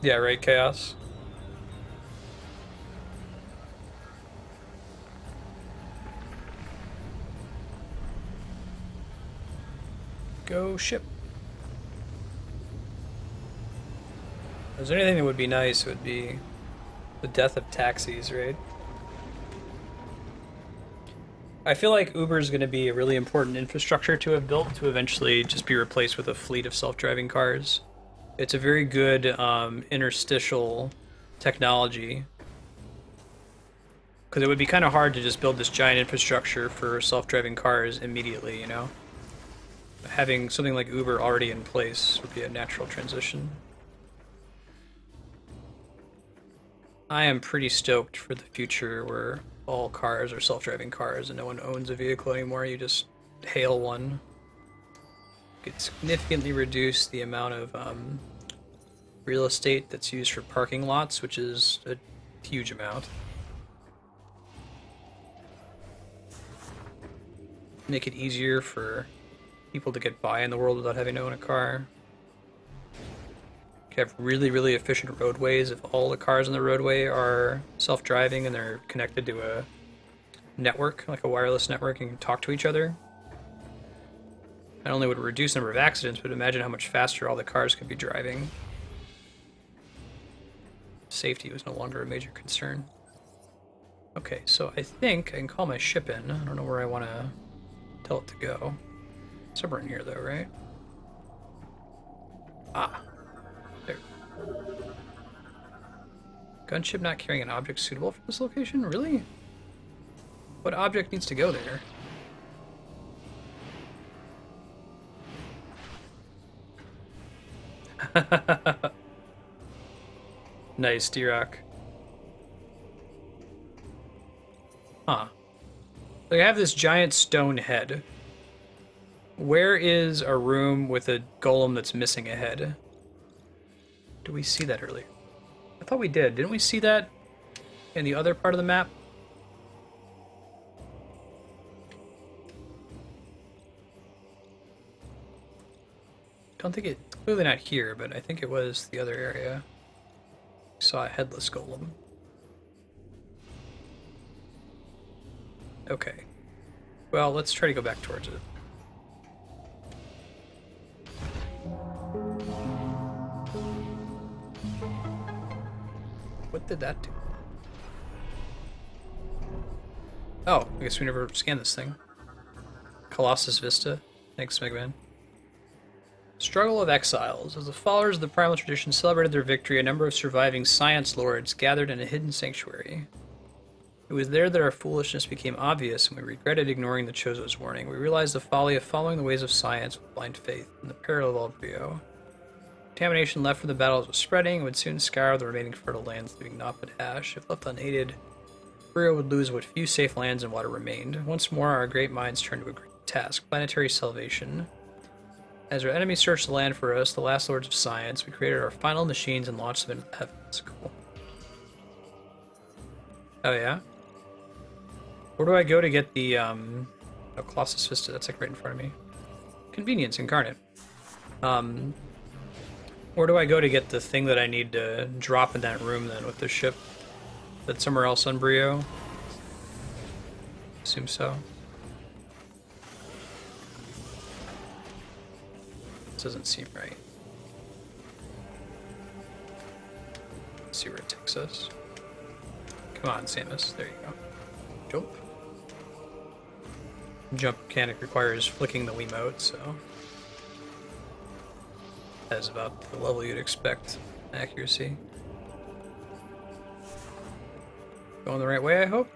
Yeah, right, Chaos? Go ship. If there's anything that would be nice, it would be the death of taxis, right? I feel like Uber is going to be a really important infrastructure to have built to eventually just be replaced with a fleet of self-driving cars. It's a very good interstitial technology, because it would be kind of hard to just build this giant infrastructure for self-driving cars immediately, you know? Having something like Uber already in place would be a natural transition. I am pretty stoked for the future where all cars are self-driving cars and no one owns a vehicle anymore. You just hail one. Could significantly reduce the amount of real estate that's used for parking lots, which is a huge amount. Make it easier for people to get by in the world without having to own a car. You have really, really efficient roadways if all the cars on the roadway are self-driving and they're connected to a network, like a wireless network, and can talk to each other. Not only would it reduce the number of accidents, but imagine how much faster all the cars could be driving. Safety was no longer a major concern. Okay, so I think I can call my ship in. I don't know where I want to tell it to go. Somewhere in here, though, right? Ah. There. Gunship not carrying an object suitable for this location? Really? What object needs to go there? Nice, D-Rock. Huh. So I have this giant stone head. Where is a room with a golem that's missing a head? Did we see that earlier? I thought we did. Didn't we see that in the other part of the map? Don't think it's clearly not here, but I think it was the other area. Saw a headless golem. Okay. Well, let's try to go back towards it. What did that do? Oh, I guess we never scanned this thing. Colossus Vista. Thanks, Mega Man. Struggle of Exiles. As the followers of the primal tradition celebrated their victory, a number of surviving Science Lords gathered in a hidden sanctuary. It was there that our foolishness became obvious, and we regretted ignoring the Chozo's warning. We realized the folly of following the ways of science with blind faith, and the peril of all Bryyo. Contamination left from the battles was spreading and would soon scour the remaining fertile lands, leaving naught but ash. If left unaided, Bryyo would lose what few safe lands and water remained. Once more, our great minds turned to a great task: planetary salvation. As our enemies searched the land for us, the last lords of science, we created our final machines and launched them into the heavens. Cool. Oh yeah? Where do I go to get the, oh, Colossus Vista? That's like right in front of me. Convenience incarnate. Where do I go to get the thing that I need to drop in that room then with the ship? That's somewhere else on Bryyo? Assume so. This doesn't seem right. Let's see where it takes us. Come on, Samus. There you go. Jump. Jump mechanic requires flicking the Wiimote, so that is about the level you'd expect accuracy. Going the right way, I hope?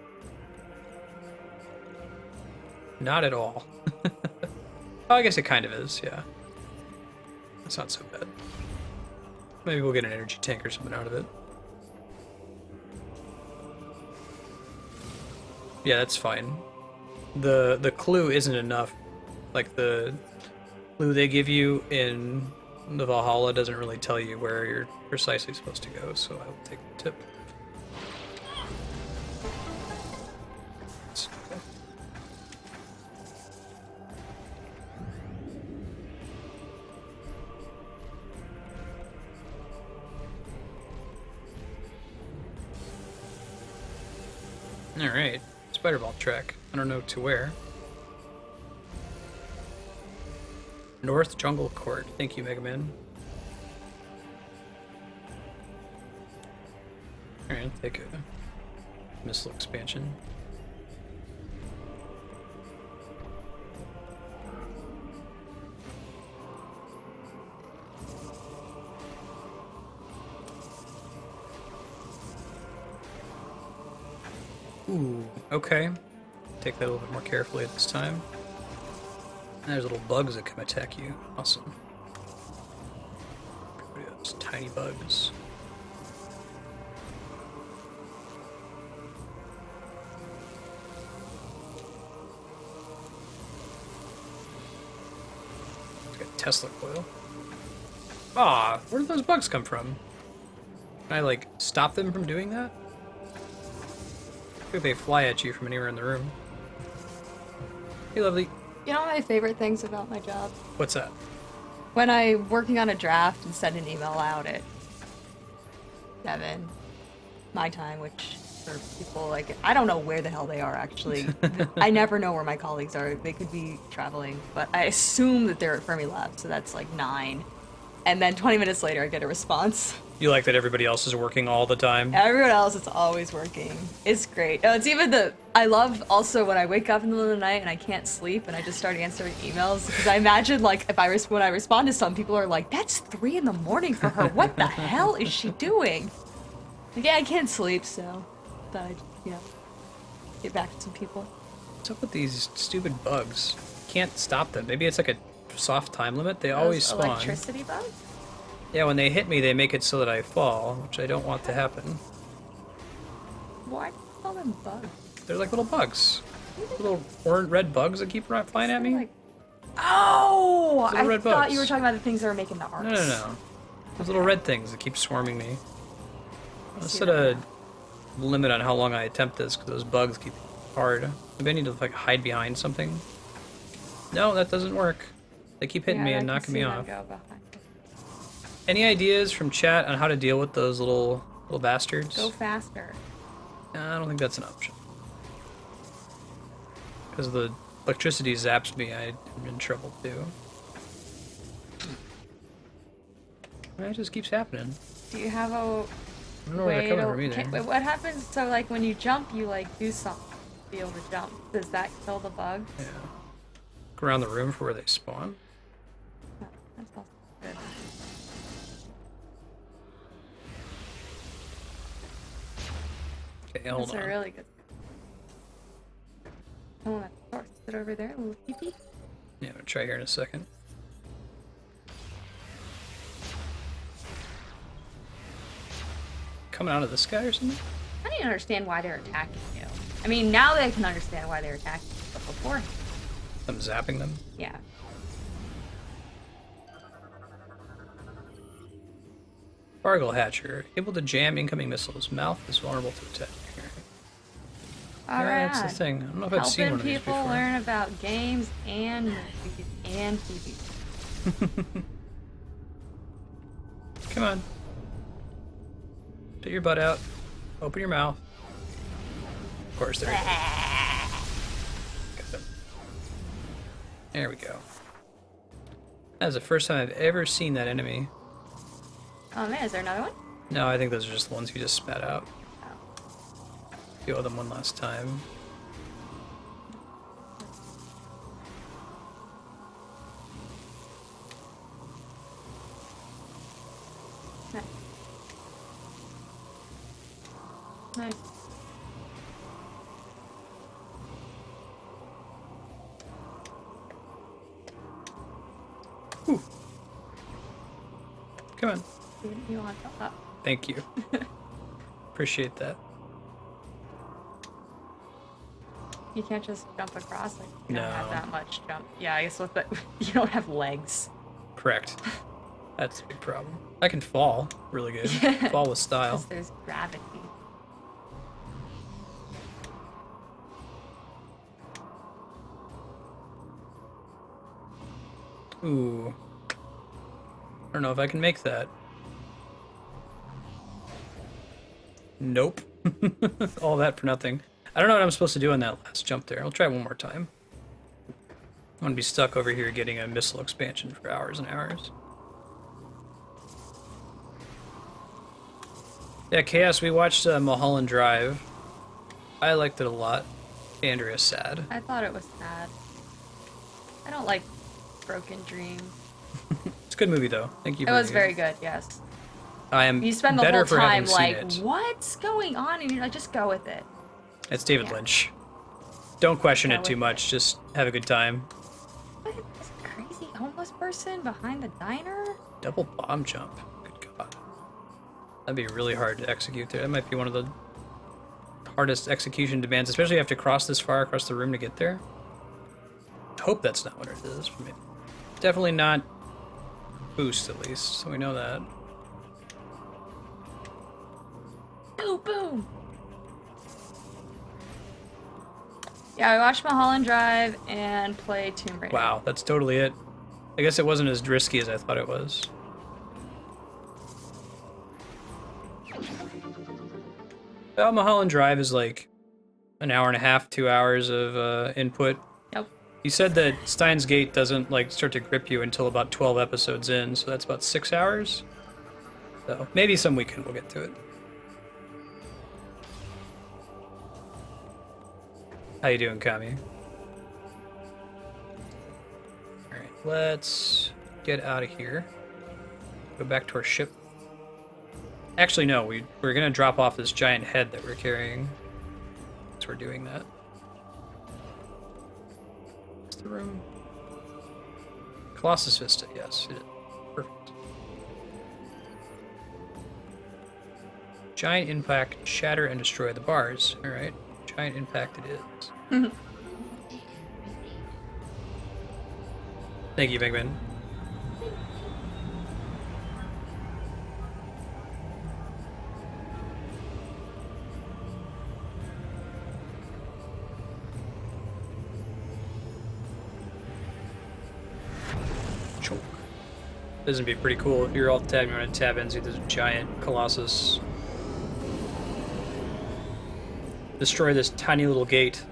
Not at all. Oh, I guess it kind of is, yeah. It's not so bad. Maybe we'll get an energy tank or something out of it. Yeah, that's fine. The clue isn't enough. Like, the clue they give you in the Valhalla doesn't really tell you where you're precisely supposed to go, so I will take the tip. Alright, spider ball track. I don't know to where. North Jungle Court. Thank you, Mega Man. Alright, take a missile expansion. Ooh, okay. Take that a little bit more carefully at this time. And there's little bugs that come attack you. Awesome. Those tiny bugs. It's got Tesla coil. Ah, where did those bugs come from? Can I, like, stop them from doing that? I think they fly at you from anywhere in the room. Hey, lovely. You know my favorite things about my job? What's that? When I'm working on a draft and send an email out at 7, my time, which for people like, I don't know where the hell they are actually. I never know where my colleagues are. They could be traveling, but I assume that they're at Fermilab, so that's like 9. And then 20 minutes later, I get a response. You like that everybody else is working all the time? Everyone else is always working. It's great. It's even I love also when I wake up in the middle of the night and I can't sleep and I just start answering emails. Because I imagine, like, when I respond to some, people are like, that's 3 in the morning for her. What the hell is she doing? Like, yeah, I can't sleep, so thought I'd, get back to some people. What's up with these stupid bugs? Can't stop them. Maybe it's like a soft time limit. They always spawn. Electricity bugs? Yeah, when they hit me, they make it so that I fall, which I don't want to happen. Why do you call them bugs? They're like little bugs. Little orange, red bugs that keep flying at me. Like, oh! Little I red thought bugs. you were talking about the things that were making the arcs. No. Those little red things that keep swarming me. Let's see set that a limit on how long I attempt this, because those bugs keep hard. Maybe I need to, like, hide behind something. No, that doesn't work. They keep hitting me and knocking me off. Any ideas from chat on how to deal with those little bastards? Go faster. I don't think that's an option. Because the electricity zaps me, I'm in trouble too. It just keeps happening. Do you have a I don't know where they're coming from either. Wait, what happens? So, like, when you jump, you, like, do something to be able to jump. Does that kill the bug? Yeah. Look around the room for where they spawn. Oh, that's also good. Okay, hold That's on. a really good. Oh, that horse. Is it over there? A little peepee? Yeah, I'm gonna try here in a second. Coming out of the sky or something? How do didn't understand why they're attacking you. I mean, now they can understand why they're attacking you, but before, I'm zapping them. yeah. Bargle Hatcher, able to jam incoming missiles. Mouth is vulnerable to attack. All Yeah, right. that's the thing. I don't know if I've seen Helping one of these people before. learn about games and movies and TV. Come on. Get your butt out. Open your mouth. Of course, there you go. Got it. There we go. That is the first time I've ever seen that enemy. Oh man, is there another one? No, I think those are just the ones you just spat out. Oh. Deal with them one last time. Nice. Nice. Whew. Come on. You want that? Thank you. Appreciate that. You can't just jump across. Like, you No. don't have that much jump. Yeah, I guess with the you don't have legs. Correct. That's a big problem. I can fall really good. Fall with style. Because there's gravity. Ooh. I don't know if I can make that. Nope. All that for nothing. I don't know what I'm supposed to do on that last jump there. I'll try one more time. I'm gonna be stuck over here getting a missile expansion for hours and hours. Yeah, Chaos, we watched Mulholland Drive. I liked it a lot. Andrea's sad. I thought it was sad. I don't like Broken Dreams. It's a good movie though. Thank you. It was very good, yes. I am You spend the better whole for time having seen like, it. what's going on? And you're like, just go with it. It's David Yeah. Lynch. Don't question Go it too with much. Just have a good time. Look at this crazy homeless person behind the diner. Double bomb jump. Good God. That'd be really hard to execute there. That might be one of the hardest execution demands, especially if you have to cross this far across the room to get there. I hope that's not what it is for me. Definitely not boost, at least, so we know that. Boom, boom. Yeah, I watched Mulholland Drive and played Tomb Raider. Wow, that's totally it. I guess it wasn't as risky as I thought it was. Well, Mulholland Drive is like an hour and a half, 2 hours of input. Yep. You said that Steins Gate doesn't like start to grip you until about 12 episodes in, so that's about 6 hours. So maybe some weekend we'll get to it. How you doing, Kami? Alright, let's get out of here. Go back to our ship. Actually, no, we're gonna drop off this giant head that we're carrying. So we're doing that. What's the room? Colossus Vista, yes, it is. Perfect. Giant impact, shatter and destroy the bars. Alright, giant impact it is. Thank you, Big Ben. Choke. This would be pretty cool if you're all tabbing around tab and see this giant Colossus destroy this tiny little gate.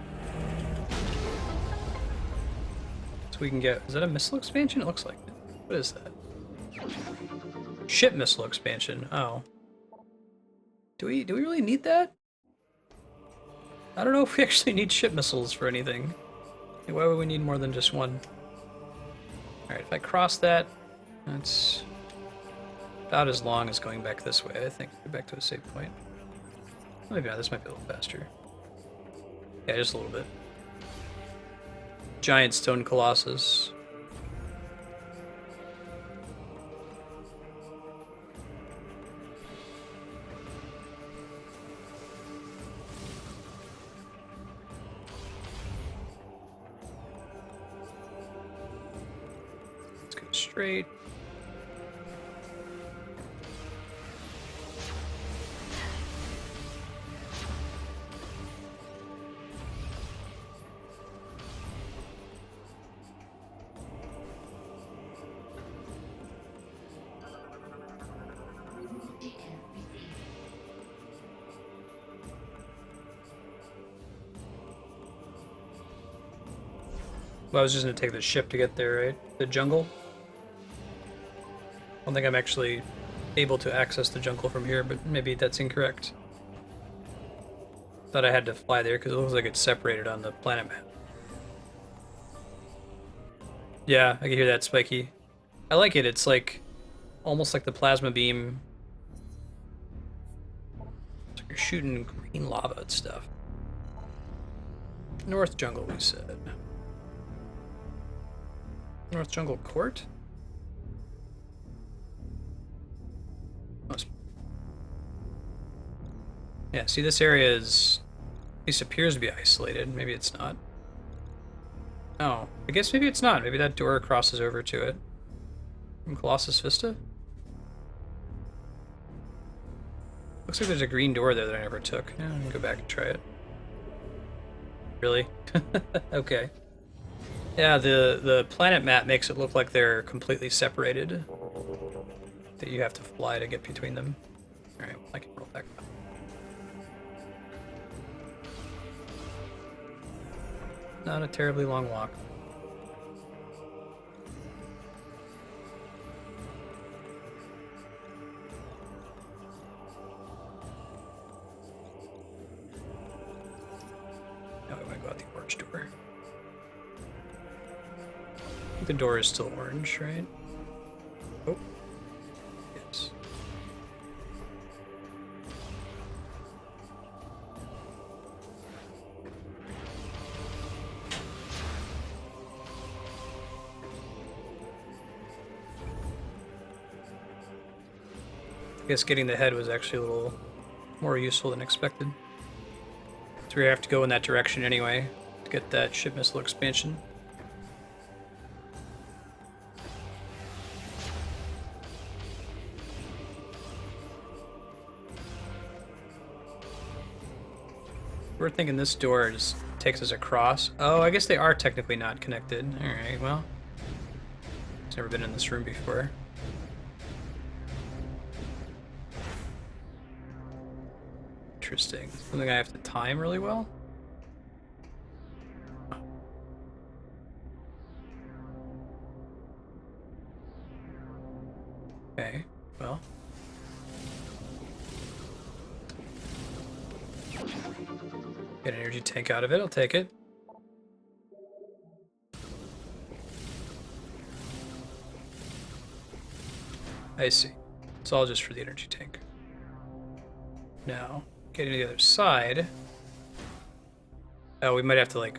So we can get, is that a missile expansion? It looks like it. What is that? Ship missile expansion. Oh. Do we really need that? I don't know if we actually need ship missiles for anything. Why would we need more than just one? Alright, if I cross that, that's about as long as going back this way, I think. Go back to a save point. Maybe not, this might be a little faster. Yeah, just a little bit. Giant stone colossus. straight. Well, I was just gonna take the ship to get there, right? The jungle. I don't think I'm actually able to access the jungle from here, but maybe that's incorrect. Thought I had to fly there because it looks like it's separated on the planet map. Yeah, I can hear that, Spiky. I like it. It's like almost like the plasma beam. It's like you're shooting green lava and stuff. North Jungle, we said. North Jungle Court? Must. Yeah, see, this area is, at least appears to be isolated. Maybe it's not. Oh, I guess maybe it's not. Maybe that door crosses over to it. From Colossus Vista? Looks like there's a green door there that I never took. Yeah, I'm gonna go back and try it. Really? Okay. Yeah, the planet map makes it look like they're completely separated. That you have to fly to get between them. Alright, I can roll back up. Not a terribly long walk. Now we want to go out the orange door. I think the door is still orange, right? Oh. Yes. I guess getting the head was actually a little more useful than expected. So we have to go in that direction anyway to get that ship missile expansion. We're thinking this door just takes us across. Oh, I guess they are technically not connected. Alright, well. I've never been in this room before. Interesting. Something I have to time really well? Okay, well. Get an energy tank out of it, I'll take it. I see. It's all just for the energy tank. Now, getting to the other side. Oh, we might have to like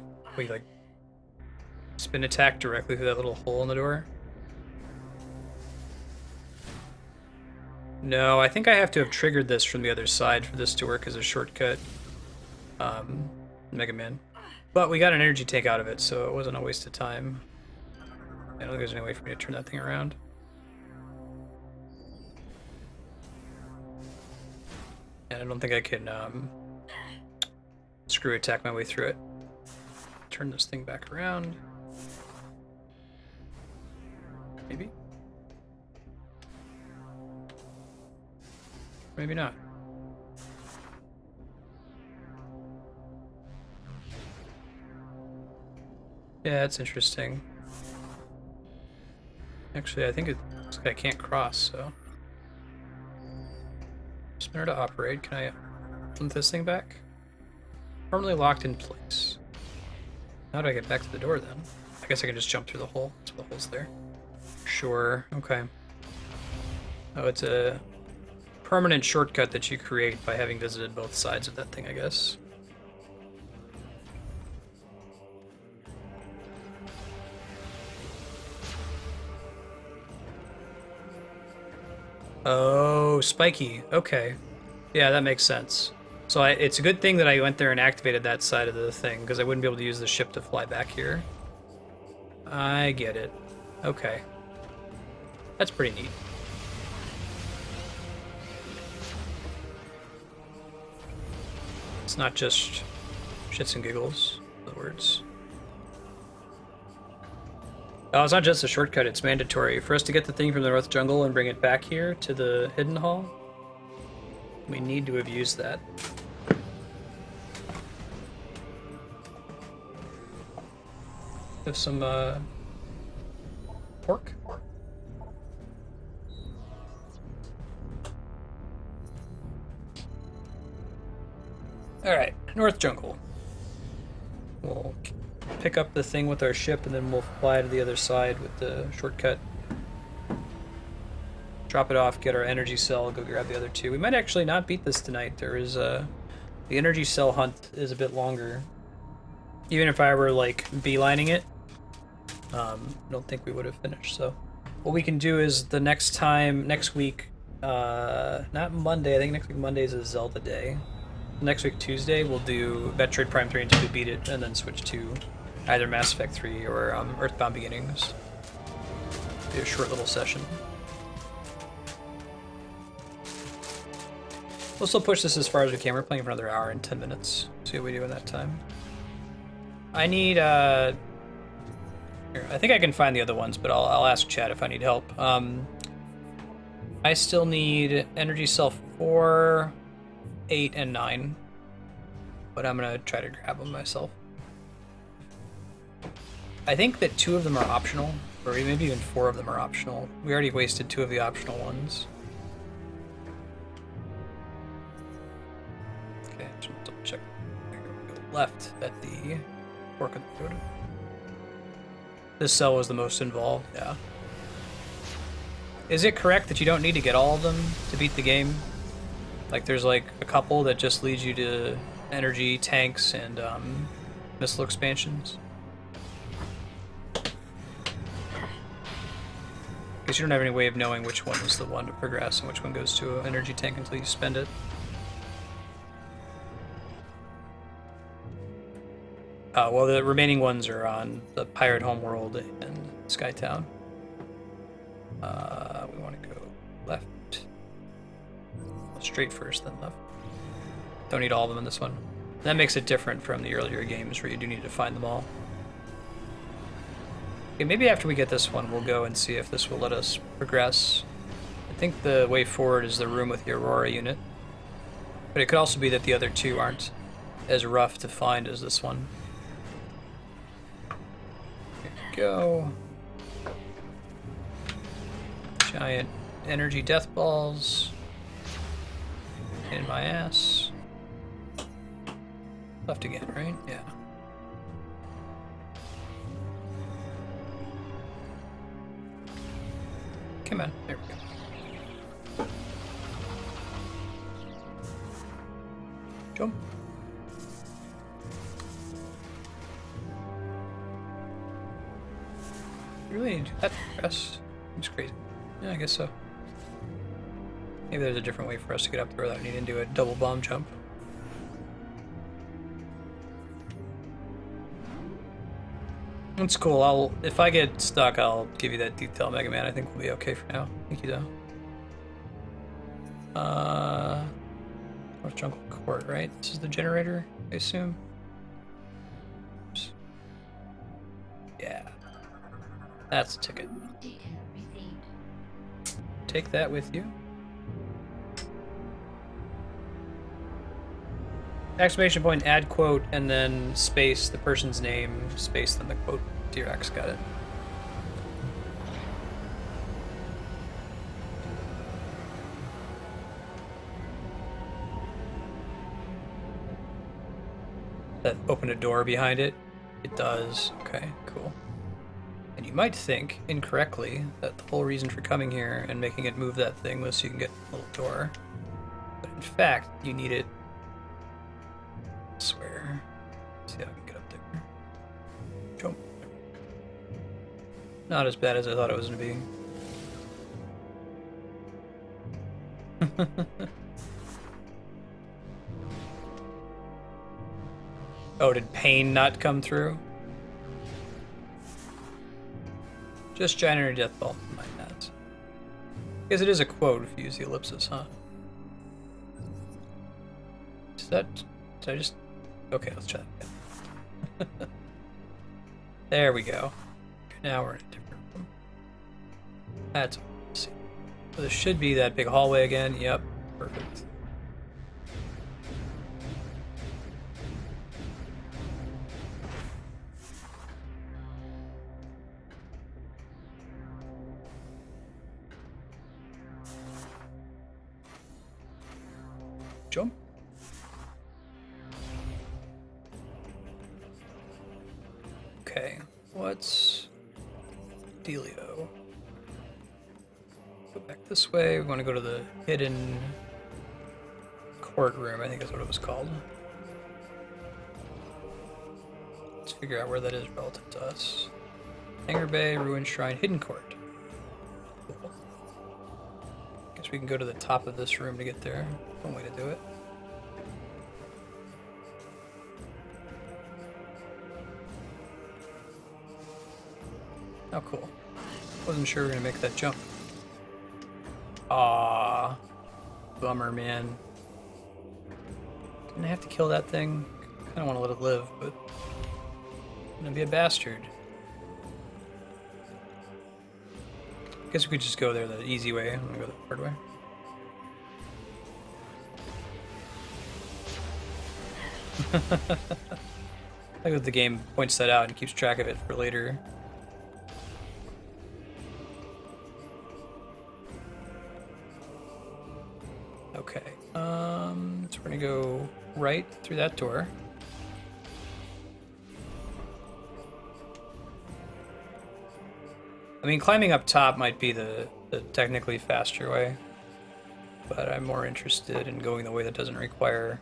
spin attack directly through that little hole in the door. No, I think I have to have triggered this from the other side for this to work as a shortcut. Mega Man. But we got an energy tank out of it, so it wasn't a waste of time. I don't think there's any way for me to turn that thing around. And I don't think I can screw attack my way through it. Turn this thing back around. Maybe? Maybe not. Yeah, that's interesting. Actually, I think it looks like I can't cross, so... Spinner to operate. Can I flip this thing back? Permanently locked in place. How do I get back to the door then? I guess I can just jump through the hole. So the hole's there. Sure. Okay. Oh, it's a permanent shortcut that you create by having visited both sides of that thing, I guess. Oh, spiky. Okay. Yeah, that makes sense. So it's a good thing that I went there and activated that side of the thing, because I wouldn't be able to use the ship to fly back here. I get it. Okay. That's pretty neat. It's not just shits and giggles, in other words. Oh, it's not just a shortcut, it's mandatory. For us to get the thing from the North Jungle and bring it back here to the Hidden Hall, we need to have used that. Have some, pork? Alright, North Jungle. We'll pick up the thing with our ship and then we'll fly to the other side with the shortcut. Drop it off, get our energy cell, go grab the other two. We might actually not beat this tonight. There is the energy cell hunt is a bit longer. Even if I were like beelining it, I don't think we would have finished. So what we can do is the next week, not Monday, I think next week Monday is a Zelda day. Next week Tuesday we'll do Metroid Prime 3 until we beat it, and then switch to either Mass Effect 3 or Earthbound Beginnings. Do a short little session. We'll still push this as far as we can. We're playing for another hour and 10 minutes. See what we do in that time. I need here, I think I can find the other ones, but I'll ask chat if I need help. I still need Energy Cell 4, 8, and 9, but I'm gonna try to grab them myself. I think that 2 of them are optional, or maybe even 4 of them are optional. We already wasted 2 of the optional ones. Okay, just double check. Go left at the fork of the road. This cell was the most involved, yeah. Is it correct that you don't need to get all of them to beat the game? Like there's like a couple that just leads you to energy tanks and missile expansions? Because you don't have any way of knowing which one is the one to progress and which one goes to an energy tank until you spend it. Well, the remaining ones are on the Pirate Homeworld and Skytown. We want to go left. Straight first, then left. Don't need all of them in this one. That makes it different from the earlier games where you do need to find them all. Okay, maybe after we get this one, we'll go and see if this will let us progress. I think the way forward is the room with the Aurora unit. But it could also be that the other 2 aren't as rough to find as this one. Here we go. Giant energy death balls. In my ass. Left again, right? Yeah. Come on, there we go. Jump. You really need to do that press? It's crazy. Yeah, I guess so. Maybe there's a different way for us to get up there without needing to do a double bomb jump. That's cool. If I get stuck, I'll give you that detail, Mega Man. I think we'll be okay for now. Thank you, though. North Jungle Court, right? This is the generator, I assume. Oops. Yeah. That's a ticket. Take that with you. Exclamation point, add quote, and then space the person's name, space, then the quote. T-Rex, got it. That open a door behind it? It does. Okay, cool. And you might think, incorrectly, that the whole reason for coming here and making it move that thing was so you can get a little door. But in fact, you need it elsewhere. Let's see how I can get up there. Jump. Not as bad as I thought it was going to be. Oh, did pain not come through? Just giant energy death ball. Mind that. Because it is a quote if you use the ellipsis, huh? Is that... Did I just... Okay, let's try that again. There we go. Now we're in a different room. That's... Let's see. So this should be that big hallway again. Yep. Perfect. Jump. Okay, what's Dealio? Go back this way. We want to go to the hidden courtroom, I think that's what it was called. Let's figure out where that is relative to us. Hangar Bay, Ruined Shrine, Hidden Court. Cool. Guess we can go to the top of this room to get there. One way to do it. Oh, cool. Wasn't sure we were gonna make that jump. Ah, bummer, man. Didn't I have to kill that thing? I don't want to let it live, but I'm gonna be a bastard. Guess we could just go there the easy way. I'm gonna go the hard way. I like that the game points that out and keeps track of it for later. Okay, so we're gonna go right through that door. I mean, climbing up top might be the technically faster way, but I'm more interested in going the way that doesn't require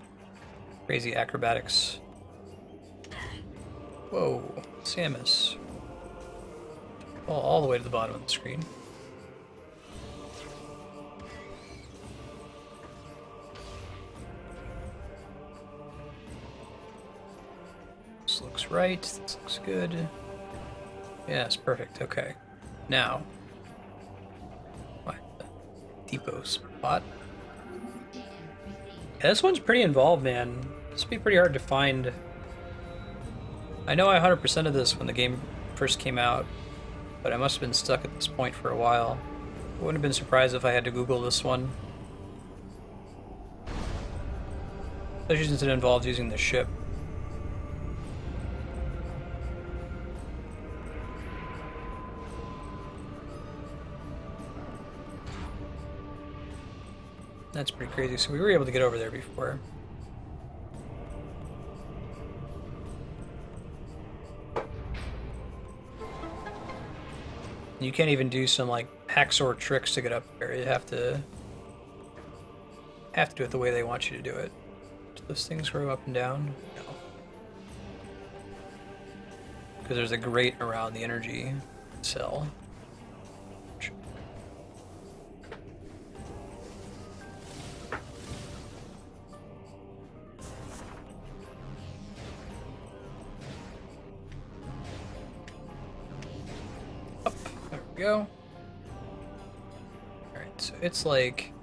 crazy acrobatics. Whoa, Samus. All the way to the bottom of the screen. This looks right, this looks good. Yes, perfect, okay. Now, what? Depot spot. Yeah, this one's pretty involved, man. This would be pretty hard to find. I know I 100%ed this when the game first came out, but I must have been stuck at this point for a while. I wouldn't have been surprised if I had to Google this one. Especially since it involved using the ship. That's pretty crazy. So we were able to get over there before. You can't even do some like hacksaw tricks to get up there. You have to do it the way they want you to do it. Do those things grow up and down? No. Because there's a grate around the energy cell. Go. Alright, so it's like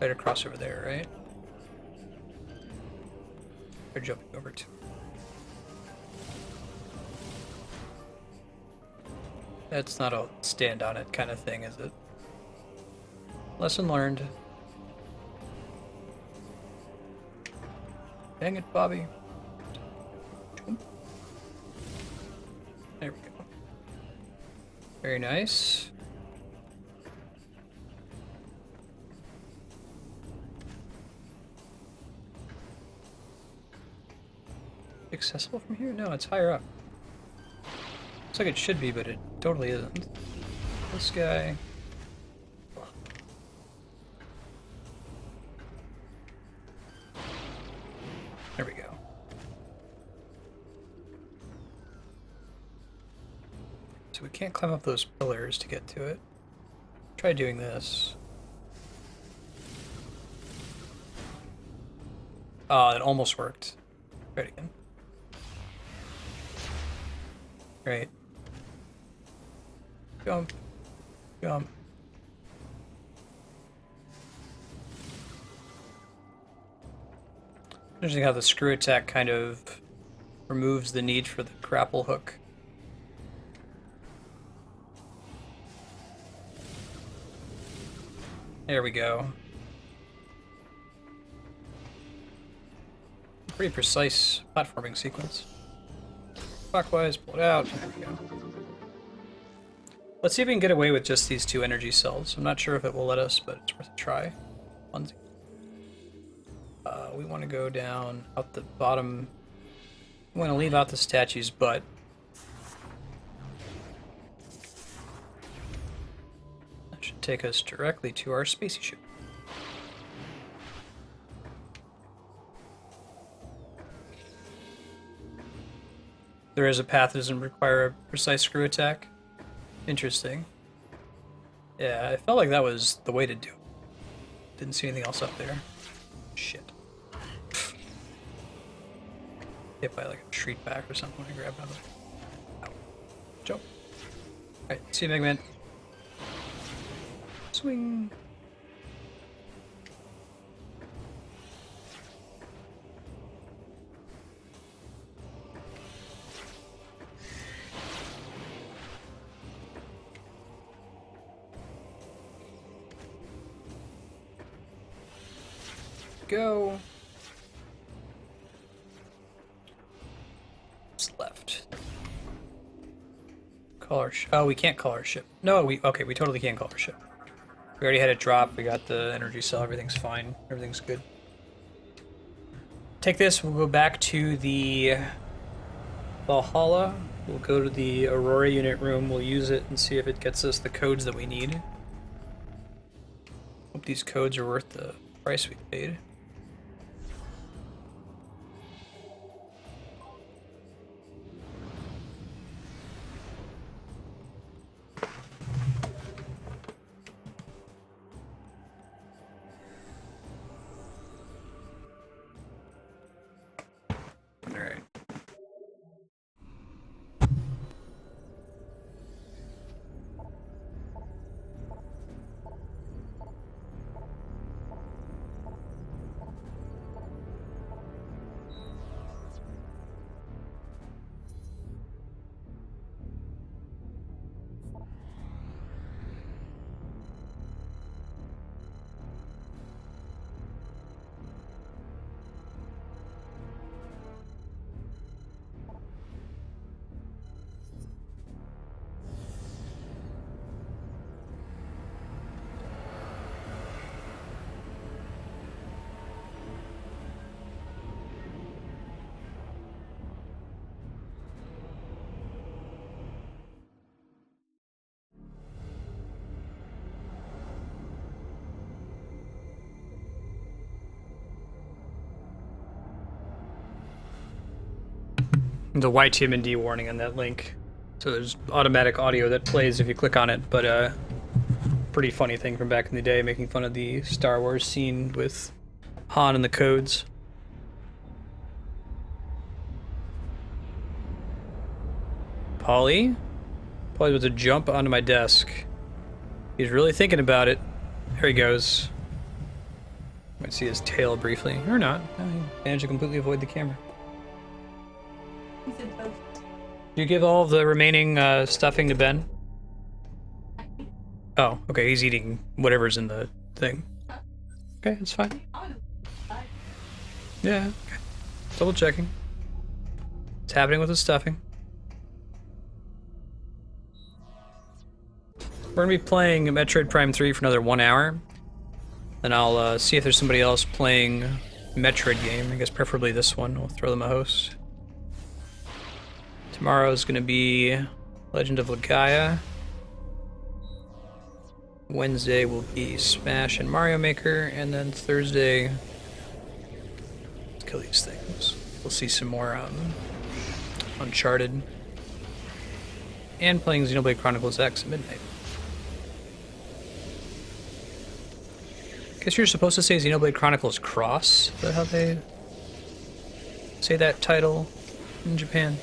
right across over there, right? They're jumping over to. That's not a stand on it kind of thing, is it? Lesson learned. Dang it, Bobby. Jump. There we go. Very nice. Accessible from here? No, it's higher up. Looks like it should be, but it totally isn't. This guy. There we go. So we can't climb up those pillars to get to it. Try doing this. Oh, it almost worked. Try it again. Great. Jump. Jump. Interesting how the screw attack kind of removes the need for the grapple hook. There we go. Pretty precise platforming sequence. Clockwise, pull it out. There we go. Let's see if we can get away with just these 2 energy cells. I'm not sure if it will let us, but it's worth a try. We want to go down out the bottom. We want to leave out the statue's butt. That should take us directly to our spacey ship. There is a path that doesn't require a precise screw attack. Interesting. Yeah, I felt like that was the way to do it. Didn't see anything else up there. Shit. Hit by like a shriek back or something when I grab another. Ow. Jump. Alright, see you, Mega Man. Swing. Go. What's left? Call our oh, we can't call our ship. No, we totally can call our ship. We already had it drop. We got the energy cell. Everything's fine. Everything's good. Take this. We'll go back to the Valhalla. We'll go to the Aurora unit room. We'll use it and see if it gets us the codes that we need. Hope these codes are worth the price we paid. The YTMD warning on that link. So there's automatic audio that plays if you click on it, but pretty funny thing from back in the day, making fun of the Star Wars scene with Han and the codes. Polly's about to jump onto my desk. He's really thinking about it. There he goes. Might see his tail briefly, or not. No, he managed to completely avoid the camera. You give all of the remaining stuffing to Ben? Oh, okay, he's eating whatever's in the thing. Okay, that's fine. Yeah, okay. Double checking. What's happening with the stuffing? We're gonna be playing Metroid Prime 3 for another 1 hour. Then I'll see if there's somebody else playing Metroid game. I guess preferably this one. We'll throw them a host. Tomorrow is going to be Legend of Legaia. Wednesday will be Smash and Mario Maker, and then Thursday, let's kill these things. We'll see some more Uncharted, and playing Xenoblade Chronicles X at midnight. Guess you're supposed to say Xenoblade Chronicles Cross. Is that how they say that title in Japan?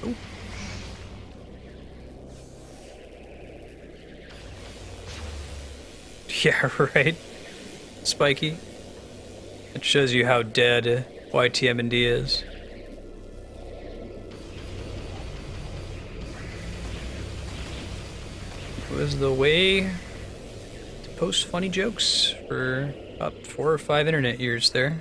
Oh. Yeah, right. Spiky. It shows you how dead YTM&D is. It was the way to post funny jokes for about 4 or 5 internet years there.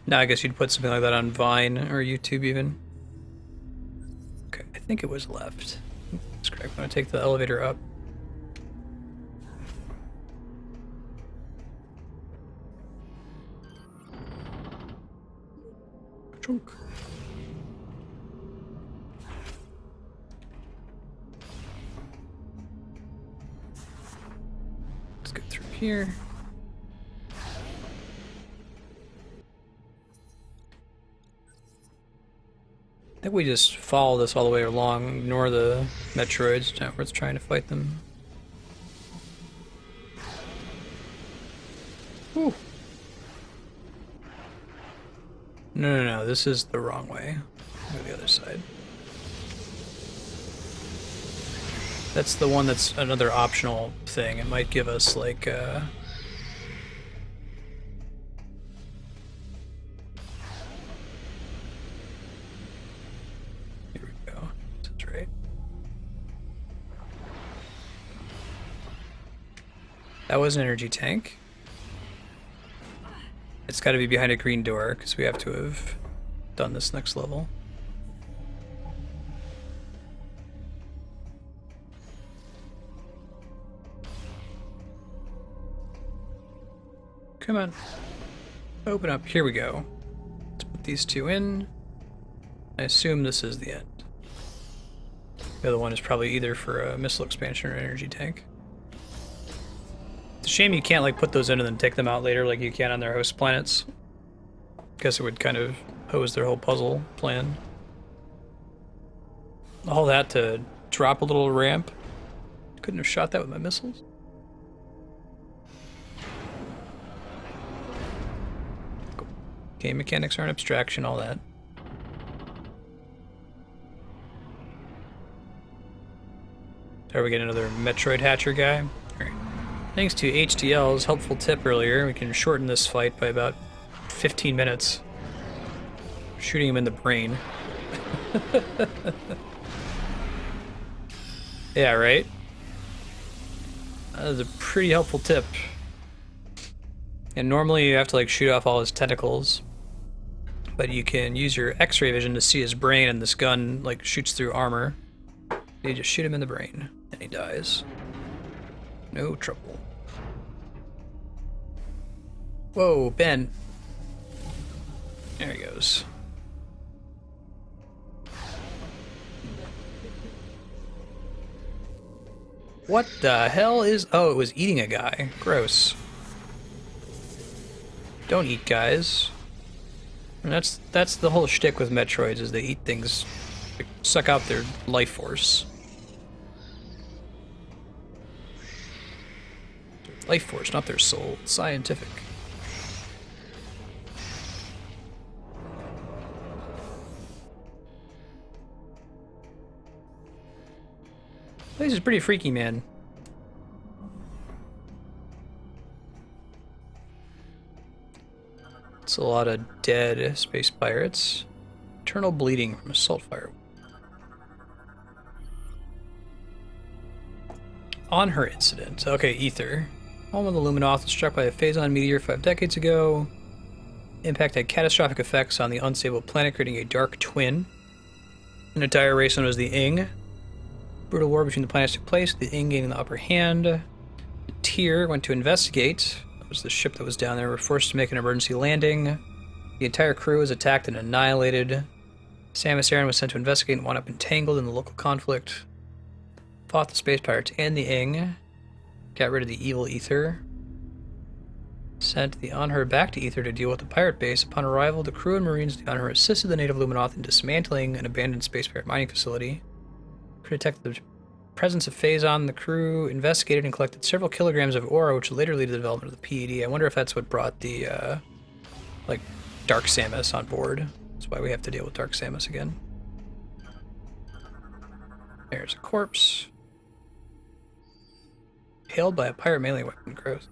Now I guess you'd put something like that on Vine or YouTube even. Okay, I think it was left. That's correct. I'm gonna take the elevator up. Chunk. Let's go through here. I think we just follow this all the way along, ignore the Metroids, it's not worth trying to fight them. Whew. No, this is the wrong way. Go the other side. That's the one that's another optional thing. It might give us like that was an energy tank. It's got to be behind a green door, because we have to have done this next level. Come on. Open up. Here we go. Let's put these two in. I assume this is the end. The other one is probably either for a missile expansion or an energy tank. It's a shame you can't like put those in and then take them out later like you can on their host planets. Guess it would kind of pose their whole puzzle plan. All that to drop a little ramp. Couldn't have shot that with my missiles. Cool. Game mechanics are an abstraction, all that. Are we getting another Metroid Hatcher guy? Alright. Thanks to HDL's helpful tip earlier, we can shorten this fight by about 15 minutes. Shooting him in the brain. Yeah, right? That was a pretty helpful tip. And normally you have to like shoot off all his tentacles. But you can use your X-ray vision to see his brain, and this gun like shoots through armor. You just shoot him in the brain, and he dies. No trouble. Whoa, Ben. There he goes. What the hell is... Oh, it was eating a guy. Gross. Don't eat guys. And that's the whole shtick with Metroids, is they eat things, they suck out their life force. Life force, not their soul. It's scientific. This is pretty freaky, man. It's a lot of dead space pirates. Internal bleeding from assault fire. On her incident. Okay, Ether. Home of the Luminoth was struck by a Phaaze meteor 5 decades ago. Impact had catastrophic effects on the unstable planet, creating a dark twin. An entire race known as the Ing. Brutal war between the planets took place, the Ing gaining the upper hand. The Tyr went to investigate. That was the ship that was down there. Were forced to make an emergency landing. The entire crew was attacked and annihilated. Samus Aran was sent to investigate and wound up entangled in the local conflict. Fought the space pirates and the Ing. Got rid of the evil Ether. Sent the Anhur back to Ether to deal with the pirate base. Upon arrival, the crew and marines of the Anhur assisted the native Luminoth in dismantling an abandoned space pirate mining facility. Crew detected the presence of Phaaze on the crew, investigated and collected several kilograms of Aurora, which later lead to the development of the PED. I wonder if that's what brought the, like, Dark Samus on board. That's why we have to deal with Dark Samus again. There's a corpse. Hailed by a pirate melee weapon. Gross.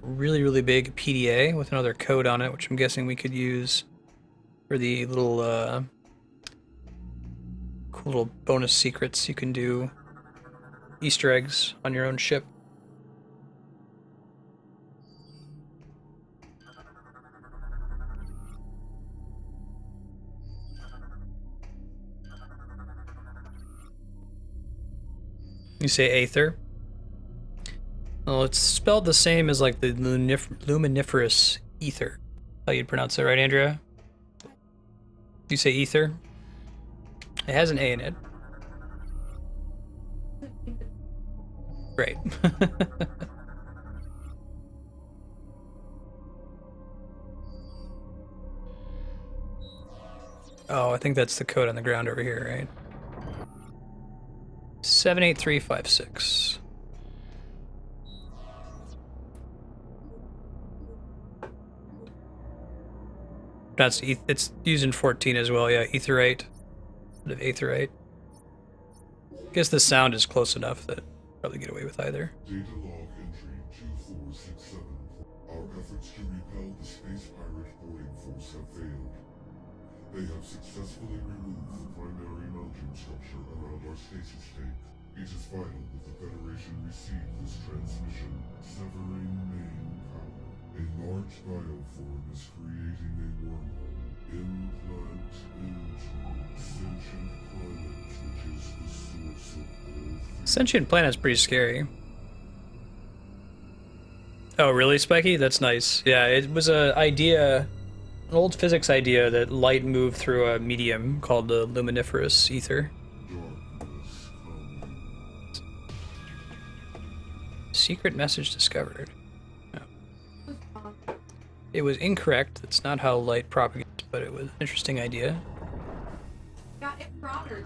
Really, really big PDA with another code on it, which I'm guessing we could use for the little, cool little bonus secrets you can do. Easter eggs on your own ship. You say Aether? Well, it's spelled the same as like the luminiferous ether. How you'd pronounce that, right, Andrea? You say ether? It has an A in it. Right. Oh, I think that's the code on the ground over here, right? 78356. It's used in 14 as well, yeah, etherite. Instead of aetherite. I guess the sound is close enough that I'll probably get away with either. Data log entry 2467. Our efforts to repel the space pirate boarding force have failed. They have successfully removed the primary mounting structure around our stasis tank. It is vital that the Federation receive this transmission, severing main power. A large bioform is creating a wormhole. Implant into sentient planet, which is the source of all things. Sentient planet's pretty scary. Oh, really, Spiky? That's nice. Yeah, it was an idea, an old physics idea that light moved through a medium called the luminiferous ether. Darkness coming. Secret message discovered. No. It was incorrect. That's not how light propagates, but it was an interesting idea. Got it broader.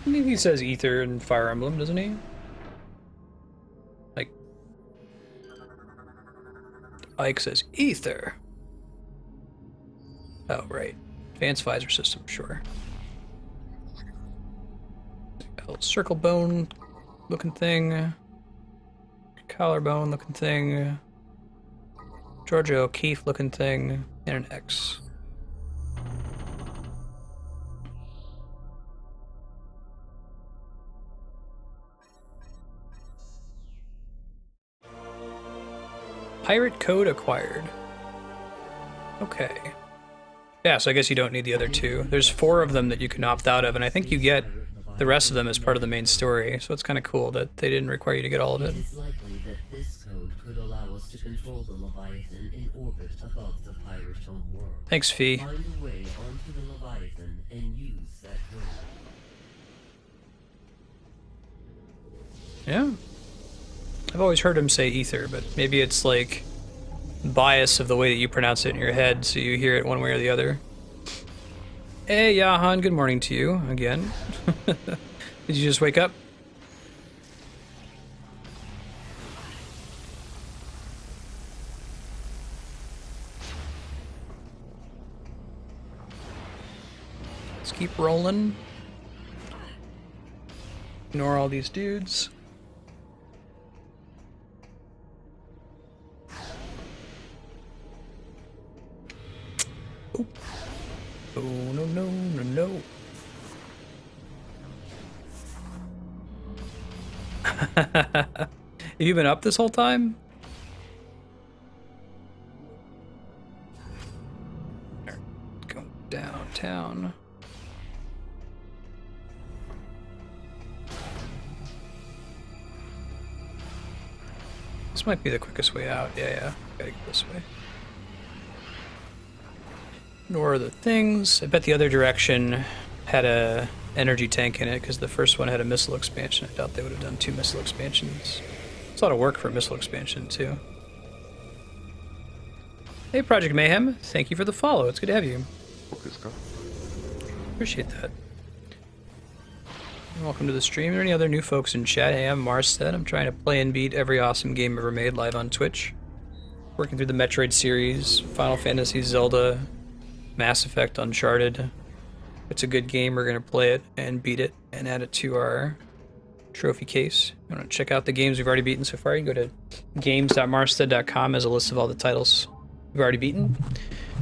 I think he says ether in Fire Emblem, doesn't he? Like, Ike says ether. Oh, right. Advanced visor system, sure. A little circle bone looking thing. Collarbone looking thing. Georgia O'Keeffe looking thing. And an X. Pirate code acquired. Okay. Yeah, so I guess you don't need the other two. There's 4 of them that you can opt out of, and I think you get the rest of them as part of the main story, so it's kind of cool that they didn't require you to get all of it. It is likely that this code could allow us to control the Leviathan in orbit above the pirate homeworld. Thanks, Fee. Find a way onto the Leviathan and use that code. Yeah. I've always heard him say ether, but maybe it's like bias of the way that you pronounce it in your head, so you hear it one way or the other. Hey, Yahan, good morning to you again. Did you just wake up? Let's keep rolling. Ignore all these dudes. Oh. Oh, no, no, no, no. Have you been up this whole time? Go downtown. This might be the quickest way out. Yeah, gotta go this way. Nor the things. I bet the other direction had a energy tank in it because the first one had a missile expansion. I doubt they would have done 2 missile expansions. It's a lot of work for a missile expansion too. Hey, Project Mayhem. Thank you for the follow. It's good to have you. Pokeska. Appreciate that. Welcome to the stream. Are there any other new folks in chat? Hey, I'm Marstead. I'm trying to play and beat every awesome game ever made live on Twitch. Working through the Metroid series, Final Fantasy, Zelda, Mass Effect, Uncharted. It's a good game. We're going to play it and beat it and add it to our trophy case. You want to check out the games we've already beaten so far? You can go to games.marstead.com as a list of all the titles we've already beaten.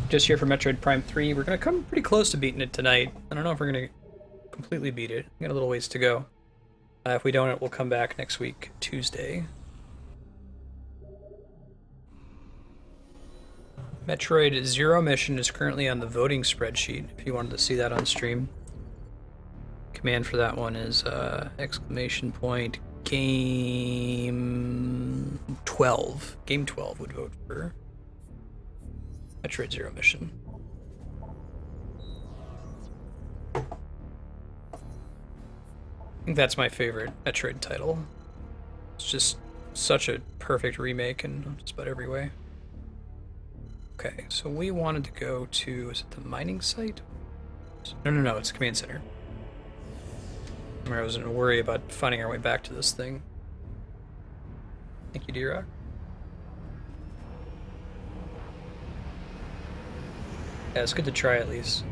Just here for Metroid Prime 3. We're going to come pretty close to beating it tonight. I don't know if we're going to completely beat it. We got a little ways to go. If we don't, we'll come back next week, Tuesday. Metroid Zero Mission is currently on the voting spreadsheet, if you wanted to see that on stream. Command for that one is game 12. Game 12 would vote for Metroid Zero Mission. I think that's my favorite Metroid title. It's just such a perfect remake in just about every way. Okay, so we wanted to go to, is it the mining site? No, it's the command center. I was going to worry about finding our way back to this thing. Thank you, D-Rock. Yeah, it's good to try at least.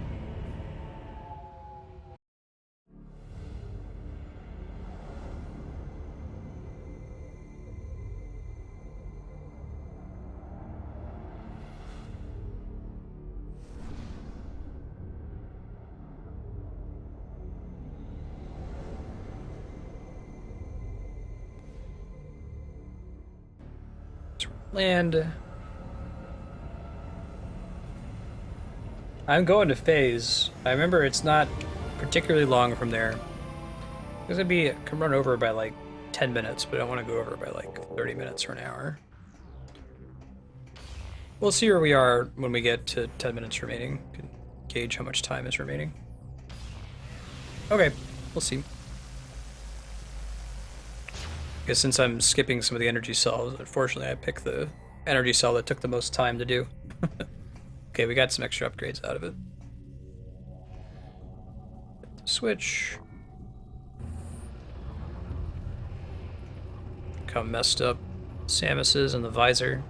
Land. I'm going to Phaaze. I remember it's not particularly long from there. It's gonna be, I can run over by like 10 minutes, but I don't want to go over by like 30 minutes or an hour. We'll see where we are when we get to 10 minutes remaining. Can gauge how much time is remaining. Okay, we'll see. Because since I'm skipping some of the energy cells, unfortunately I picked the energy cell that took the most time to do. Okay, we got some extra upgrades out of it. Switch. Look how messed up Samus is in the visor.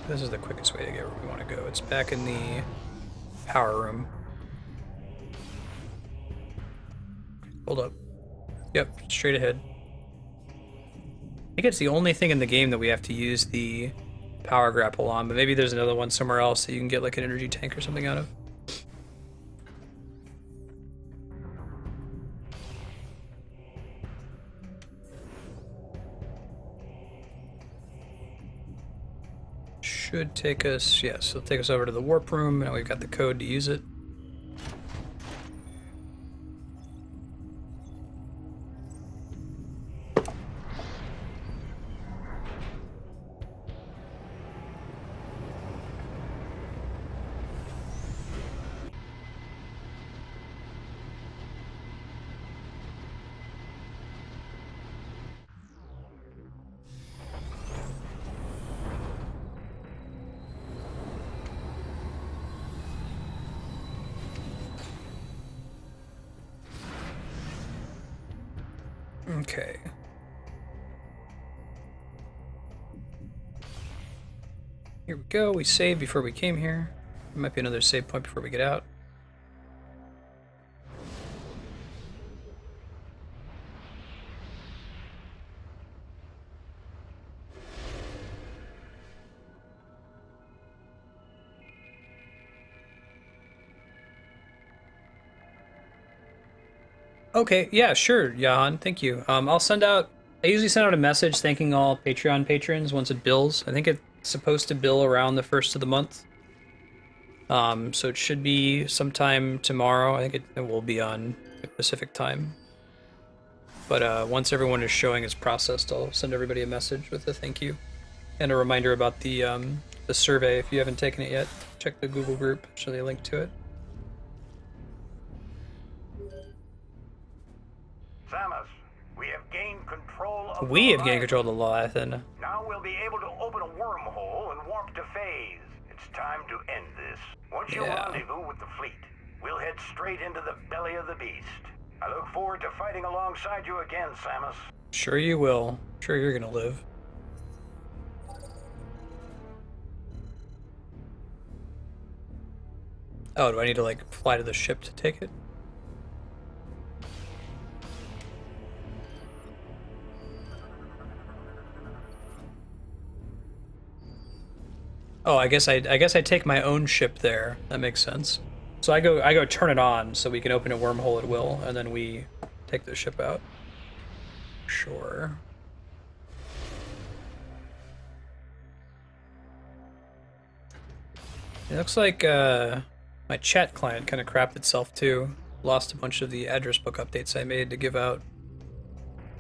This is the quickest way to get where we want to go. It's back in the power room. Hold up. Yep, straight ahead. I think it's the only thing in the game that we have to use the power grapple on, but maybe there's another one somewhere else that you can get like an energy tank or something out of. Should take us, yes, it'll take us over to the warp room. Now we've got the code to use it. Okay. Here we go. We saved before we came here. There might be another save point before we get out. Okay, yeah, sure, Jahan, thank you. I'll send out, I usually send out a message thanking all Patreon patrons once it bills. I think it's supposed to bill around the 1st of the month. So it should be sometime tomorrow. I think it will be on Pacific time. But once everyone is showing it's processed, I'll send everybody a message with a thank you. And a reminder about the survey. If you haven't taken it yet, check the Google group, show you a link to it. Samus, we have gained control of We the have gained Leviathan. control of the Leviathan. Now we'll be able to open a wormhole and warp to Phaaze. It's time to end this. Once you Yeah. rendezvous with the fleet, we'll head straight into the belly of the beast. I look forward to fighting alongside you again, Samus. Sure you will. Sure you're gonna live. Oh, do I need to like fly to the ship to take it? Oh, I guess I take my own ship there. That makes sense. So I go turn it on so we can open a wormhole at will, and then we take the ship out. Sure. It looks like my chat client kind of crapped itself too. Lost a bunch of the address book updates I made to give out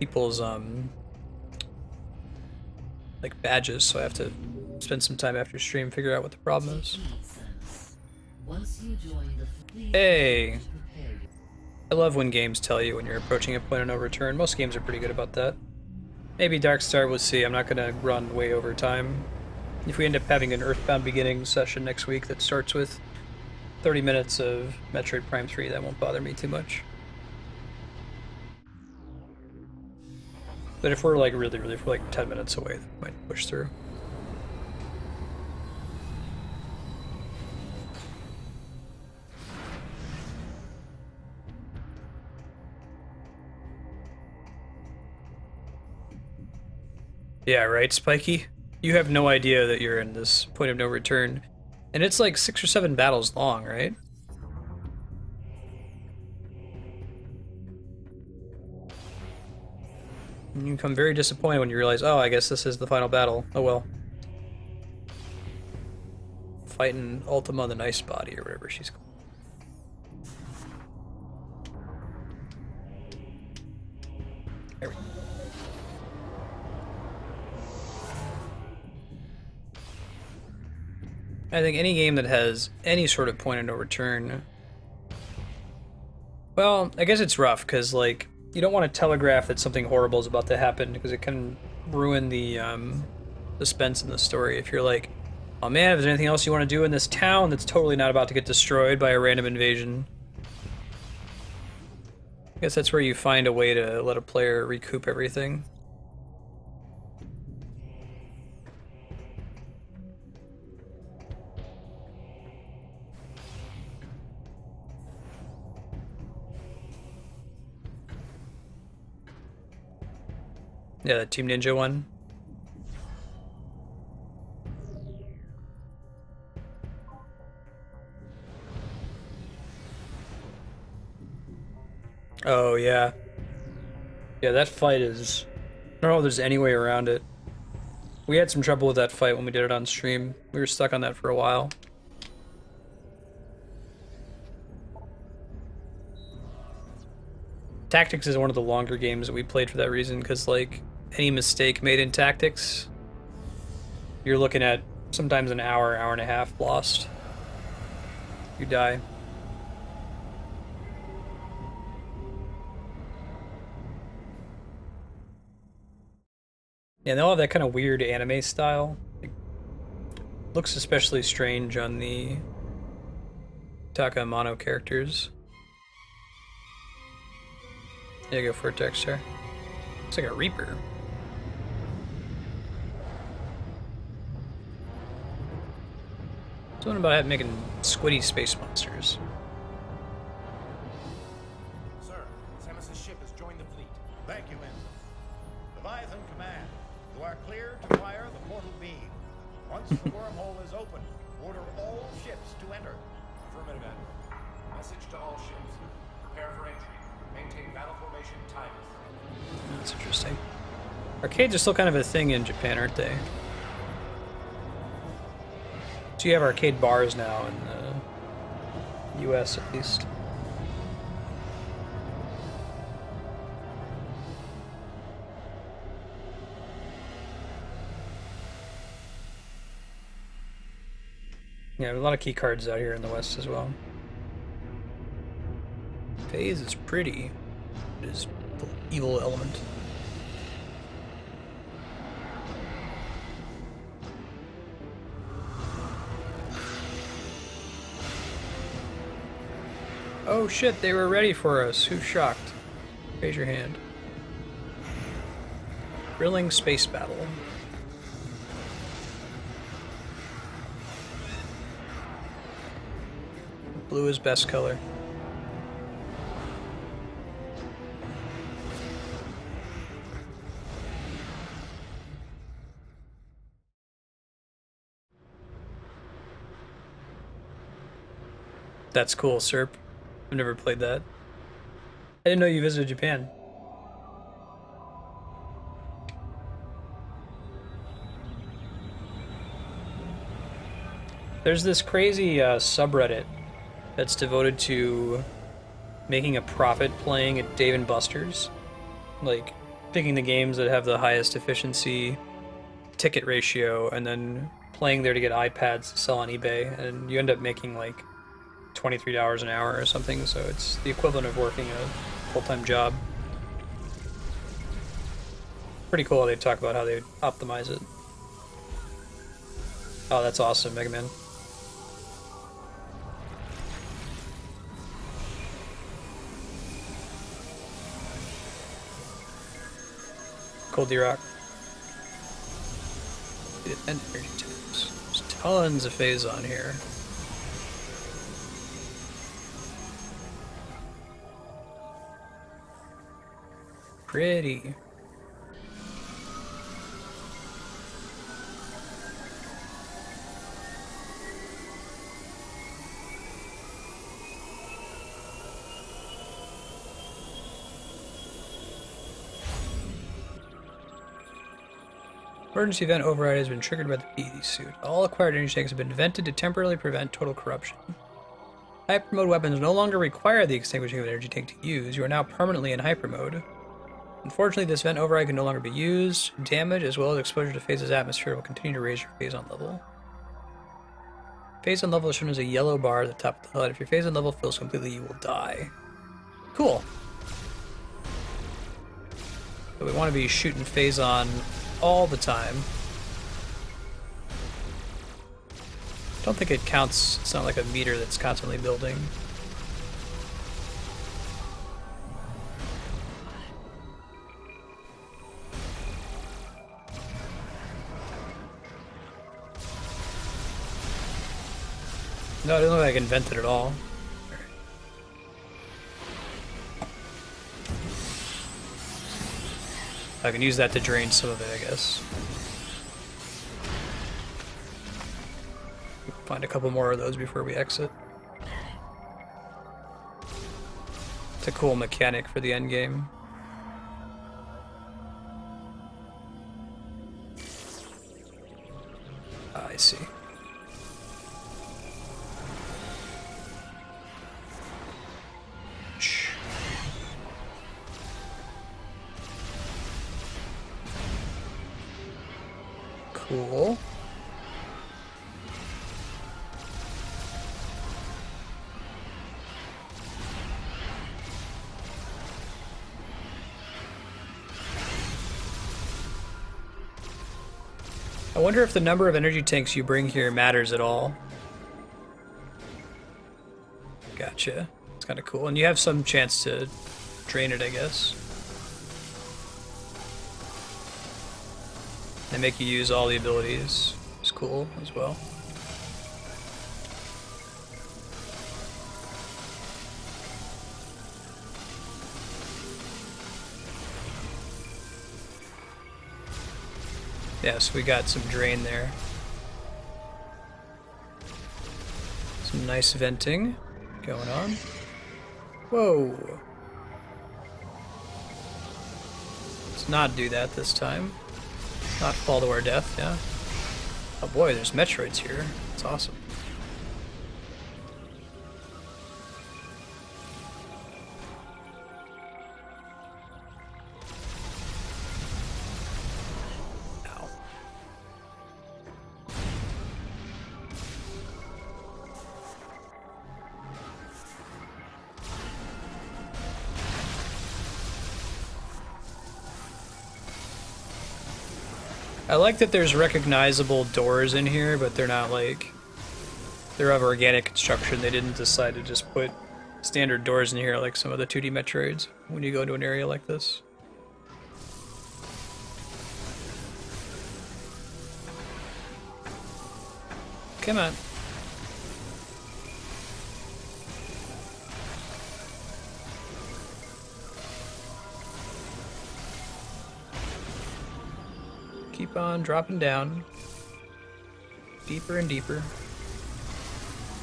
people's like badges, so I have to spend some time after stream figure out what the problem is. Once you join the fleet, Hey, prepare you. I love when games tell you when you're approaching a point of no return. Most games are pretty good about that. Maybe Darkstar, we'll see. I'm not gonna run way over time. If we end up having an Earthbound Beginning session next week that starts with 30 minutes of Metroid Prime 3, that won't bother me too much. But if we're like really, if we're like 10 minutes away, that might push through. Yeah, right, Spiky? You have no idea that you're in this point of no return. And it's like 6 or 7 battles long, right? And you become very disappointed when you realize, oh, I guess this is the final battle. Oh well. Fighting Ultima the Nice Body or whatever she's called. There we go. I think any game that has any sort of point of no return, well, I guess it's rough because like you don't want to telegraph that something horrible is about to happen because it can ruin the suspense in the story. If you're like, oh man, if there's anything else you want to do in this town that's totally not about to get destroyed by a random invasion, I guess that's where you find a way to let a player recoup everything. Yeah, the Team Ninja one. Oh, yeah. Yeah, that fight is... I don't know if there's any way around it. We had some trouble with that fight when we did it on stream. We were stuck on that for a while. Tactics is one of the longer games that we played for that reason, because, like, any mistake made in Tactics, you're looking at sometimes an hour, hour and a half lost. You die. Yeah, they all have that kind of weird anime style. Like, looks especially strange on the Taka Amano characters. Yeah, go for it, Dexter. Looks like a Reaper. Something about it making squiddy space monsters. Sir, Samus' ship has joined the fleet. Thank you, Ensign. Leviathan Command, you are clear to fire the portal beam. Once the wormhole is open, order all ships to enter. Affirmative, Admiral. Message to all ships. Prepare for entry. Maintain battle formation timing. That's interesting. Arcades are still kind of a thing in Japan, aren't they? So you have arcade bars now in the US at least. Yeah, a lot of key cards out here in the West as well. Phaaze is pretty. It is The evil element. Oh shit, they were ready for us. Who's shocked? Raise your hand. Thrilling space battle. Blue is best color. That's cool, Serp. I've never played that. I didn't know you visited Japan. There's this crazy subreddit that's devoted to making a profit playing at Dave & Buster's. Like, picking the games that have the highest efficiency ticket ratio and then playing there to get iPads to sell on eBay. And you end up making like $23 an hour or something, so it's the equivalent of working a full-time job. Pretty cool how they talk about how they optimize it. Oh, that's awesome, Mega Man. Cool D-Rock. And energy tanks. There's tons of Phaaze on here. Pretty. Emergency event override has been triggered by the PED suit. All acquired energy tanks have been vented to temporarily prevent total corruption. Hyper mode weapons no longer require the extinguishing of an energy tank to use. You are now permanently in hyper mode. Unfortunately, this vent override can no longer be used. Damage as well as exposure to Phaze's atmosphere will continue to raise your Phazon level. Phazon level is shown as a yellow bar at the top of the HUD. If your Phazon level fills completely, you will die. Cool. So we want to be shooting Phazon all the time. Don't think it counts. It's not like a meter that's constantly building. No, it doesn't look like I can vent it at all. I can use that to drain some of it, I guess. Find a couple more of those before we exit. It's a cool mechanic for the end game. I see. Cool. I wonder if the number of energy tanks you bring here matters at all. Gotcha. It's kind of cool. And you have some chance to drain it, I guess. They make you use all the abilities. It's cool as well. Yes, we got some drain there. Some nice venting going on. Whoa. Let's not do that this time. Not fall to our death, yeah. Oh boy, there's Metroids here. That's awesome. Ow. I like that there's recognizable doors in here, but they're not like... They're of organic construction. They didn't decide to just put standard doors in here like some of the 2D Metroids when you go to an area like this. Come on. Keep on dropping down. Deeper and deeper.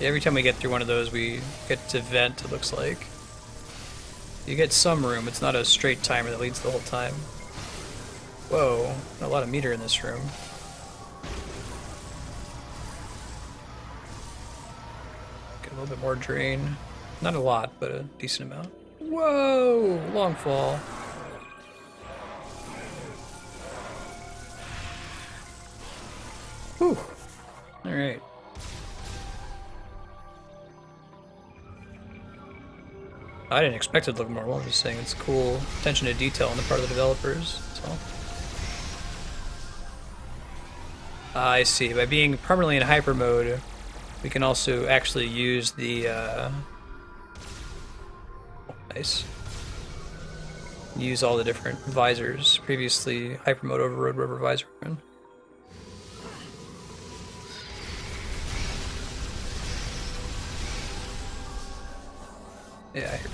Every time we get through one of those, we get to vent, it looks like. You get some room. It's not a straight timer that leads the whole time. Whoa, a lot of meter in this room. Get a little bit more drain. Not a lot, but a decent amount. Whoa, long fall. Whew. Alright. I didn't expect it to look more well. I'm just saying it's cool attention to detail on the part of the developers. That's all. I see. By being permanently in hyper mode, we can also actually use the nice. Use all the different visors. Previously, hyper mode overrode whatever visor we're in. Yeah, I hear.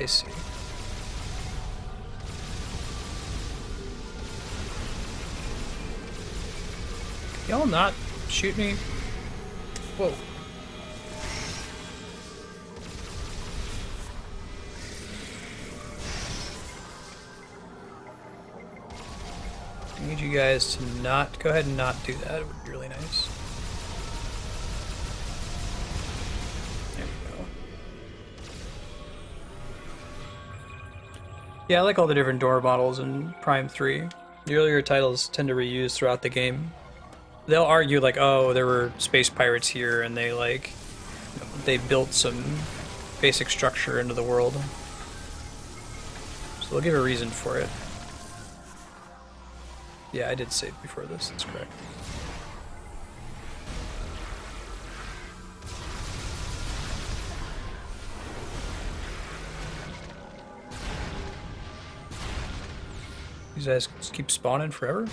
I see. Y'all not shoot me? Whoa. I need you guys to not go ahead and not do that. It would be really nice. There we go. Yeah, I like all the different door models in Prime 3. The earlier titles tend to reuse throughout the game. They'll argue like, oh, there were space pirates here and they like, they built some basic structure into the world. So they'll give a reason for it. Yeah, I did save before this, that's correct. These guys just keep spawning forever?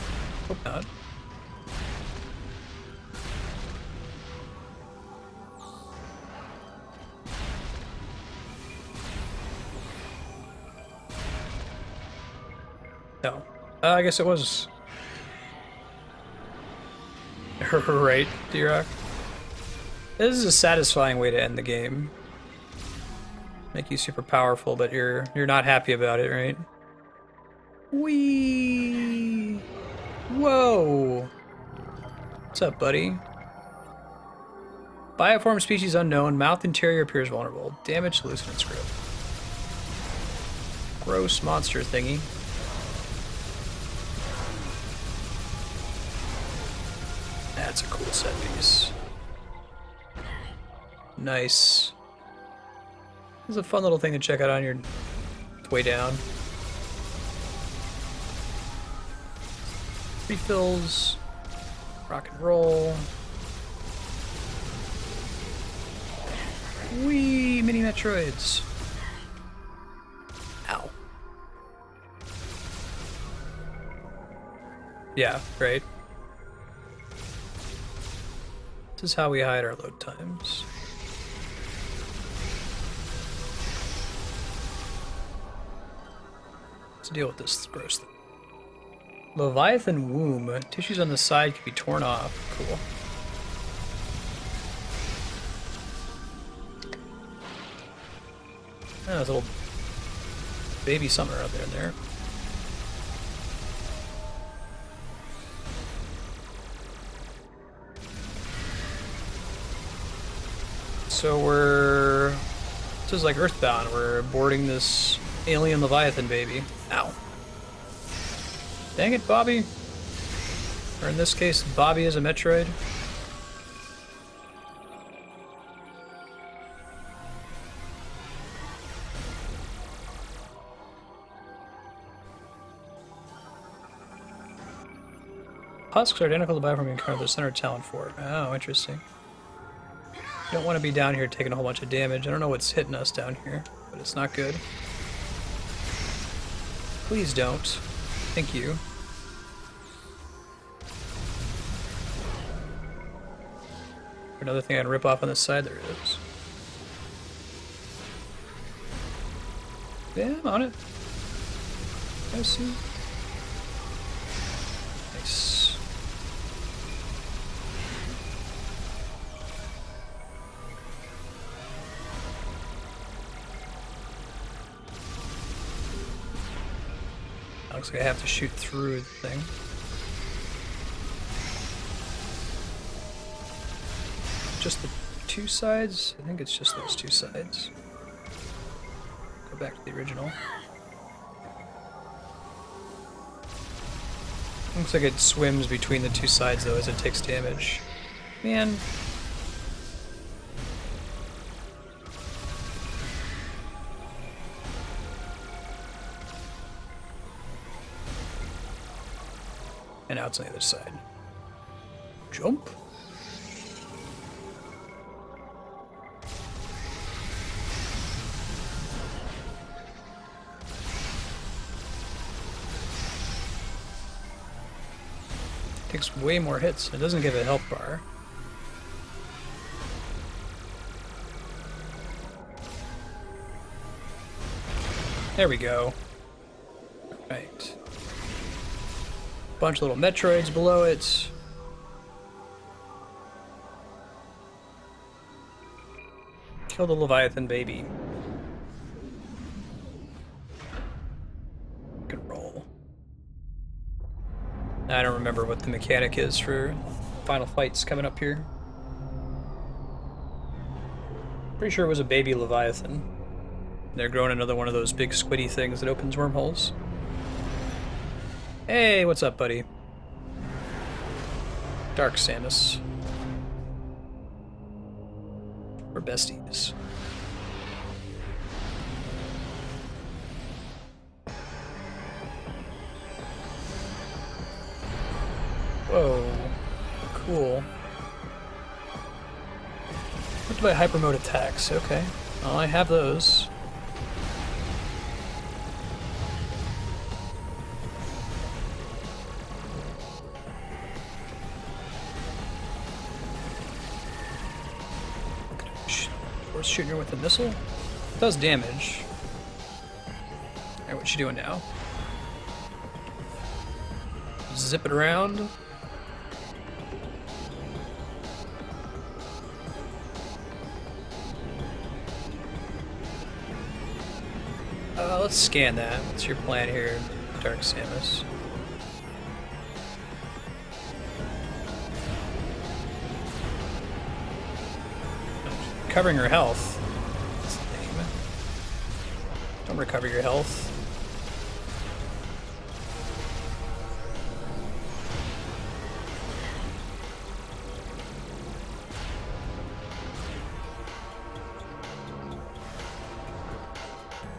Hope not. No. I guess it was... Right, D-Rock. This is a satisfying way to end the game. Make you super powerful, but you're not happy about it, right? Whee! Whoa! What's up, buddy? Bioform species unknown. Mouth interior appears vulnerable. Damage to Lucidant's grip. Gross monster thingy. That's a cool set piece. Nice. This is a fun little thing to check out on your way down. Refills. Rock and roll. Wee! Mini Metroids. Ow. Yeah, right. This is how we hide our load times. Let's deal with this gross thing. Leviathan womb. Tissues on the side can be torn off. Cool. Oh, there's a little baby summer out there in there. So this is like Earthbound, we're boarding this alien Leviathan baby. Ow. Dang it, Bobby. Or in this case, Bobby is a Metroid. Husks are identical to the biome we encountered at the center of Talon Fort. Oh, interesting. You don't want to be down here taking a whole bunch of damage. I don't know what's hitting us down here, but it's not good. Please don't. Thank you. Another thing I can rip off on this side, there is. Yeah, I'm on it. I see. Nice. Looks like I have to shoot through the thing. Just the two sides? I think it's just those two sides. Go back to the original. Looks like it swims between the two sides though as it takes damage. Man. And now it's on the other side. Jump. Takes way more hits. It doesn't give a health bar. There we go. Right. Bunch of little Metroids below it. Kill the Leviathan baby. Good roll. I don't remember what the mechanic is for final fights coming up here. Pretty sure it was a baby Leviathan. They're growing another one of those big squiddy things that opens wormholes. Hey, what's up, buddy? Dark Samus. We're besties. Whoa. Cool. What about hyper mode attacks? Okay. Well, I have those. Shooting her with a missile? It does damage. Alright, what you doing now? Zip it around. Let's scan that. What's your plan here, Dark Samus? Recovering her health. That's the name. Don't recover your health.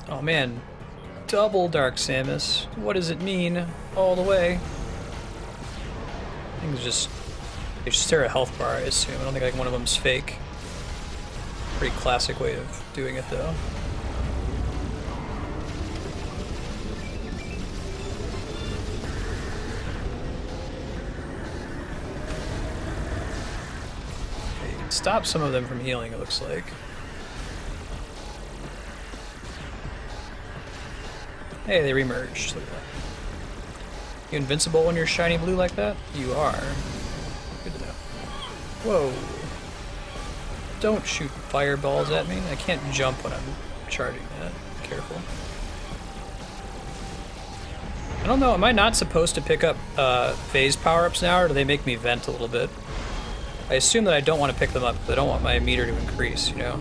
Oh man, double Dark Samus. What does it mean? All the way. I think it's just stare at health bar, I assume. I don't think like one of them's fake. Pretty classic way of doing it, though. Okay, you can stop some of them from healing, it looks like. Hey, they remerged. Look at that. You invincible when you're shiny blue like that? You are. Good to know. Whoa. Don't shoot fireballs at me. I can't jump when I'm charging that. Be careful. I don't know, am I not supposed to pick up Phaaze power-ups now, or do they make me vent a little bit? I assume that I don't want to pick them up, because I don't want my meter to increase, you know?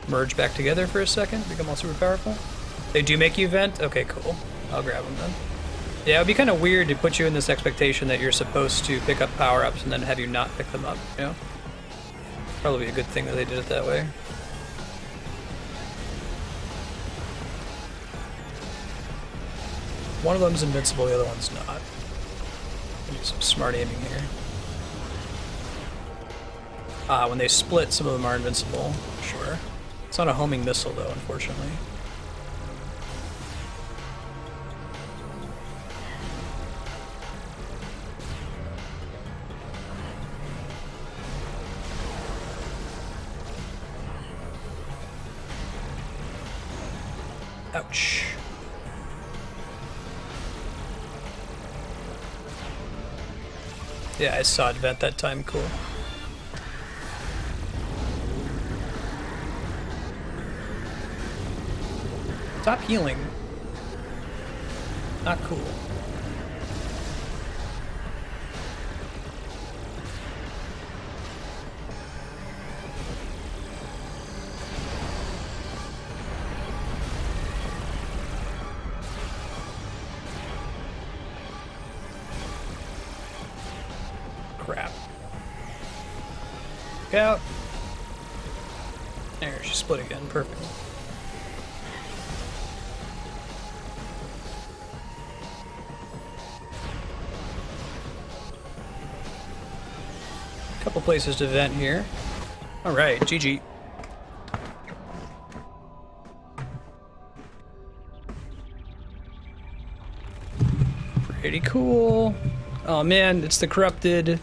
Merge back together for a second, become all super powerful. They do make you vent? Okay, cool. I'll grab them then. Yeah, it would be kind of weird to put you in this expectation that you're supposed to pick up power-ups and then have you not pick them up, you know? Probably a good thing that they did it that way. One of them's invincible, the other one's not. Do some smart aiming here. Ah, when they split, some of them are invincible. Sure. It's not a homing missile, though, unfortunately. Ouch. Yeah, I saw it vent that time, cool. Stop healing. Not cool. Crap. Look out. There, she split again. Perfect. Couple places to vent here. Alright, GG. Pretty cool. Oh man, it's the corrupted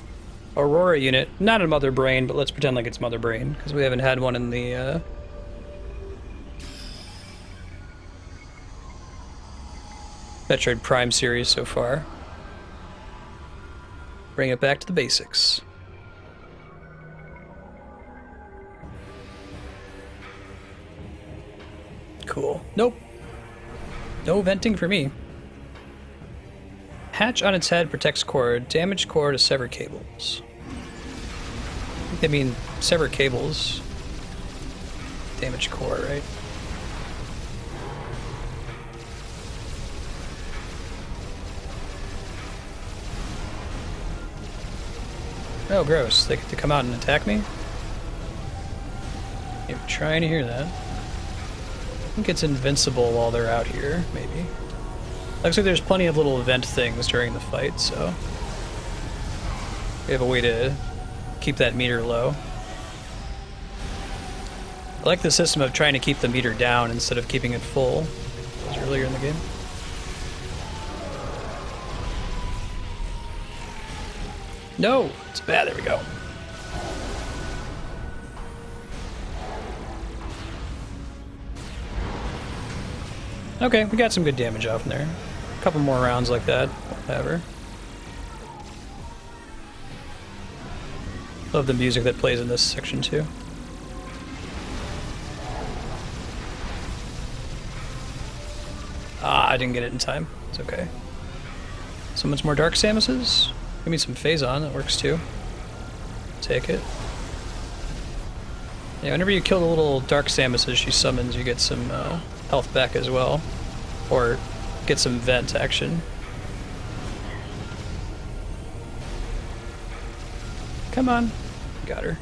Aurora unit. Not a mother brain, but let's pretend like it's mother brain, because we haven't had one in the Metroid Prime series so far. Bring it back to the basics. Cool. Nope. No venting for me. Hatch on its head protects core. Damaged core to sever cables. I think they mean sever cables. Damaged core, right? Oh, gross. They get to come out and attack me? You're trying to hear that. I think it's invincible while they're out here, maybe. Looks like there's plenty of little event things during the fight, so we have a way to keep that meter low. I like the system of trying to keep the meter down instead of keeping it full, as earlier in the game. No! It's bad, there we go. Okay, we got some good damage off in there. A couple more rounds like that, whatever. Love the music that plays in this section too. Ah, I didn't get it in time. It's okay. So much more Dark Samuses. Give me some Phaaze, that works too. Take it. Yeah, whenever you kill the little Dark Samuses she summons, you get some health back as well. Or get some vent action. Come on. Got her.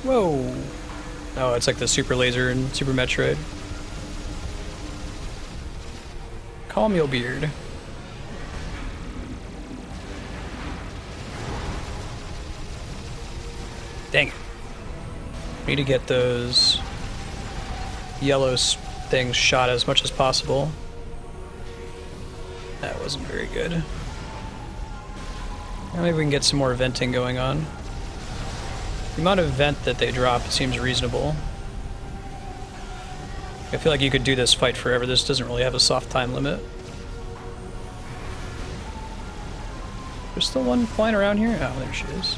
Whoa. Oh, it's like the super laser in Super Metroid. Calm your beard. Dang it. Need to get those yellow things shot as much as possible. That wasn't very good. Now maybe we can get some more venting going on. The amount of vent that they drop seems reasonable. I feel like you could do this fight forever. This doesn't really have a soft time limit. There's still one flying around here? Oh, there she is.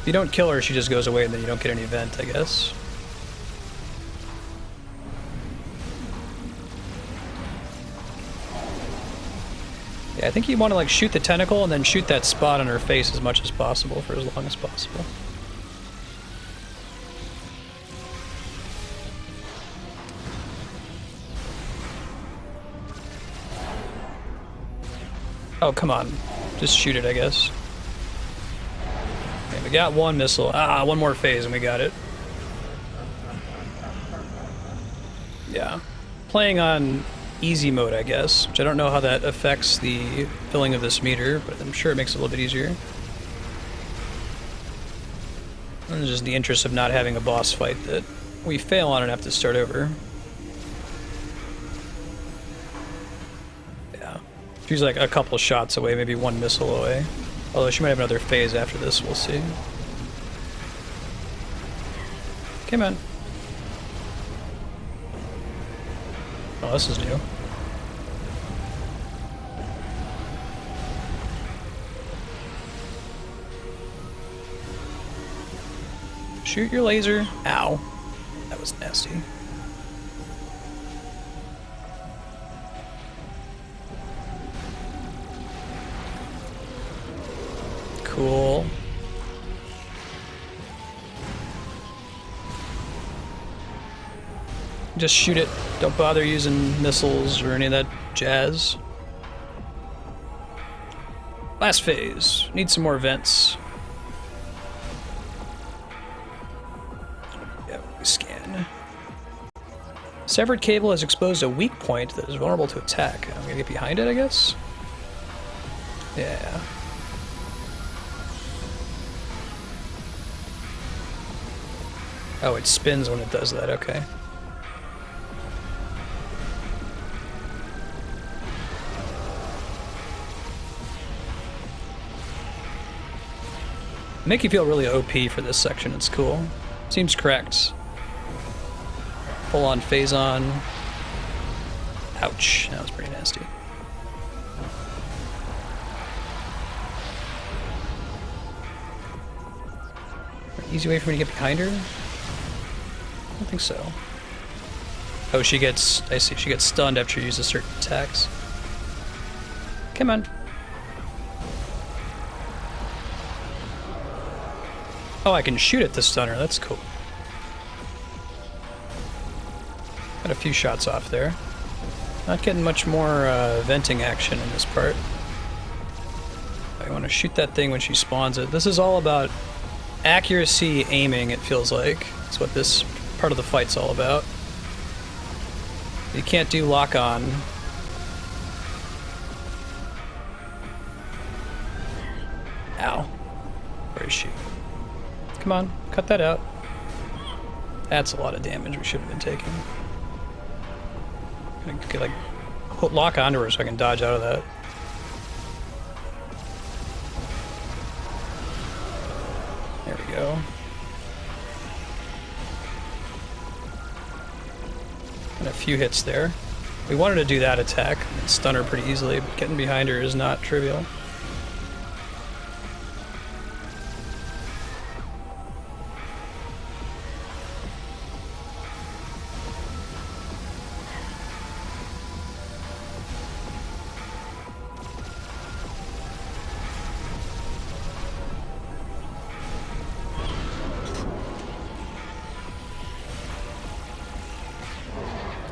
If you don't kill her, she just goes away and then you don't get any vent, I guess. Yeah, I think you want to like shoot the tentacle and then shoot that spot on her face as much as possible for as long as possible. Oh, come on. Just shoot it, I guess. Okay, we got one missile. Ah, one more phase and we got it. Yeah. Playing on easy mode, I guess, which I don't know how that affects the filling of this meter, but I'm sure it makes it a little bit easier. And it's just the interest of not having a boss fight that we fail on and have to start over. Yeah. She's like a couple shots away, maybe one missile away. Although she might have another phase after this, we'll see. Come on. Oh, this is new. Shoot your laser. Ow. That was nasty. Cool. Just shoot it. Don't bother using missiles or any of that jazz. Last phase. Need some more vents. Scan. Severed cable has exposed a weak point that is vulnerable to attack. I'm gonna get behind it, I guess? Yeah. Oh, it spins when it does that, okay. Make you feel really OP for this section, it's cool. Seems correct. Full on phase on. Ouch, that was pretty nasty. Easy way for me to get behind her? I don't think so. Oh, she gets, I see, she gets stunned after she uses certain attacks. Come on. Oh, I can shoot at the stunner, that's cool. Got a few shots off there. Not getting much more venting action in this part. I want to shoot that thing when she spawns it. This is all about accuracy aiming, it feels like. That's what this part of the fight's all about. You can't do lock-on. Ow. Where is she? Come on, cut that out. That's a lot of damage we should have been taking. I could like lock onto her so I can dodge out of that. There we go. And a few hits there. We wanted to do that attack and stun her pretty easily, but getting behind her is not trivial.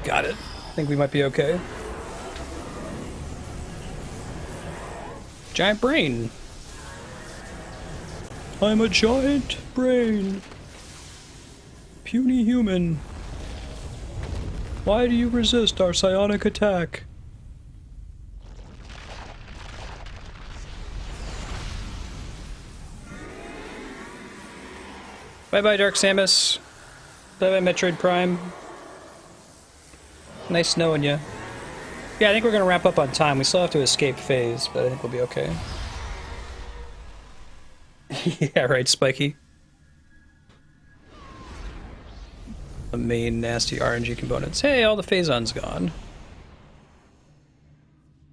Got it. I think we might be okay. Giant brain. I'm a giant brain. Puny human. Why do you resist our psionic attack? Bye-bye, Dark Samus. Bye-bye, Metroid Prime. Nice knowing you. Yeah, I think we're gonna wrap up on time. We still have to escape Phaaze, but I think we'll be okay. Yeah, right, Spiky. The main nasty RNG components. Hey, all the Phazon's gone.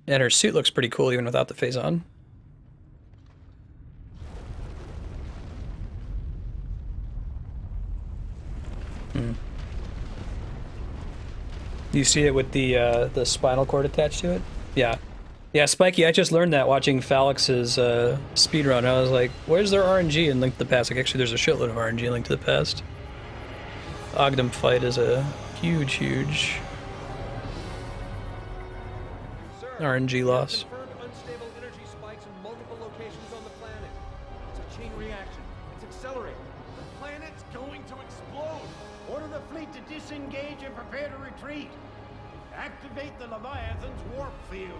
And her suit looks pretty cool even without the Phazon. You see it with the spinal cord attached to it? Yeah. Yeah, Spiky, I just learned that watching Phalix's speedrun. I was like, where's their RNG in Link to the Past? Like, actually, there's a shitload of RNG in Link to the Past. The Ogdom fight is a huge, huge RNG loss. Confirmed unstable energy need to disengage and prepare to retreat. Activate the Leviathan's warp field.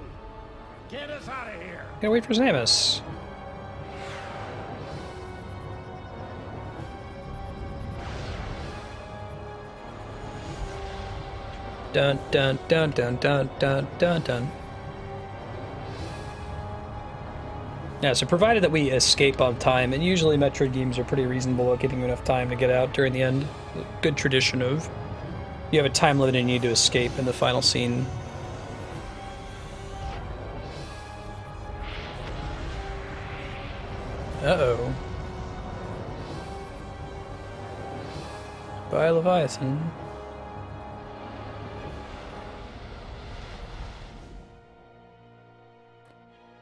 Get us out of here. Gotta wait for Samus. Dun dun dun dun dun dun dun dun. Yeah, so provided that we escape on time, and usually Metroid games are pretty reasonable at giving you enough time to get out during the end. Good tradition of you have a time limit and you need to escape in the final scene. Uh-oh. Bye, Leviathan.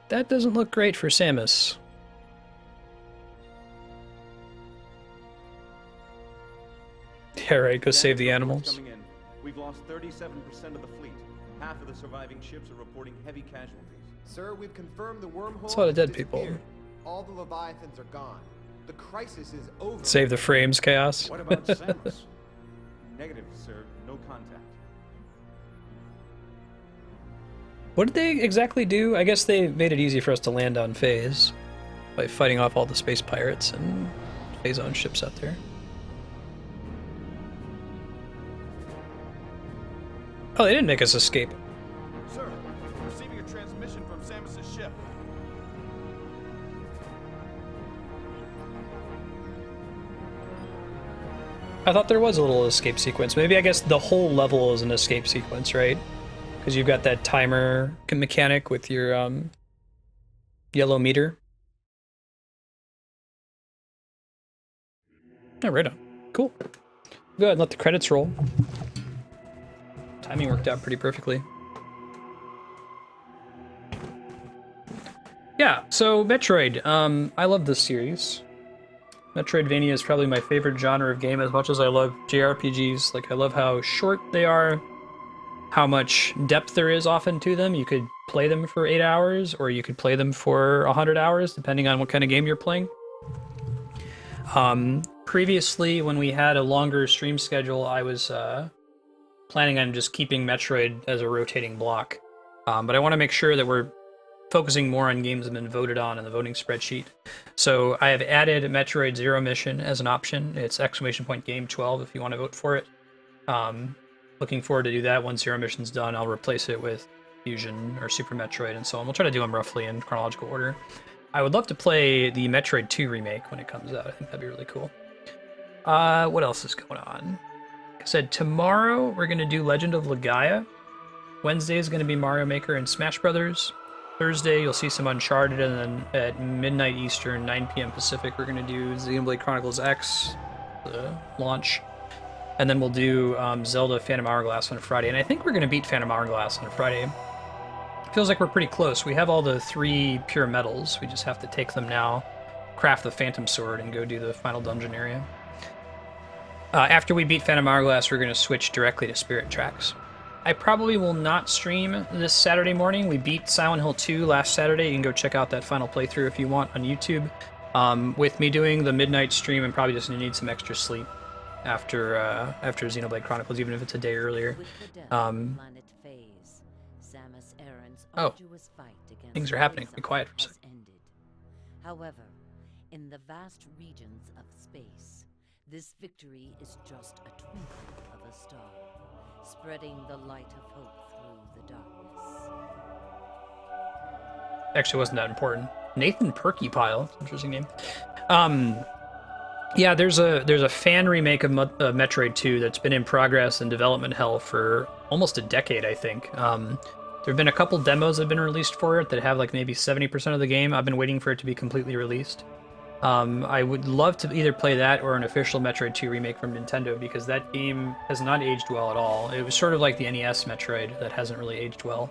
That doesn't look great for Samus. Yeah, right, go save the animals. We've lost 37% of the fleet. Half of the surviving ships are reporting heavy casualties. Sir, we've confirmed the wormhole. It's a lot of dead has people. disappeared. All the Leviathans are gone. The crisis is over. Save the frames, Chaos. What about Samus? Negative, sir. No contact. What did they exactly do? I guess they made it easy for us to land on Phaaze by fighting off all the space pirates and Phaaze-owned ships out there. Oh, they didn't make us escape. Sir, receiving a transmission from Samus's ship. I thought there was a little escape sequence. Maybe I guess the whole level is an escape sequence, right? Because you've got that timer mechanic with your yellow meter. Oh, right on. Cool. Go ahead and let the credits roll. Timing worked out pretty perfectly. Yeah, so Metroid. I love this series. Metroidvania is probably my favorite genre of game, as much as I love JRPGs. Like, I love how short they are, how much depth there is often to them. You could play them for 8 hours, or you could play them for 100 hours, depending on what kind of game you're playing. Previously, when we had a longer stream schedule, I was planning on just keeping Metroid as a rotating block. But I want to make sure that we're focusing more on games that have been voted on in the voting spreadsheet. So I have added Metroid Zero Mission as an option. It's !game 12 if you want to vote for it. Looking forward to do that. Once Zero Mission's done, I'll replace it with Fusion or Super Metroid and so on. We'll try to do them roughly in chronological order. I would love to play the Metroid 2 remake when it comes out. I think that'd be really cool. What else is going on? Like I said, tomorrow we're going to do Legend of Legaia. Wednesday is going to be Mario Maker and Smash Brothers. Thursday, you'll see some Uncharted, and then at midnight Eastern, 9 p.m. Pacific, we're going to do Xenoblade Chronicles X, the launch. And then we'll do Zelda Phantom Hourglass on Friday. And I think we're going to beat Phantom Hourglass on Friday. Feels like we're pretty close. We have all the 3 pure metals. We just have to take them now, craft the Phantom Sword, and go do the final dungeon area. After we beat Phantom Hourglass, we're going to switch directly to Spirit Tracks. I probably will not stream this Saturday morning. We beat Silent Hill 2 last Saturday. You can go check out that final playthrough if you want on YouTube. With me doing the midnight stream, I'm probably just going to need some extra sleep after Xenoblade Chronicles, even if it's a day earlier. Things are happening. Be quiet for a second. However, in the vast regions of space, this victory is just a twinkle of a star, spreading the light of hope through the darkness. Actually wasn't that important. Nathan Perkypile, interesting name. Yeah, there's a fan remake of Metroid 2 that's been in progress and development hell for almost a decade, I think. There have been a couple demos that have been released for it that have like maybe 70% of the game. I've been waiting for it to be completely released. I would love to either play that or an official Metroid 2 remake from Nintendo, because that game has not aged well at all. It was sort of like the NES Metroid that hasn't really aged well.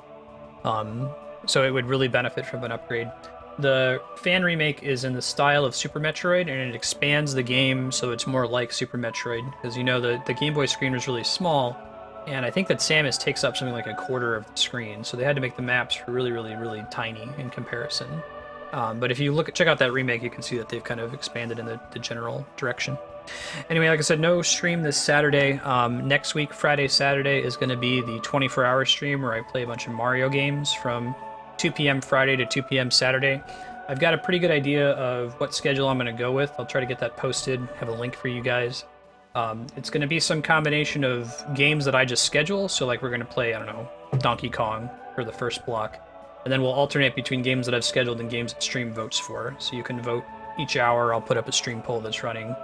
So it would really benefit from an upgrade. The fan remake is in the style of Super Metroid, and it expands the game so it's more like Super Metroid, because you know the Game Boy screen was really small, and I think that Samus takes up something like a quarter of the screen, so they had to make the maps really, really, really tiny in comparison. But if you check out that remake, you can see that they've kind of expanded in the general direction. Anyway, like I said, no stream this Saturday. Next week, Friday, Saturday, is going to be the 24-hour stream where I play a bunch of Mario games from 2 p.m. Friday to 2 p.m. Saturday. I've got a pretty good idea of what schedule I'm going to go with. I'll try to get that posted, have a link for you guys. It's going to be some combination of games that I just schedule. So like we're going to play, I don't know, Donkey Kong for the first block. And then we'll alternate between games that I've scheduled and games that stream votes for. So you can vote each hour. I'll put up a stream poll that's running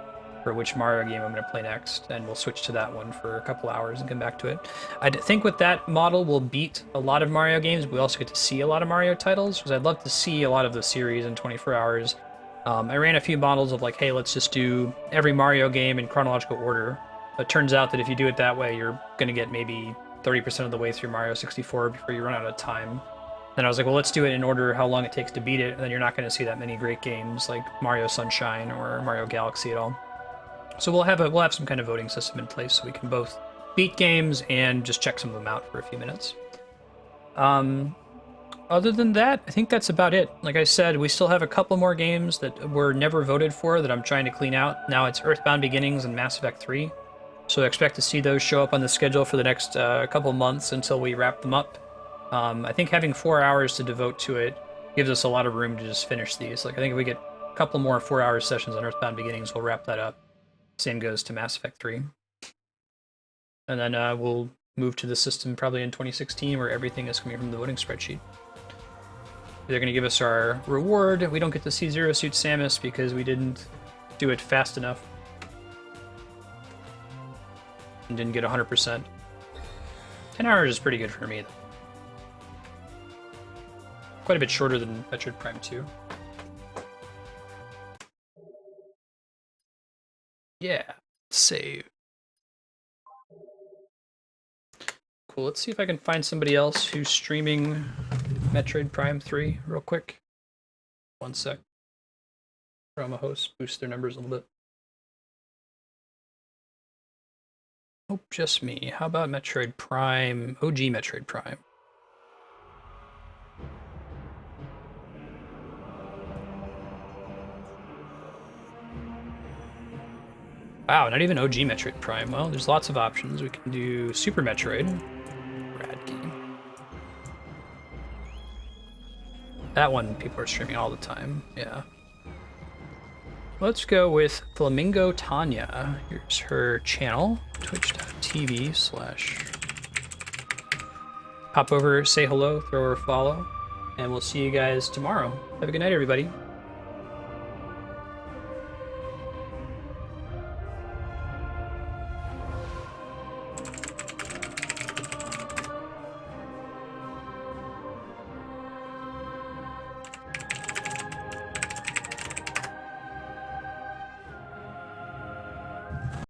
for which Mario game I'm going to play next, and we'll switch to that one for a couple hours and come back to it. I think with that model, we'll beat a lot of Mario games. We also get to see a lot of Mario titles, because I'd love to see a lot of the series in 24 hours. I ran a few models of like, hey, let's just do every Mario game in chronological order. It turns out that if you do it that way, you're going to get maybe 30% of the way through Mario 64 before you run out of time. Then I was like, well, let's do it in order how long it takes to beat it, and then you're not going to see that many great games like Mario Sunshine or Mario Galaxy at all. So we'll have some kind of voting system in place so we can both beat games and just check some of them out for a few minutes. Other than that, I think that's about it. Like I said, we still have a couple more games that were never voted for that I'm trying to clean out. Now it's Earthbound Beginnings and Mass Effect 3. So I expect to see those show up on the schedule for the next couple months until we wrap them up. I think having 4 hours to devote to it gives us a lot of room to just finish these. Like I think if we get a couple more 4-hour sessions on Earthbound Beginnings, we'll wrap that up. Same goes to Mass Effect 3. And then we'll move to the system probably in 2016 where everything is coming from the voting spreadsheet. They're going to give us our reward. We don't get to see Zero Suit Samus because we didn't do it fast enough. And didn't get 100%. 10 hours is pretty good for me, though. Quite a bit shorter than Metroid Prime 2. Yeah, save. Cool, let's see if I can find somebody else who's streaming Metroid Prime 3 real quick. One sec. From a host, boost their numbers a little bit. Oh, just me. How about Metroid Prime, OG Metroid Prime? Wow, not even OG Metroid Prime. Well, there's lots of options. We can do Super Metroid. Rad game. That one people are streaming all the time. Yeah. Let's go with Flamingo Tanya. Here's her channel. Twitch.tv/ Pop over, say hello, throw her a follow, and we'll see you guys tomorrow. Have a good night, everybody.